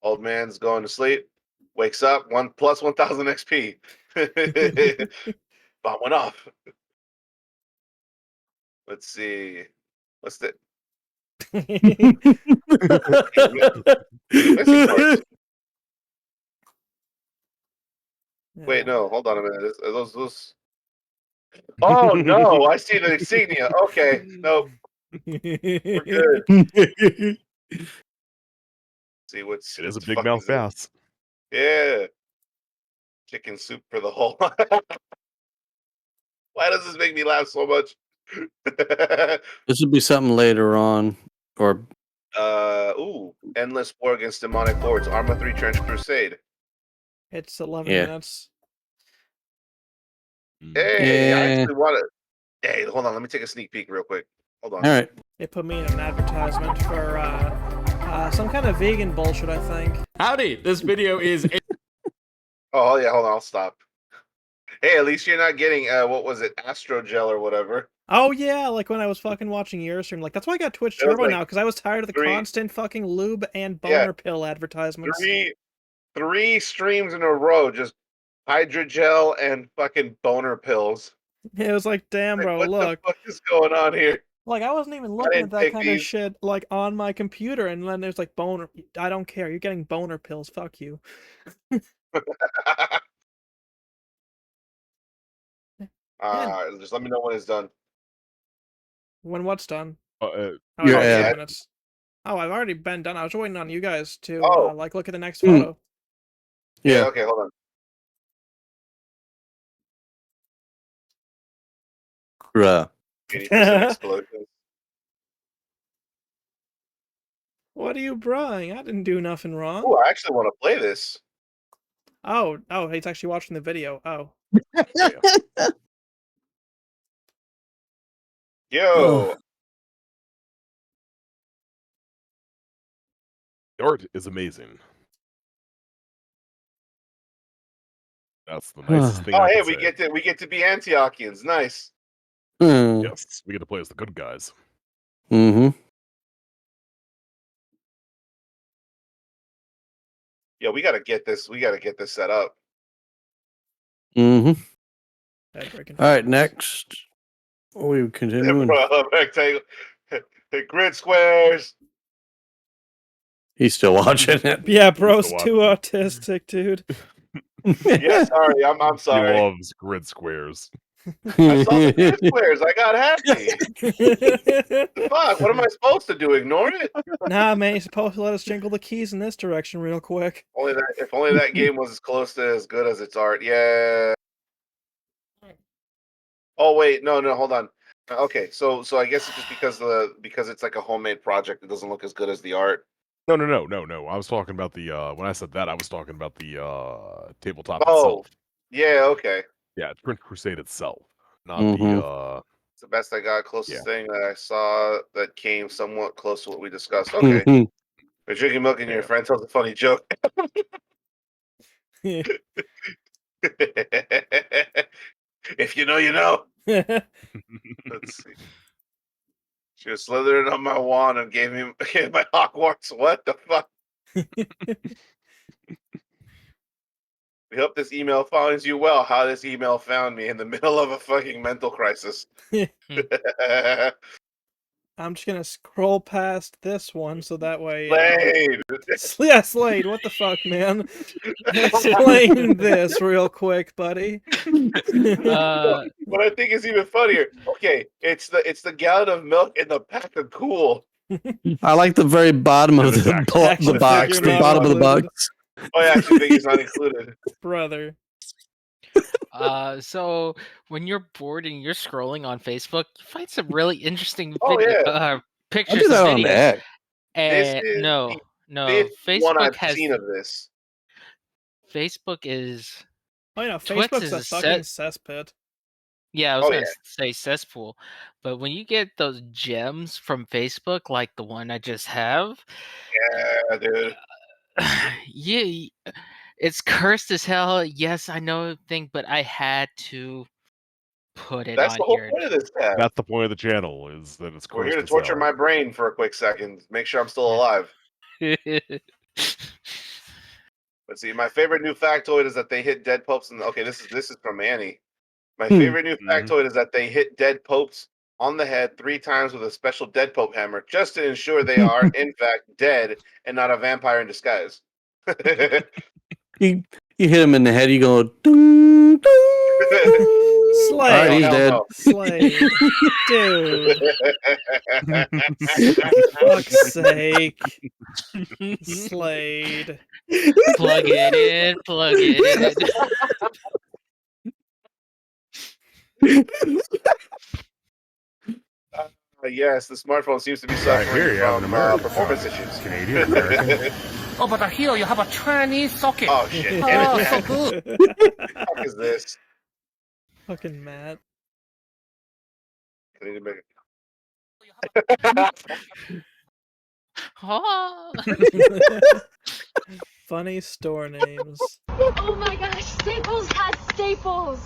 Old man's going to sleep. Wakes up. 1,000 XP. Bomb went off. Let's see. What's the missing parts? Wait, no, hold on a minute. Are those? Oh no, I see the insignia. Okay, nope. We're good. See what's It is a what the big fuck mouth is it? bass. Yeah. Chicken soup for the whole. Why does this make me laugh so much? This would be something later on, or Endless war against demonic hordes. Arma 3 Trench Crusade. It's 11 Yeah. minutes. Hey, I Yeah. actually want to. Hey, hold on. Let me take a sneak peek real quick. Hold on. All right. They put me in an advertisement for some kind of vegan bullshit, I think. Howdy, this video is... Oh yeah, hold on. I'll stop. Hey, at least you're not getting what was it, Astrogel or whatever. Oh yeah, like when I was fucking watching your stream. Like that's why I got Twitch It was Turbo like now, because I was tired of the three- constant fucking lube and boner pill advertisements. Three streams in a row, just hydrogel and fucking boner pills. It was like, damn, Like, bro, what look. the fuck is going on here? Like I wasn't even looking at didn't that take kind of these. shit like on my computer, and then there's like boner. I don't care. You're getting boner pills. Fuck you. Just let me know when it's done. When what's done? Your it's ad. 5 minutes. Oh, I've already been done. I was waiting on you guys to like look at the next Hmm. photo. Yeah. Okay, hold on. Bruh. 80% explosions. What are you brawling? I didn't do nothing wrong. Oh, I actually want to play this. Oh, he's actually watching the video. Oh. Yo. The art is amazing. That's the nicest thing Oh, I hey, can say. we get to be Antiochians. Nice. Yes, we get to play as the good guys. Mm-hmm. Yeah, we gotta get this. We gotta get this set up. Mm-hmm. All right, next. We continuing. Rectangle. The grid squares. He's still watching it. Yeah, bro's too autistic, dude. Yeah, sorry. I'm sorry. He loves grid squares. I saw the grid squares. I got happy. Fuck, what am I supposed to do? Ignore it? Nah, man, you're supposed to let us jingle the keys in this direction real quick. If only that game was as close to as good as its art. Yeah. Oh wait, no, hold on. Okay, so I guess it's just because it's like a homemade project, it doesn't look as good as the art. No. I was talking about the when I said that, I was talking about the tabletop Oh, itself. yeah, okay. Yeah, it's Trench Crusade itself, not Mhm. It's the best I got. Closest thing that I saw that came somewhat close to what we discussed. Mm-hmm. Okay. You're drinking milk and your friend tells a funny joke. If you know, you know. Let's see. She was slithering on my wand and gave my Hogwarts. What the fuck? We hope this email finds you well. How this email found me in the middle of a fucking mental crisis. I'm just gonna scroll past this one so that way. Slade! Yeah, Slade, what the fuck, man? Explain this real quick, buddy. What I think is even funnier. Okay, it's the gallon of milk in the pack of Cool. I like the very bottom of the box. The bottom of the box. Oh, yeah, action figure's not included. Brother. So when you're bored and you're scrolling on Facebook, you find some really interesting Oh, video, yeah. pictures do that and on videos. X. This And is no, fifth one Facebook I've has seen of this. Facebook is Oh, you know, Twix Facebook's is a a fucking set. cesspit. Yeah, I was Oh gonna yeah. say cesspool, but when you get those gems from Facebook, like the one I just have, Yeah, dude. yeah, it's cursed as hell. Yes, I know thing, but I had to put it That's on the whole here. point of this tab. That's the point of the channel, is that it's We're here to cursed as torture hell. my brain for a quick second. Make sure I'm still alive. But see, my favorite new factoid is that they hit dead popes. And okay, this is from Annie. My favorite new factoid is that they hit dead popes on the head 3 times with a special dead pope hammer, just to ensure they are in fact dead and not a vampire in disguise. You hit him in the head, you go, ding, ding. Slade. All right, he's dead. No. Slade. Dude. Fuck's sake. Slade. Plug it in, plug it in. Yes, the smartphone seems to be suffering from performance issues. Canadian American. Oh, but here you have a Chinese socket. Oh shit! Oh, Damn it, so Matt. good. What the fuck is this? Fucking Matt. Canadian American. Oh. Funny store names. Oh my gosh, Staples has Staples.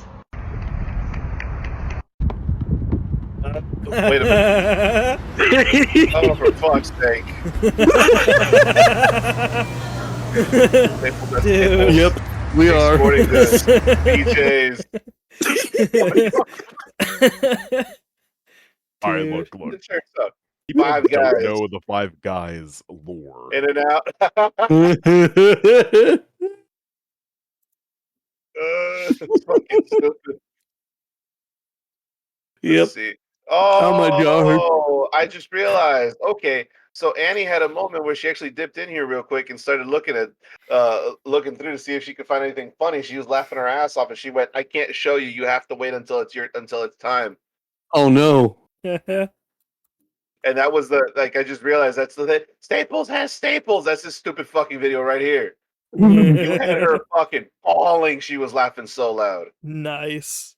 Wait a minute. Oh, for fuck's sake. Dude. Yep, we are. Sporting goods, BJ's. All right, look. People 5 don't Guys. know the Five Guys lore. In and out. Fucking stupid. Yep. Let's see. Oh my God. Oh, I just realized. Okay, so Annie had a moment where she actually dipped in here real quick and started looking through to see if she could find anything funny. She was laughing her ass off, and she went, "I can't show you. You have to wait until it's time." Oh no. And that was I just realized that's the thing. Staples has Staples. That's this stupid fucking video right here. You had her fucking bawling. She was laughing so loud. Nice.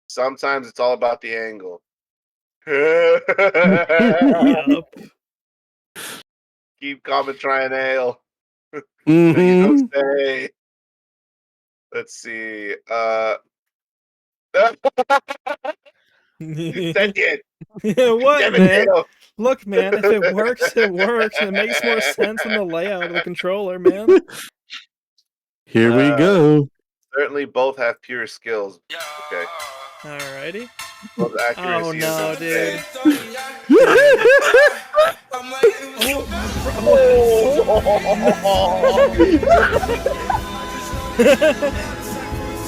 Sometimes it's all about the angle. Yup. Keep calm and try and nail. Mhm. You don't say. Let's see. Send it. What, Damn it, man? Dale. Look, man, if it works, it works. And it makes more sense than the layout of the controller, man. Here we go. Certainly both have pure skills. Okay. Alrighty. Both accuracy Oh and no, dude.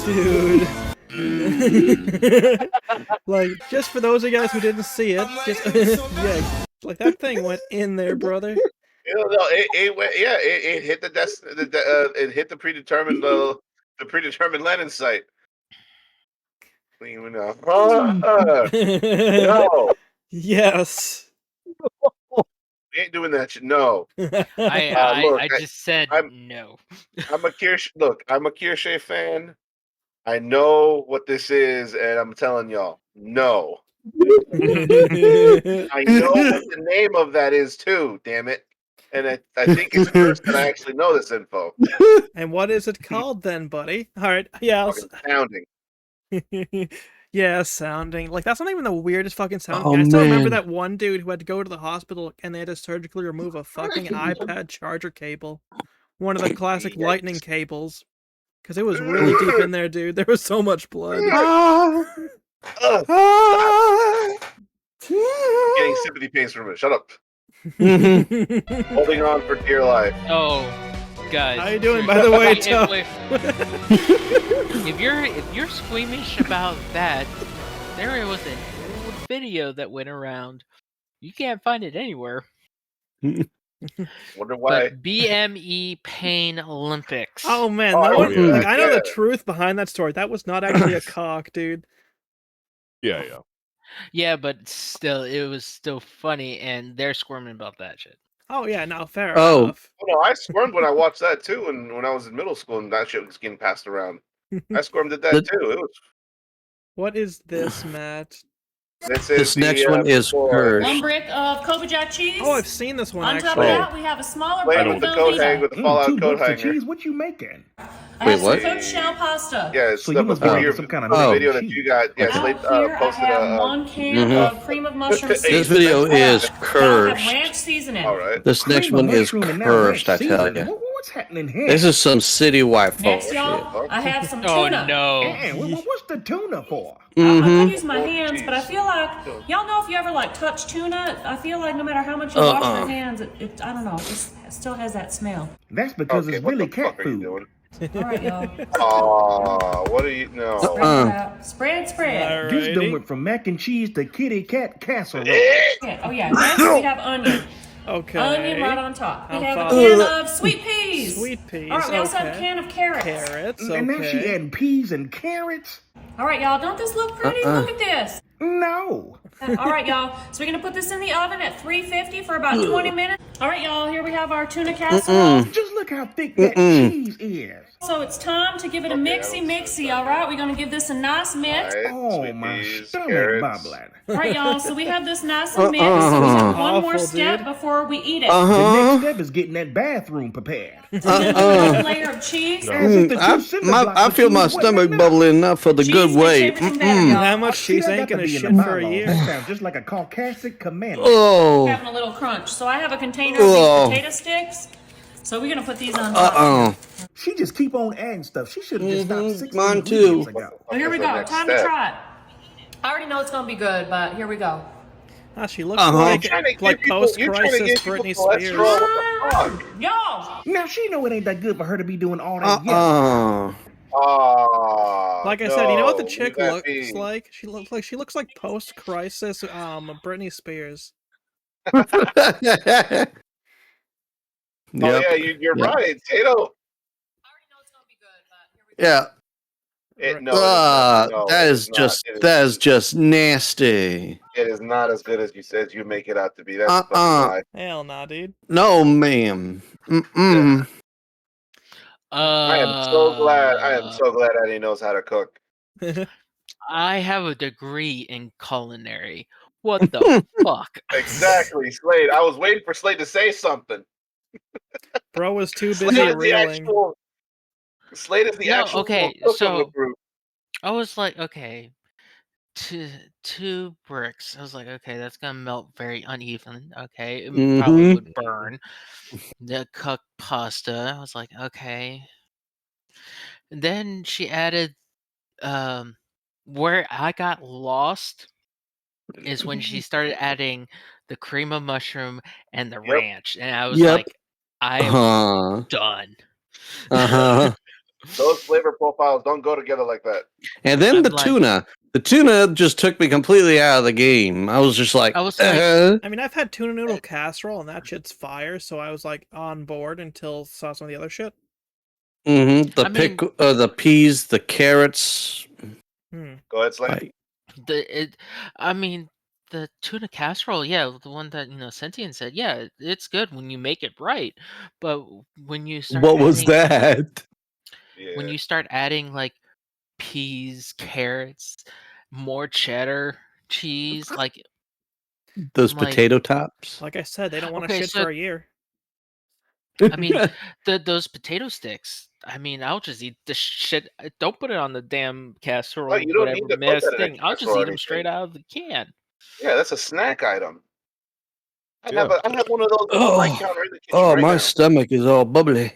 Dude. Like, just for those of you guys who didn't see it, just yeah, like that thing went in there, brother. It hit the it hit the predetermined landing site. You know. No, Yes. we ain't doing that shit. No. I just said no. I'm a Kirche fan. I know what this is, and I'm telling y'all, no. I know what the name of that is too. Damn it! And I think it's first that I actually know this info. And what is it called then, buddy? All right, yeah. Sounding. Yeah, sounding. Like, that's not even the weirdest fucking sound. Oh, I still remember man. that one dude who had to go to the hospital and they had to surgically remove a fucking iPad charger cable. One of the classic lightning cables. Because it was really deep in there, dude. There was so much blood. Getting sympathy pains from it. Shut up. Holding on for dear life. Oh, guys. How you doing, by the way, Tough? If you're squeamish about that, there was an old video that went around. You can't find it anywhere. Wonder why. But BME Pain Olympics. Oh man, that one, like, I know the truth behind that story. That was not actually a cock, dude. Yeah. Yeah, but still, it was still funny, and they're squirming about that shit. Oh yeah, no, fair Oh. enough. Oh, no, I squirmed when I watched that too, and when I was in middle school, and that shit was getting passed around. I squirmed at that too. It was. What is this, Matt? This next one is cursed. 1 brick of Cobra Jack cheese. Oh, I've seen this one On actually. top of that, we have a smaller Playing brick with the of coat Velveeta. hang with the Fallout 2 coat bricks of hanger. cheese? What you making? I have Wait, what? some cooked shell pasta. Yeah, So you must be making some kind of the mac video and that cheese. you got. Yeah, Out Slate here, I posted have 1 can of cream of mushroom seasoning. This video is Now I have cursed. ranch seasoning. All right. This next Cream of one is mushroom and now cursed, I ranch tell seasoning. you. What's happening here? This is some city white folk Next, shit. y'all, I have some Oh tuna. no! What's the tuna for? I Mm-hmm. could use my hands, but I feel like y'all know if you ever like touch tuna, I feel like no matter how much you wash your hands, it I don't know, it still has that smell. That's because Okay, it's what really the cat fuck are you food. doing? All right, y'all. Aw, what are you? No. Spread it out. Spread. This done went from mac and cheese to kitty cat casserole. Yeah. Oh yeah. Next we have onion. Okay. Onion right on top. We I'm have a following. can of sweet peas. Sweet peas. All right. We also have a okay. can of carrots. Carrots. And now she Okay. adding peas and carrots? All right, y'all. Don't this look pretty? Look at this. No. All right, y'all. So we're gonna put this in the oven at 350 for about 20 minutes. All right, y'all. Here we have our tuna casserole. Just look how thick that cheese is. So it's time to give it a mixy. All right, we're gonna give this a nice mix. Oh, my stomach carrots. bubbling. All right, y'all. So we have this nice and mixed. So we have one more Awful, step dude. before we eat it. The next step is getting that bathroom prepared. One layer of cheese. I feel my stomach bubbling up for the good Cheese makes way. everything better, y'all. That much cheese ain't gonna shit for a year. That sounds just like a Caucasic commander. Oh. Having a little crunch. So I have a container of Oh. these potato sticks. So we're gonna put these on top. She just keep on adding stuff. She should have just stopped 6 mine ingredients too. ago. So here we That's the go. next Time to step. try it. I already know it's gonna be good, but here we go. Ah, she looks You're trying to like give people- post you're trying to crisis give people Britney cholesterol. Spears. What the fuck? Yo! Now she know it ain't that good for her to be doing all that. Like I said, you know what the no, chick leave that looks be. like? She looks like post crisis Britney Spears. Oh Yep. yeah, you're Yep. right, Tato. Yeah. No, that is just nasty. It is not as good as you said you make it out to be. That's a fucking Uh-uh. lie. Hell nah, dude. No, ma'am. Mm-mm. I am so glad Eddie knows how to cook. I have a degree in culinary. What the fuck? Exactly, Slade. I was waiting for Slade to say something. Bro was too Slade busy is the reeling. actual. Slade is the No, actual okay, cook of the so group. I was like, okay, two bricks. I was like, okay, that's gonna melt very uneven. Okay, it probably would burn. The cooked pasta. I was like, okay. And then she added, where I got lost is when she started adding the cream of mushroom and the ranch, and I was like, I am done. Those flavor profiles don't go together like that. And then the tuna just took me completely out of the game. I was just like, I mean, I've had tuna noodle casserole and that shit's fire, so I was like on board until saw some of the other shit. The peas, the carrots. Go ahead, Slade. The tuna casserole, yeah, the one that Sentient said, yeah, it's good when you make it right, but when you start, What was that? When you start adding like peas, carrots, more cheddar, cheese, like those I'm like- potato tops. Like I said, they don't want to Okay, shit so- for a year. I mean, those potato sticks. I mean, I'll just eat the shit. Don't put it on the damn casserole. Oh, you don't whatever need to put mess that in a thing. I'll just casserole or eat them straight anything. out of the can. Yeah, that's a snack item. I Yeah. have one of those on my counter in the kitchen Oh, right my now. stomach is all bubbly.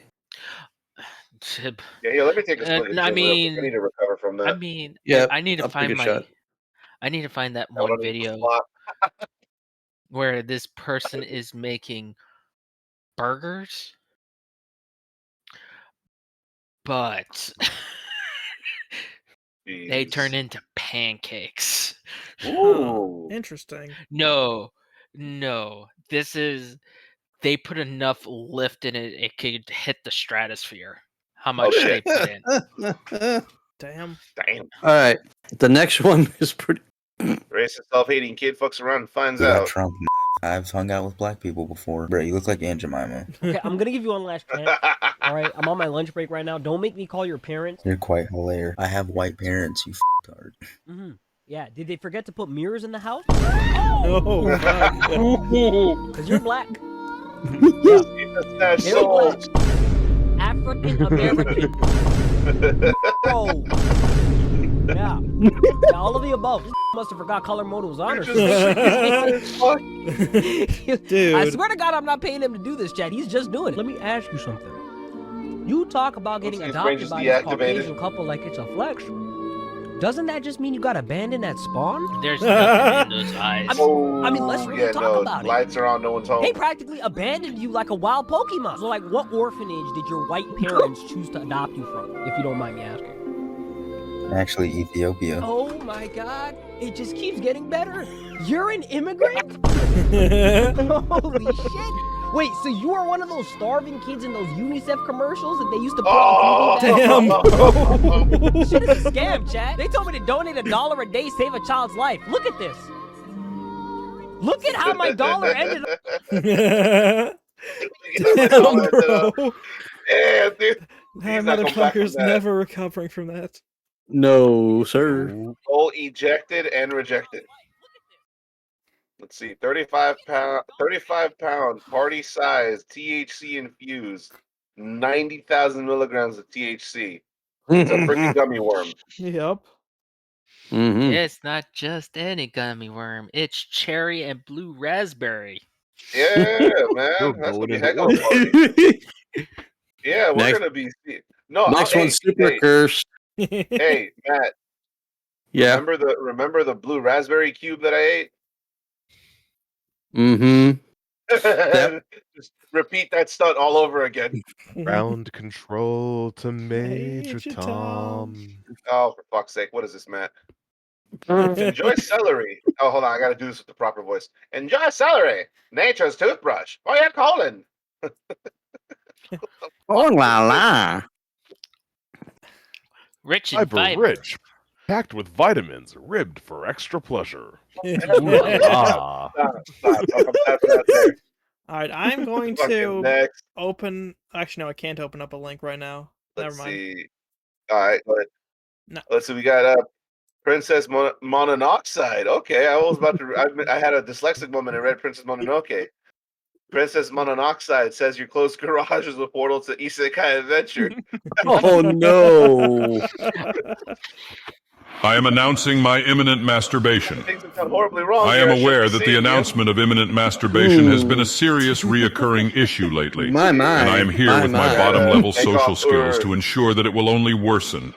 Yeah, let me take a swig. of I gin real quick. mean, I need to recover from that. I mean, Yeah, I need to I'll take find a shot. I need to find that I don't one need to video flop. where this person is making burgers, but they turn into pancakes. Ooh. Interesting. No, this is they put enough lift in it, it could hit the stratosphere. How much they put in. Damn. Damn. All right. The next one is pretty. Racist, self-hating kid fucks around and finds You got out. Trump. I've hung out with black people before. Bro, you look like Aunt Jemima. Okay, I'm gonna give you one last chance. All right, I'm on my lunch break right now. Don't make me call your parents. You're quite hilarious. I have white parents, you f***tard. Mm-hmm. Yeah, did they forget to put mirrors in the house? Oh, because you're black. That's They're black. African American. Bro. Yeah. Yeah, all of the above. This must have forgot color mode was on or something. Dude. I swear to God, I'm not paying him to do this, Chad. He's just doing it. Let me ask you something. You talk about getting adopted by a Caucasian couple like it's a flex. Doesn't that just mean you got abandoned at spawn? There's nothing in those eyes. I mean, let's really talk about it. Lights are on, no one's home. They practically abandoned you like a wild Pokemon. So, like, what orphanage did your white parents choose to adopt you from, if you don't mind me asking? Actually, Ethiopia. Oh my God, it just keeps getting better. You're an immigrant? Holy shit. Wait, so you are one of those starving kids in those UNICEF commercials that they used to put on TV? Damn, bro. Shit is a scam, Chad. They told me to donate $1 a day, save a child's life. Look at this. Look at how my dollar ended up. Damn, bro. Damn, dude. That motherfucker's never recovering from that. No, sir. Goal ejected and rejected. Let's see, 35 pound party size THC infused, 90,000 milligrams of THC. It's a freaking gummy worm. Yep. Mm-hmm. It's not just any gummy worm. It's cherry and blue raspberry. Yeah, man. That's gonna be a heck of a party. Yeah, we're gonna be. No, next one's super cursed. Hey, Matt. Yeah. Remember the blue raspberry cube that I ate? Mm-hmm. Just repeat that stunt all over again. Ground control to Major Tom. Oh, for fuck's sake! What is this, Matt? Enjoy celery. Oh, hold on. I got to do this with the proper voice. Enjoy celery, nature's toothbrush. Oh, yeah, Colin. Oh la la. Rich and Fiber rich, packed with vitamins, ribbed for extra pleasure. Stop. All right, I'm going to open. Actually, no, I can't open up a link right now. Never mind. See. All right, let's see. We got Princess Mononoxide. Okay, I was about to. I had a dyslexic moment and read Princess Mononoke. Princess Mononoxide says your closed garage is a portal to Isekai Adventure. Oh no! I am announcing my imminent masturbation. Things have gone horribly wrong. I am aware that the announcement of imminent masturbation has been a serious reoccurring issue lately. My. And I am here with my bottom-level social skills to ensure that it will only worsen.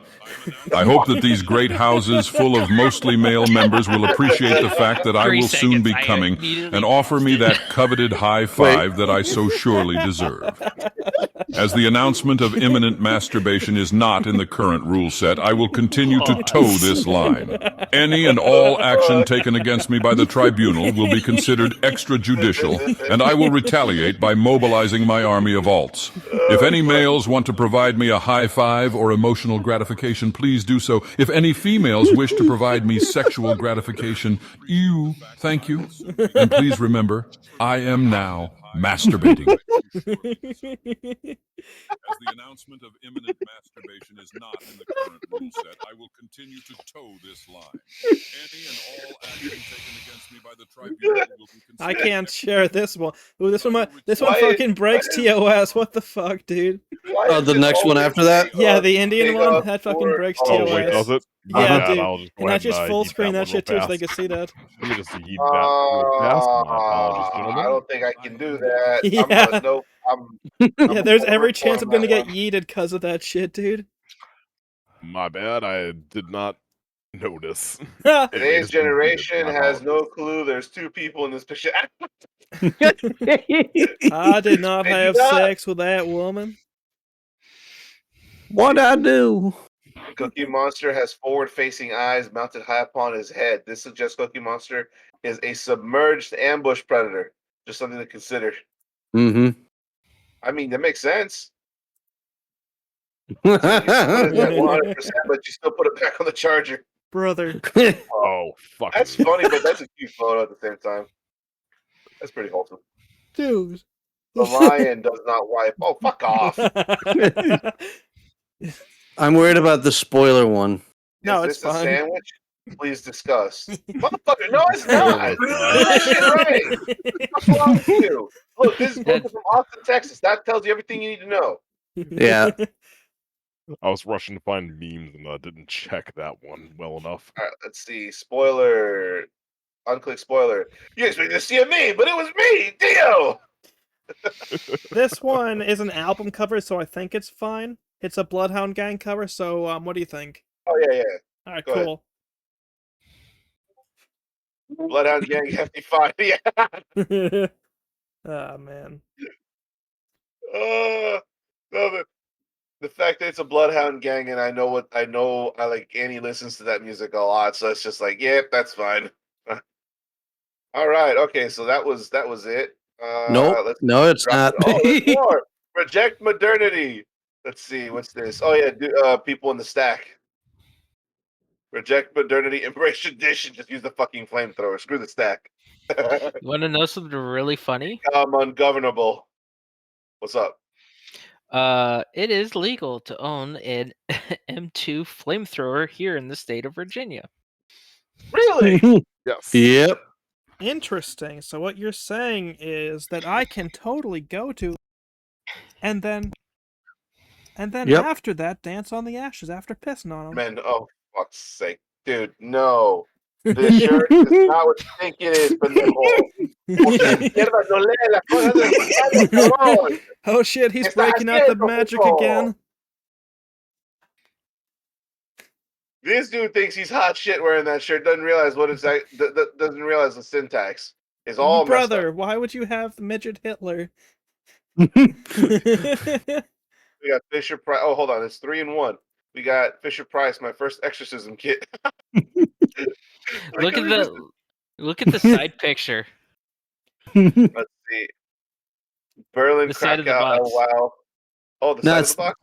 I hope that these great houses full of mostly male members will appreciate the fact that I will soon be coming and offer me that coveted high five that I so surely deserve. As the announcement of imminent masturbation is not in the current rule set, I will continue to toe this line. Any and all action taken against me by the tribunal will be considered extrajudicial, and I will retaliate by mobilizing my army of alts. If any males want to provide me a high five or emotional gratification, please do so. If any females wish to provide me sexual gratification, thank you. And please remember, I am now masturbating. As the announcement of imminent masturbation is not in the current rule set, I will continue to toe this line. Any and all action taken against me by the tribunal will be considered. I can't share this one. Ooh, this one fucking breaks TOS. What the fuck, dude? Oh, the next one after that? Yeah, the Indian one. That fucking breaks TOS. Oh, wait, does it? Yeah, dude. I'll just go And I ahead just and, full yeet screen that little shit too, so fast. they can see that. Let me just yeet that real fast. My apologies, gentlemen. I don't think I can do that. Yeah. Nope. Yeah, there's every chance I'm gonna get yeeted because of that shit, dude. My bad, I did not notice. Today's generation has no clue there's two people in this picture. I did not have sex with that woman. What'd I do? Cookie Monster has forward-facing eyes mounted high upon his head. This suggests Cookie Monster is a submerged ambush predator. Just something to consider. Mm-hmm. I mean, that makes sense. So you put it at 100%, but you still put it back on the charger. Brother. Oh, fuck. That's funny, but that's a cute photo at the same time. That's pretty wholesome. Dude. The lion does not wipe. Oh, fuck off. I'm worried about the spoiler one. No, Is it's this a fine. sandwich? Please discuss. Motherfucker, no, it's not. Do that shit right. What's wrong with you? Look, this is from Austin, Texas. That tells you everything you need to know. Yeah. I was rushing to find memes and didn't check that one well enough. All right, let's see. Spoiler. Unclick spoiler. You expected to see a meme, but it was me, Dio. This one is an album cover, so I think it's fine. It's a Bloodhound Gang cover, so what do you think? Oh, yeah. All right, Go cool. Bloodhound Gang Hefty 5. Yeah. Oh, man. No, the fact that it's a Bloodhound Gang, and I like Annie listens to that music a lot, so it's just like, yep, that's fine. All right, okay, so that was it. Nope. No, it's not. There's more. Reject modernity. Let's see, what's this? Oh yeah, people in the stack. Reject modernity, embrace tradition. Just use the fucking flamethrower. Screw the stack. You want to know something really funny? I'm ungovernable. What's up? It is legal to own an M2 flamethrower here in the state of Virginia. Really? Yes. Yep. Interesting. So what you're saying is that I can totally go to and then after that dance on the ashes after pissing on them. Man, oh fuck's sake. Dude, no. This shirt is not what you think it is, pendejo. Oh shit, he's breaking out the magic again. This dude thinks he's hot shit wearing that shirt. Doesn't realize what it's like. Doesn't realize the syntax is all Brother, why would you have the midget Hitler? We got Fisher Price. Oh, hold on, it's 3 in 1. We got Fisher Price, my first exorcism kit. Look at the side picture. Let's see. Berlin The side of the Krakow. box. Oh wow. Oh, the side of the box.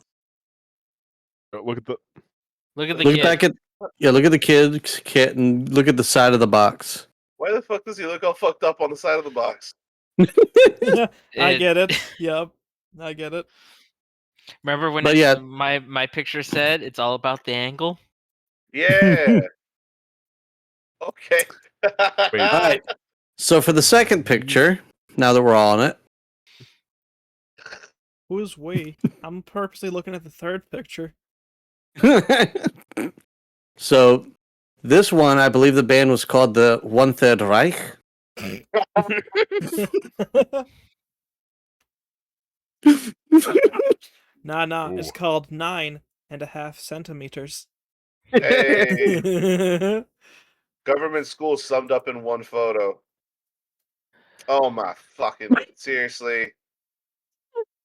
Look at the Look kid. back at look at the kid's kit and look at the side of the box. Why the fuck does he look all fucked up on the side of the box? I get it. Yep. I get it. Remember when my picture said it's all about the angle? Yeah. Okay. All right. So for the second picture, now that we're all on it. Who's we? I'm purposely looking at the third picture. So this one, I believe the band was called the One Third Reich. Nah, it's called 9.5 centimeters. Hey. Government school summed up in one photo. Oh my fucking seriously.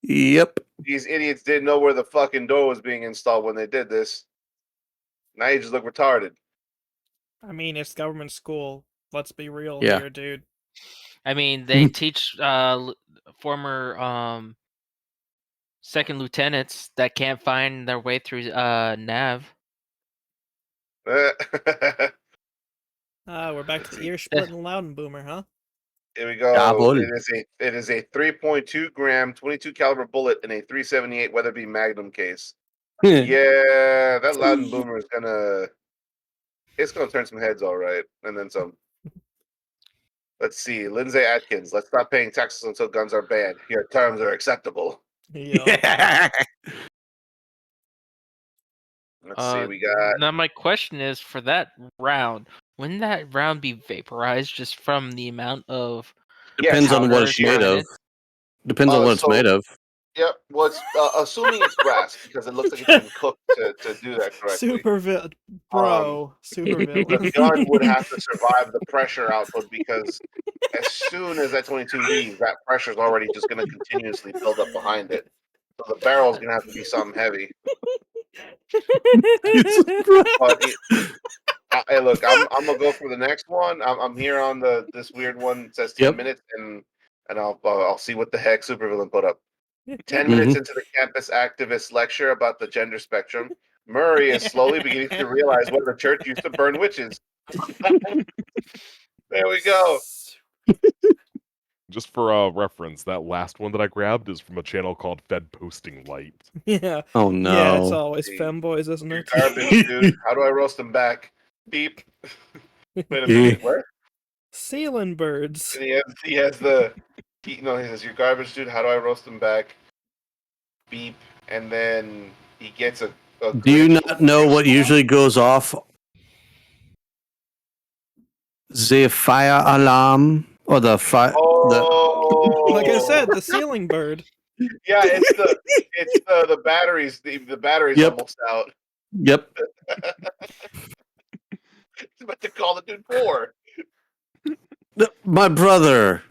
Yep. These idiots didn't know where the fucking door was being installed when they did this. Now you just look retarded. I mean, it's government school. Let's be real Yeah. here, dude. I mean, they teach former second lieutenants that can't find their way through nav. We're back to the ear splitting Loudenboomer, huh? Here we go. Yeah, it is a 3.2 gram 22 caliber bullet in a 378 Weatherby Magnum case. Yeah, that Loudenboomer is gonna turn some heads, all right, and then some. Let's see, Lindsay Atkins. Let's stop paying taxes until guns are banned. Your terms are acceptable. Yeah. Let's see, we got. Now my question is, for that round, wouldn't that round be vaporized just from the amount of? Depends on what it's made of. Depends on what it's made of. Yep. Well, it's assuming it's brass because it looks like it's been cooked to do that correctly. Super villain. The gun would have to survive the pressure output because as soon as that 22 leaves, that pressure is already just going to continuously build up behind it. So the barrel is going to have to be something heavy. Hey, look, I'm gonna go for the next one. I'm here on this weird one. It says 10 minutes, and I'll see what the heck Supervillain put up. 10 minutes into the campus activist lecture about the gender spectrum, Murray is slowly beginning to realize where the church used to burn witches. There we go. Just for reference, that last one that I grabbed is from a channel called Fed Posting Light. Yeah. Oh no. Yeah, it's always femboys, isn't it? Garbage, dude. How do I roast them back? Beep. Wait a minute. Where? Ceiling birds. And he has the. He says, "You're garbage, dude. How do I roast them back?" Beep. And then he gets a Do you not know what usually goes off? The fire alarm or the fire? Like I said, the ceiling bird. Yeah, it's the batteries. The battery's almost out. Yep. It's about to call the dude 4. My brother.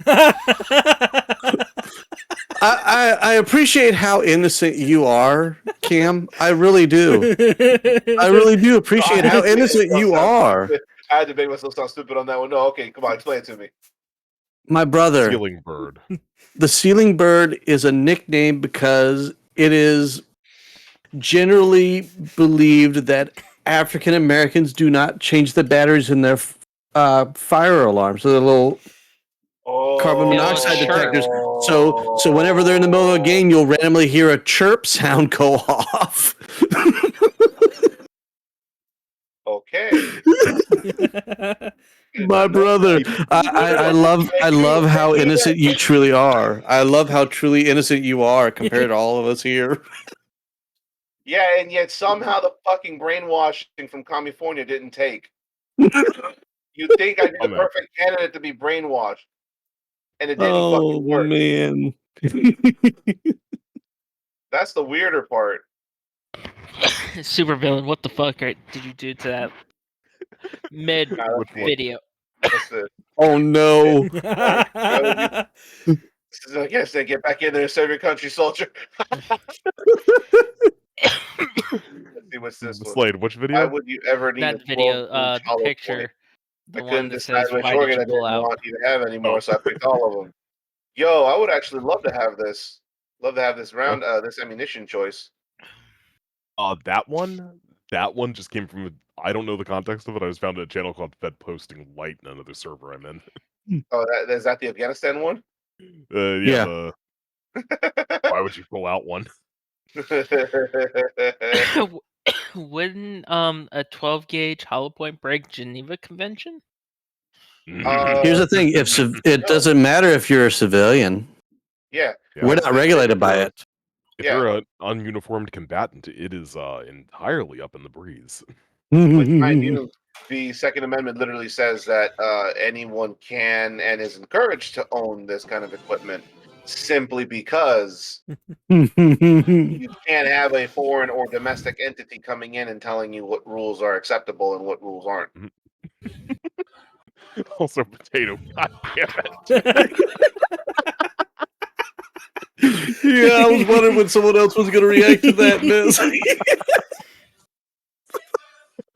I appreciate how innocent you are, Cam. I really do. I really do appreciate how innocent you are. I had to make myself sound stupid on that one. No, okay, come on, explain it to me. My brother. Ceiling bird. The ceiling bird is a nickname because it is generally believed that African Americans do not change the batteries in their fire alarms. So the little carbon monoxide detectors. So whenever they're in the middle of a game, you'll randomly hear a chirp sound go off. Okay. My brother, I love how innocent you truly are. I love how truly innocent you are compared to all of us here. Yeah, and yet somehow the fucking brainwashing from California didn't take. You think I'd be the perfect candidate to be brainwashed, and it didn't fucking work. Man. That's the weirder part. Super villain, what the fuck did you do to that mid video? Oh no! I guess they get back in there and serve your country, soldier. Let's see what's this one. Slade, which video? Why would you ever need That a video, 12-inch the hollow picture. point? The I one couldn't that decide says, which "Why organ did I you pull didn't out?" want you to have anymore, so I picked all of them. Yo, I would actually love to have this. Love to have this round, this ammunition choice. That one just came from. I don't know the context of it. I just found a channel called Fed Posting Light, in another server I'm in. Oh, is that the Afghanistan one? Yeah. Why would you pull out one? Wouldn't a 12 gauge hollow point break Geneva Convention? Here's the thing: it doesn't matter if you're a civilian. Yeah, we're not regulated by it. If you're an ununiformed combatant, it is entirely up in the breeze. Which, mind you, the Second Amendment literally says that anyone can and is encouraged to own this kind of equipment, simply because you can't have a foreign or domestic entity coming in and telling you what rules are acceptable and what rules aren't. Also, potato. God damn it. Yeah, I was wondering when someone else was going to react to that.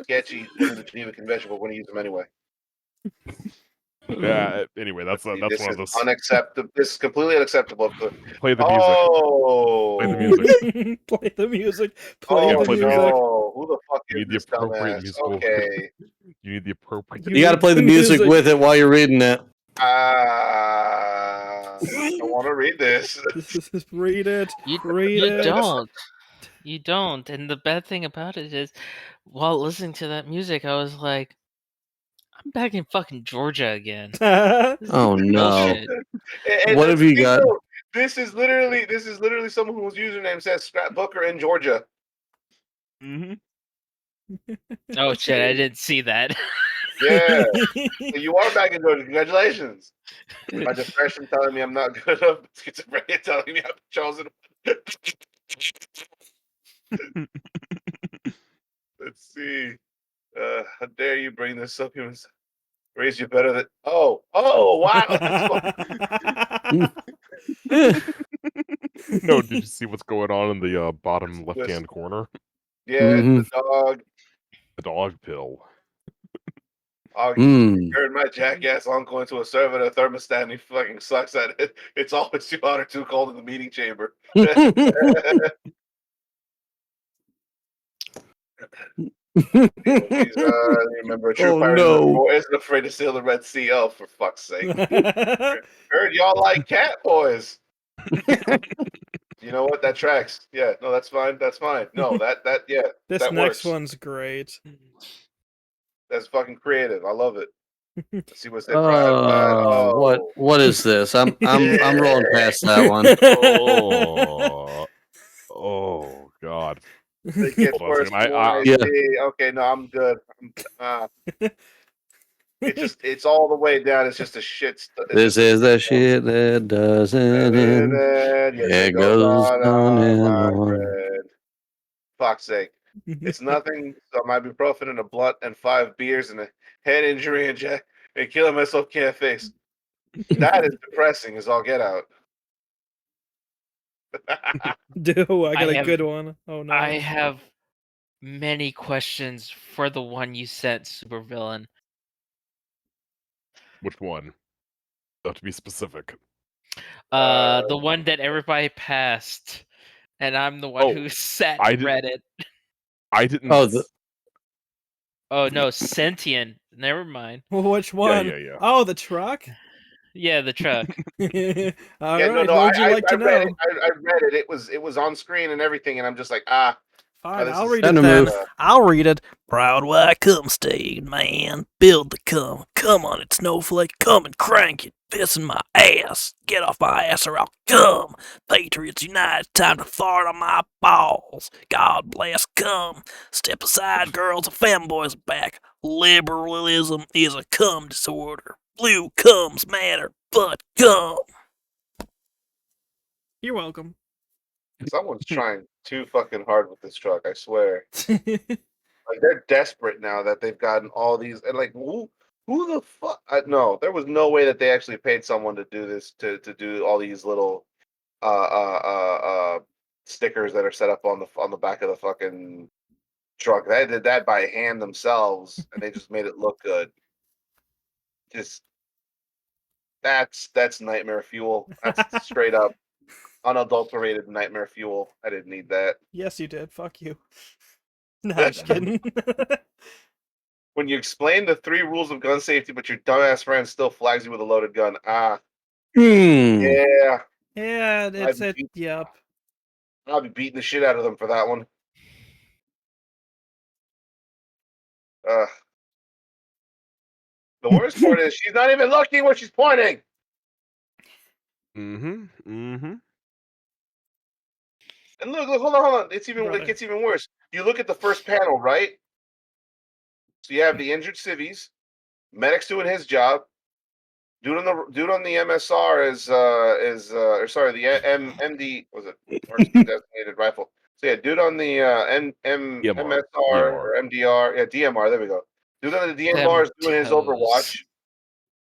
Sketchy in the Geneva Convention, but we're going to use them anyway. Yeah. Anyway, that's one This of is those. unacceptable. This is completely unacceptable. Play the music. Oh, Play the music. Play the music. Oh Play the music. no! Who the fuck You is need the this appropriate dumbass? musical. Okay. You need the appropriate. You got to play the music with it while you're reading it. I want to read this. Read it. Read You it. don't. You don't. And the bad thing about it is, while listening to that music, I was like, I'm back in fucking Georgia again. Oh no! And What have you got? This is literally someone whose username says Scrapbooker in Georgia. Mm-hmm. Oh shit! I didn't see that. Yeah, so you are back in Georgia. Congratulations. My depression telling me I'm not good enough. Schizophrenia telling me I've chosen. Let's see. How dare you bring this up? Humans raise you better than. Oh, wow. No, did you see what's going on in the bottom left-hand corner? Yeah, the dog. The dog pill. You heard my jackass uncle into a server at a thermostat and he fucking sucks at it. It's always too hot or too cold in the meeting chamber. Remember, a true Oh, pirate no. isn't afraid to sail the Red Sea. Oh, for fuck's sake! Heard y'all like cat boys. You know what? That tracks. Yeah, no, that's fine. That's fine. No, yeah, This that next works. one's great. That's fucking creative. I love it. Let's see what's that pride. What is this? I'm rolling past that one. Oh God. It gets Hold on a worse. second. I Yeah. see. Okay, no, I'm good. It's all the way down. It's just a shit. This is the shit that doesn't end. It goes on and on. friend. Fuck's sake. It's nothing. Some ibuprofen and a blunt and 5 beers and a head injury and killing myself can't face. That is depressing as all get out. Do I got a have- good one? Oh no. I have many questions for the one you sent, supervillain. Which one? To be specific. The one that everybody passed, and I'm the one who sat and read it. I didn't. Oh no, sentient. Never mind. Which one? Yeah. Oh, the truck? Yeah, the truck. All Yeah, right. no, What would you like to read know? it. I read it. It was on screen and everything, and I'm just like, Fine, this I'll is read it then. I'll read it. Proud why come stayed, man. Build the come on it, snowflake. Come and crank it. Pissing my ass. Get off my ass or I'll come. Patriots unite. Time to fart on my balls. God bless come. Step aside, girls. The femboys are back. Liberalism is a cum disorder. Blue comes matter, but cum. You're welcome. someone's trying too fucking hard with this truck. I swear. Like they're desperate now that they've gotten all these and like who the fuck? No, there was no way that they actually paid someone to do this to do all these little stickers that are set up on the back of the fucking truck. They did that by hand themselves, and they just made it look good. Just that's nightmare fuel. That's straight up unadulterated nightmare fuel. I didn't need that. Yes, you did. Fuck you. No, I'm just kidding. When you explain the 3 rules of gun safety, but your dumbass friend still flags you with a loaded gun. Yeah. Yeah, it's it. Yep. I'll be beating the shit out of them for that one. The worst part is she's not even looking where she's pointing. And look, hold on. It gets even worse. You look at the first panel, right? So you have the injured civvies, medics doing his job. Dude on the MSR is the MD was it designated rifle. So yeah, dude on the MSR or MDR, yeah, DMR. There we go. Dude on the DMR is doing his Overwatch,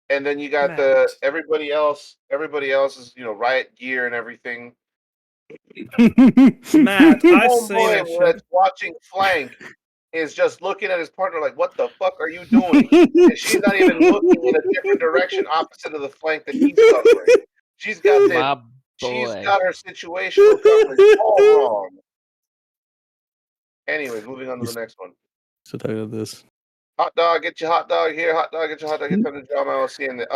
and then you got everybody else. Everybody else is riot gear and everything. Matt, I say that's watching flank is just looking at his partner like, "What the fuck are you doing?" And she's not even looking in a different direction, opposite of the flank that he's covering. She's got her situational coverage all wrong. Anyways, moving on to the next one. So tired of this. Hot dog, get your hot dog here. Hot dog, get your hot dog. Get time to draw my LC in the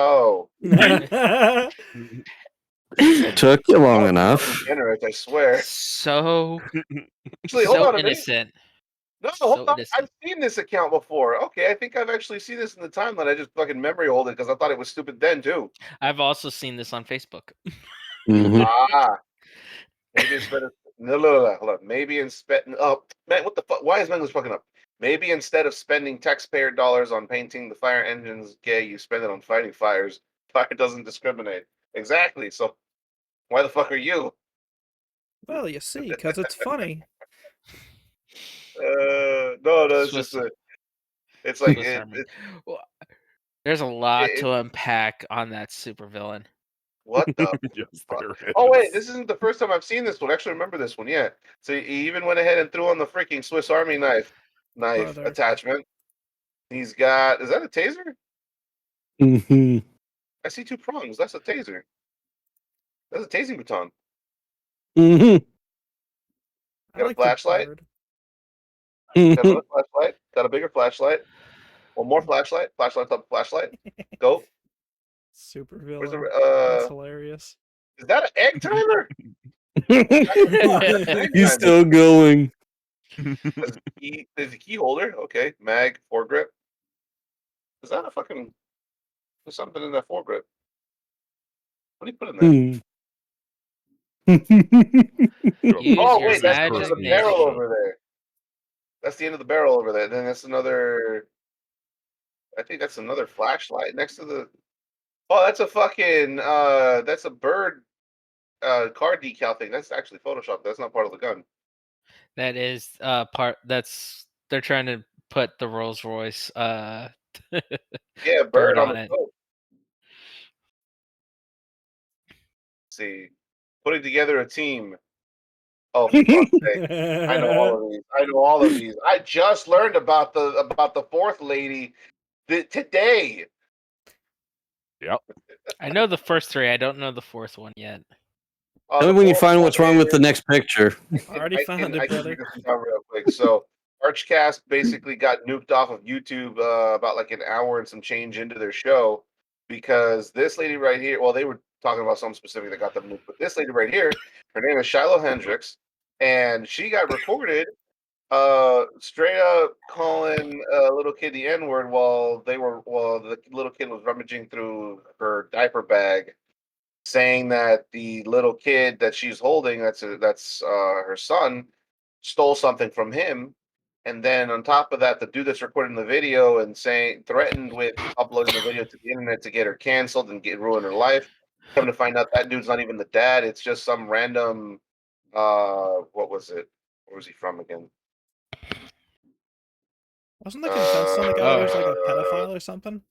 Took you long enough. Generous, I swear. So actually, hold on a minute. innocent. No, hold on. I've seen this account before. Okay, I think I've actually seen this in the timeline. I just fucking memory hold it because I thought it was stupid then too. I've also seen this on Facebook. Maybe instead of hold on. Maybe instead. Oh man, what the fuck? Why is Menglish fucking up? Maybe instead of spending taxpayer dollars on painting the fire engines gay, you spend it on fighting fires. Fire doesn't discriminate. Exactly. So why the fuck are you? Well, you see, because it's funny. No, it's just it's like there's a lot to unpack on that supervillain. What the? Yes, there is. Oh wait, this isn't the first time I've seen this one. Actually, remember this one? Yeah. So he even went ahead and threw on the freaking Swiss Army knife attachment. He's got. Is that a taser? I see 2 prongs. That's a taser. That's a tasing baton. Got a flashlight. Got another flashlight. Got a bigger flashlight. One more flashlight. Flashlight on flashlight. Go. Super Where's the, villain. That's hilarious. Is that an egg timer? He's still going. There's a key holder. Okay. Mag foregrip. Is that a fucking... There's something in that foregrip. What do you put in there? Oh, wait, that's the end of the barrel over there. That's the end of the barrel over there. Then that's another... I think that's another flashlight next to the... Oh, that's a fucking... that's a bird car decal thing. That's actually Photoshop. That's not part of the gun. That is they're trying to put the Rolls Royce yeah, bird on it. See, putting together a team. Oh, for fuck's sake. I know all of these. I know all of these. I just learned about the fourth lady today. Yep. I know the first three. I don't know the fourth one yet. Tell me when you find what's wrong with the next picture. I already found it, brother. Real quick. So, Archcast basically got nuked off of YouTube about like an hour and some change into their show because this lady right here, well, they were talking about something specific that got them nuked, but this lady right here, her name is Shiloh Hendricks, and she got recorded straight up calling a little kid the N-word while the little kid was rummaging through her diaper bag, saying that the little kid that she's holding, that's her son, stole something from him. And then on top of that, the dude that's recording the video and threatened with uploading the video to the internet to get her canceled and ruin her life. Come to find out that dude's not even the dad. It's just some random, what was it? Where was he from again? Wasn't the consensus on the guy who's like a pedophile or something?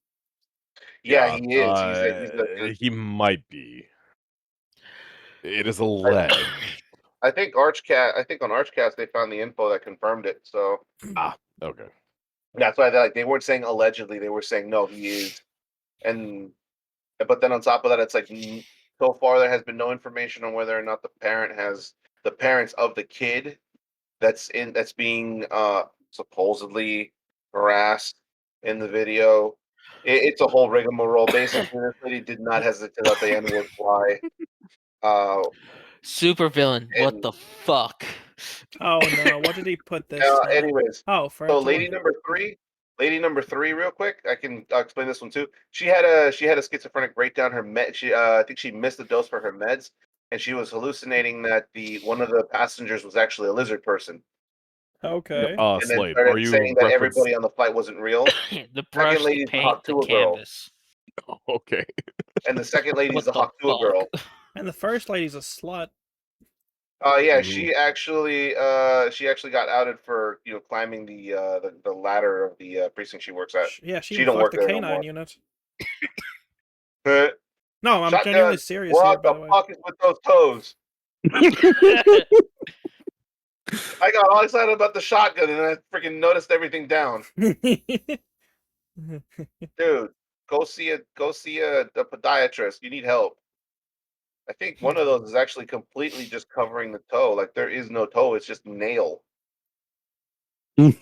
Yeah, he is. He might be. It is alleged. I think on Archcast they found the info that confirmed it. So okay. That's why they weren't saying allegedly. They were saying no, he is. But then on top of that, it's like so far there has been no information on whether or not the parents of the kid that's being supposedly harassed in the video. It's a whole rigmarole. Basically, this lady did not hesitate to let the N-word fly. Super villain. What the fuck? Oh no! What did he put this? Anyways, so lady number three, real quick. I'll explain this one too. She had a schizophrenic breakdown. I think she missed the dose for her meds, and she was hallucinating that one of the passengers was actually a lizard person. Okay. And then Slade, started are you saying that everybody on the flight wasn't real. The brush, the paint, the canvas. Okay. And the second lady's the Hakua girl. And the first lady's a slut. Yeah, she actually got outed for climbing the ladder of the precinct she works at. Yeah, she don't work the there canine no more. unit. No, I'm Shotgun, genuinely serious. What here, the fuck is with those toes? I got all excited about the shotgun and I freaking noticed everything down. Dude, go see a podiatrist. You need help. I think one of those is actually completely just covering the toe. Like there is no toe; it's just nail. when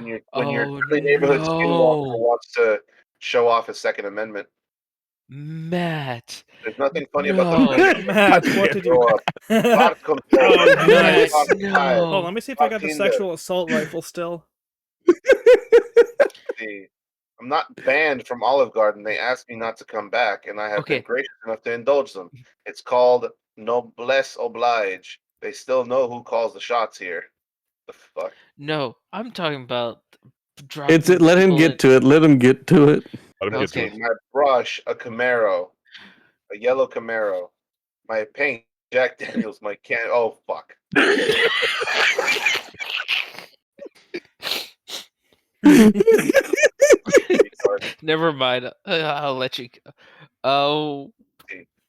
your neighborhood skinwalker wants to show off his Second Amendment. Matt. There's nothing funny about the Matt. What did you? Nice. Oh, let me see if I got the sexual assault rifle still. See, I'm not banned from Olive Garden. They asked me not to come back, and I have been gracious enough to indulge them. It's called noblesse oblige. They still know who calls the shots here. The fuck? No, I'm talking about Let him get to it. Let him get to it. Okay, my brush, a Camaro, a yellow Camaro. My paint, Jack Daniels. My can. Oh fuck. Never mind. I'll let you go. Oh.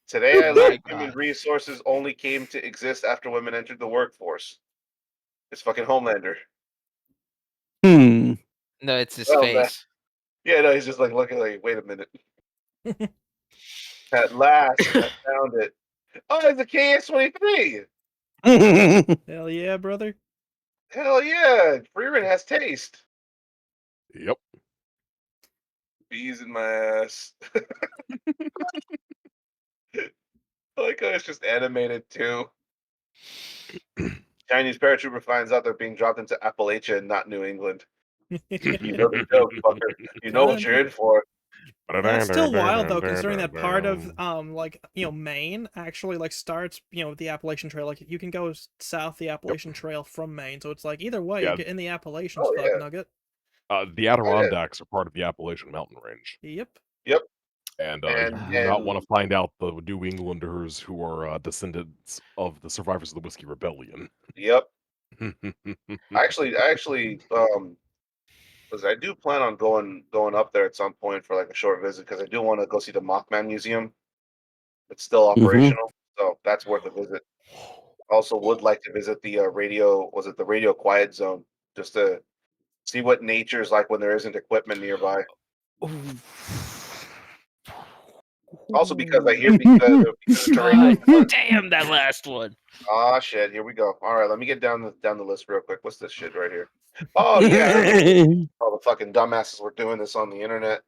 Today I learned human resources only came to exist after women entered the workforce. It's fucking Homelander. No, it's his face. Man. Yeah, no, he's just like looking like, wait a minute. At last, I found it. Oh, it's a KS-23. Hell yeah, brother. Hell yeah, Freeman has taste. Yep. Bees in my ass. I like how it's just animated too. Chinese paratrooper finds out they're being dropped into Appalachia and not New England. You know the joke, fucker. You know what you're in for. That's still wild though, considering that part of like Maine actually like starts with the Appalachian Trail. Like you can go south the Appalachian Trail from Maine, so it's like either way you get in the Appalachians, fuck nugget. The Adirondacks are part of the Appalachian Mountain Range. Yep. Yep. And you do not want to find out the New Englanders who are descendants of the survivors of the Whiskey Rebellion. Yep. I actually, I do plan on going up there at some point for like a short visit because I do want to go see the Mothman Museum. It's still operational, so that's worth a visit. I also would like to visit the the radio quiet zone, just to see what nature's like when there isn't equipment nearby. Also, because I hear damn that last one. Oh shit! Here we go. All right, let me get down the list real quick. What's this shit right here? Oh yeah, all the fucking dumbasses were doing this on the internet.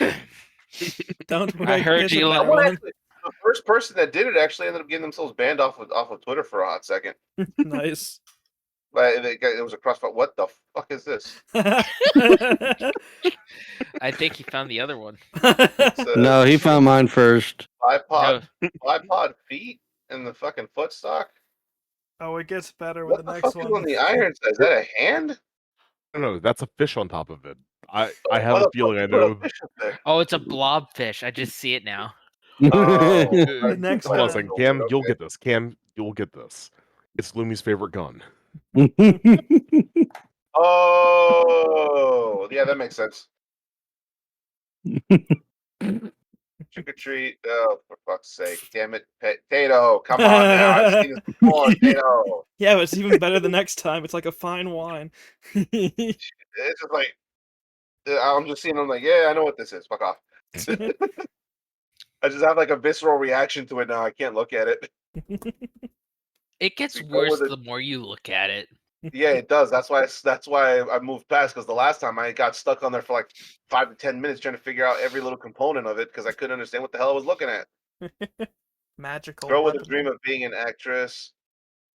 I heard you. The first person that did it actually ended up getting themselves banned off of Twitter for a hot second. Nice. But it was a crossfire. What the fuck is this? I think he found the other one. No, he found mine first. Bipod feet and the fucking footstock. Oh, it gets better with What the the next fuck is one. on the iron? Is that a hand? No, that's a fish on top of it. I have a feeling I know. Oh, it's a blobfish. I just see it now. The next Hold on a one. second, Cam. You'll get this. Cam, you'll get this. It's Lumi's favorite gun. Oh, yeah, that makes sense. Trick or treat. Oh, for fuck's sake. Damn it. Tato, come on now. I've seen this before, Tato. Yeah, but it's even better the next time. It's like a fine wine. It's just like, I'm just seeing, I'm like, yeah, I know what this is. Fuck off. I just have like a visceral reaction to it now. I can't look at it. It gets worse the more you look at it. Yeah, it does. That's why I moved past, because the last time I got stuck on there for like 5 to 10 minutes trying to figure out every little component of it because I couldn't understand what the hell I was looking at. Magical. Girl with a dream of being an actress,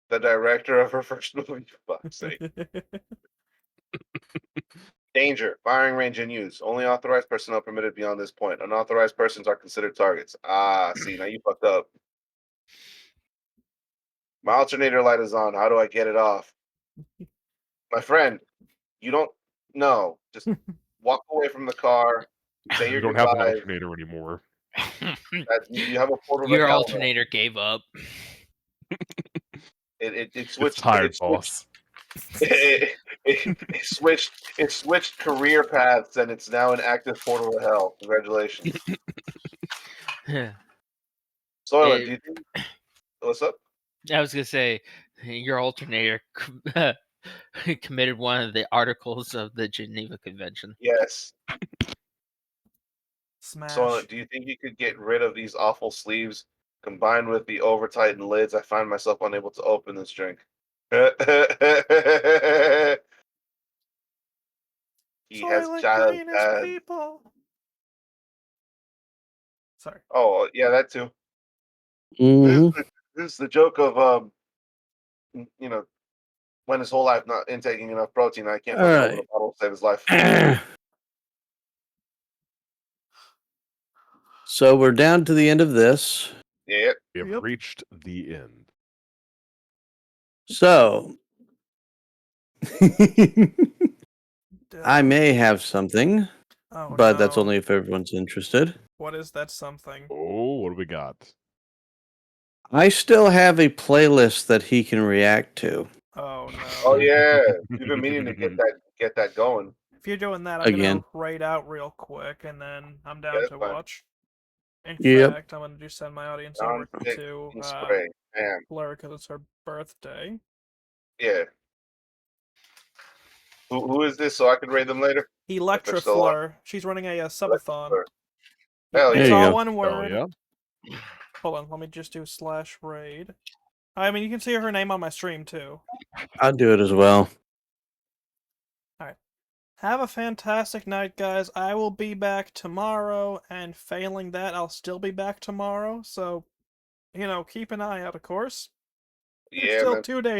the director of her first movie. For fuck's sake. Danger. Firing range in use. Only authorized personnel permitted beyond this point. Unauthorized persons are considered targets. Ah, see, now you fucked up. My alternator light is on. How do I get it off? My friend, you don't know. Just walk away from the car. Say your You don't have an goodbyes. alternator anymore. You have a portal. Your alternator gave up. It switched. It's tired, it boss. It switched career paths, and it's now an active portal to hell. Congratulations. Soiler, do you think? What's up? I was gonna say your alternator committed one of the articles of the Geneva Convention. Yes. Smash. Soiler, do you think you could get rid of these awful sleeves combined with the over-tightened lids? I find myself unable to open this drink. He has child people. Sorry. Oh yeah, that too. Mm-hmm. This is the joke of when his whole life not intaking enough protein, I can't open a bottle to save his life. So we're down to the end of this. Yeah. We have reached the end. So I may have something, but that's only if everyone's interested. What is that something? Oh, what do we got? I still have a playlist that he can react to. Oh no. Oh yeah. You've been meaning to get that going. If you're doing that, I'm Again. gonna raid out real quick, and then I'm down to fine. watch. In Yep. fact, I'm gonna just send my audience over to Spray. Damn. Blur because it's her birthday. Yeah. Who is this? So I can raid them later. Electra Fleur. She's running a subathon. Hell It's yeah. all one word. Oh, yeah. Hold on, let me just do /raid. I mean, you can see her name on my stream, too. I'll do it as well. Alright. Have a fantastic night, guys. I will be back tomorrow, and failing that, I'll still be back tomorrow, so, you know, keep an eye out, of course. There's Yeah, still man. 2 days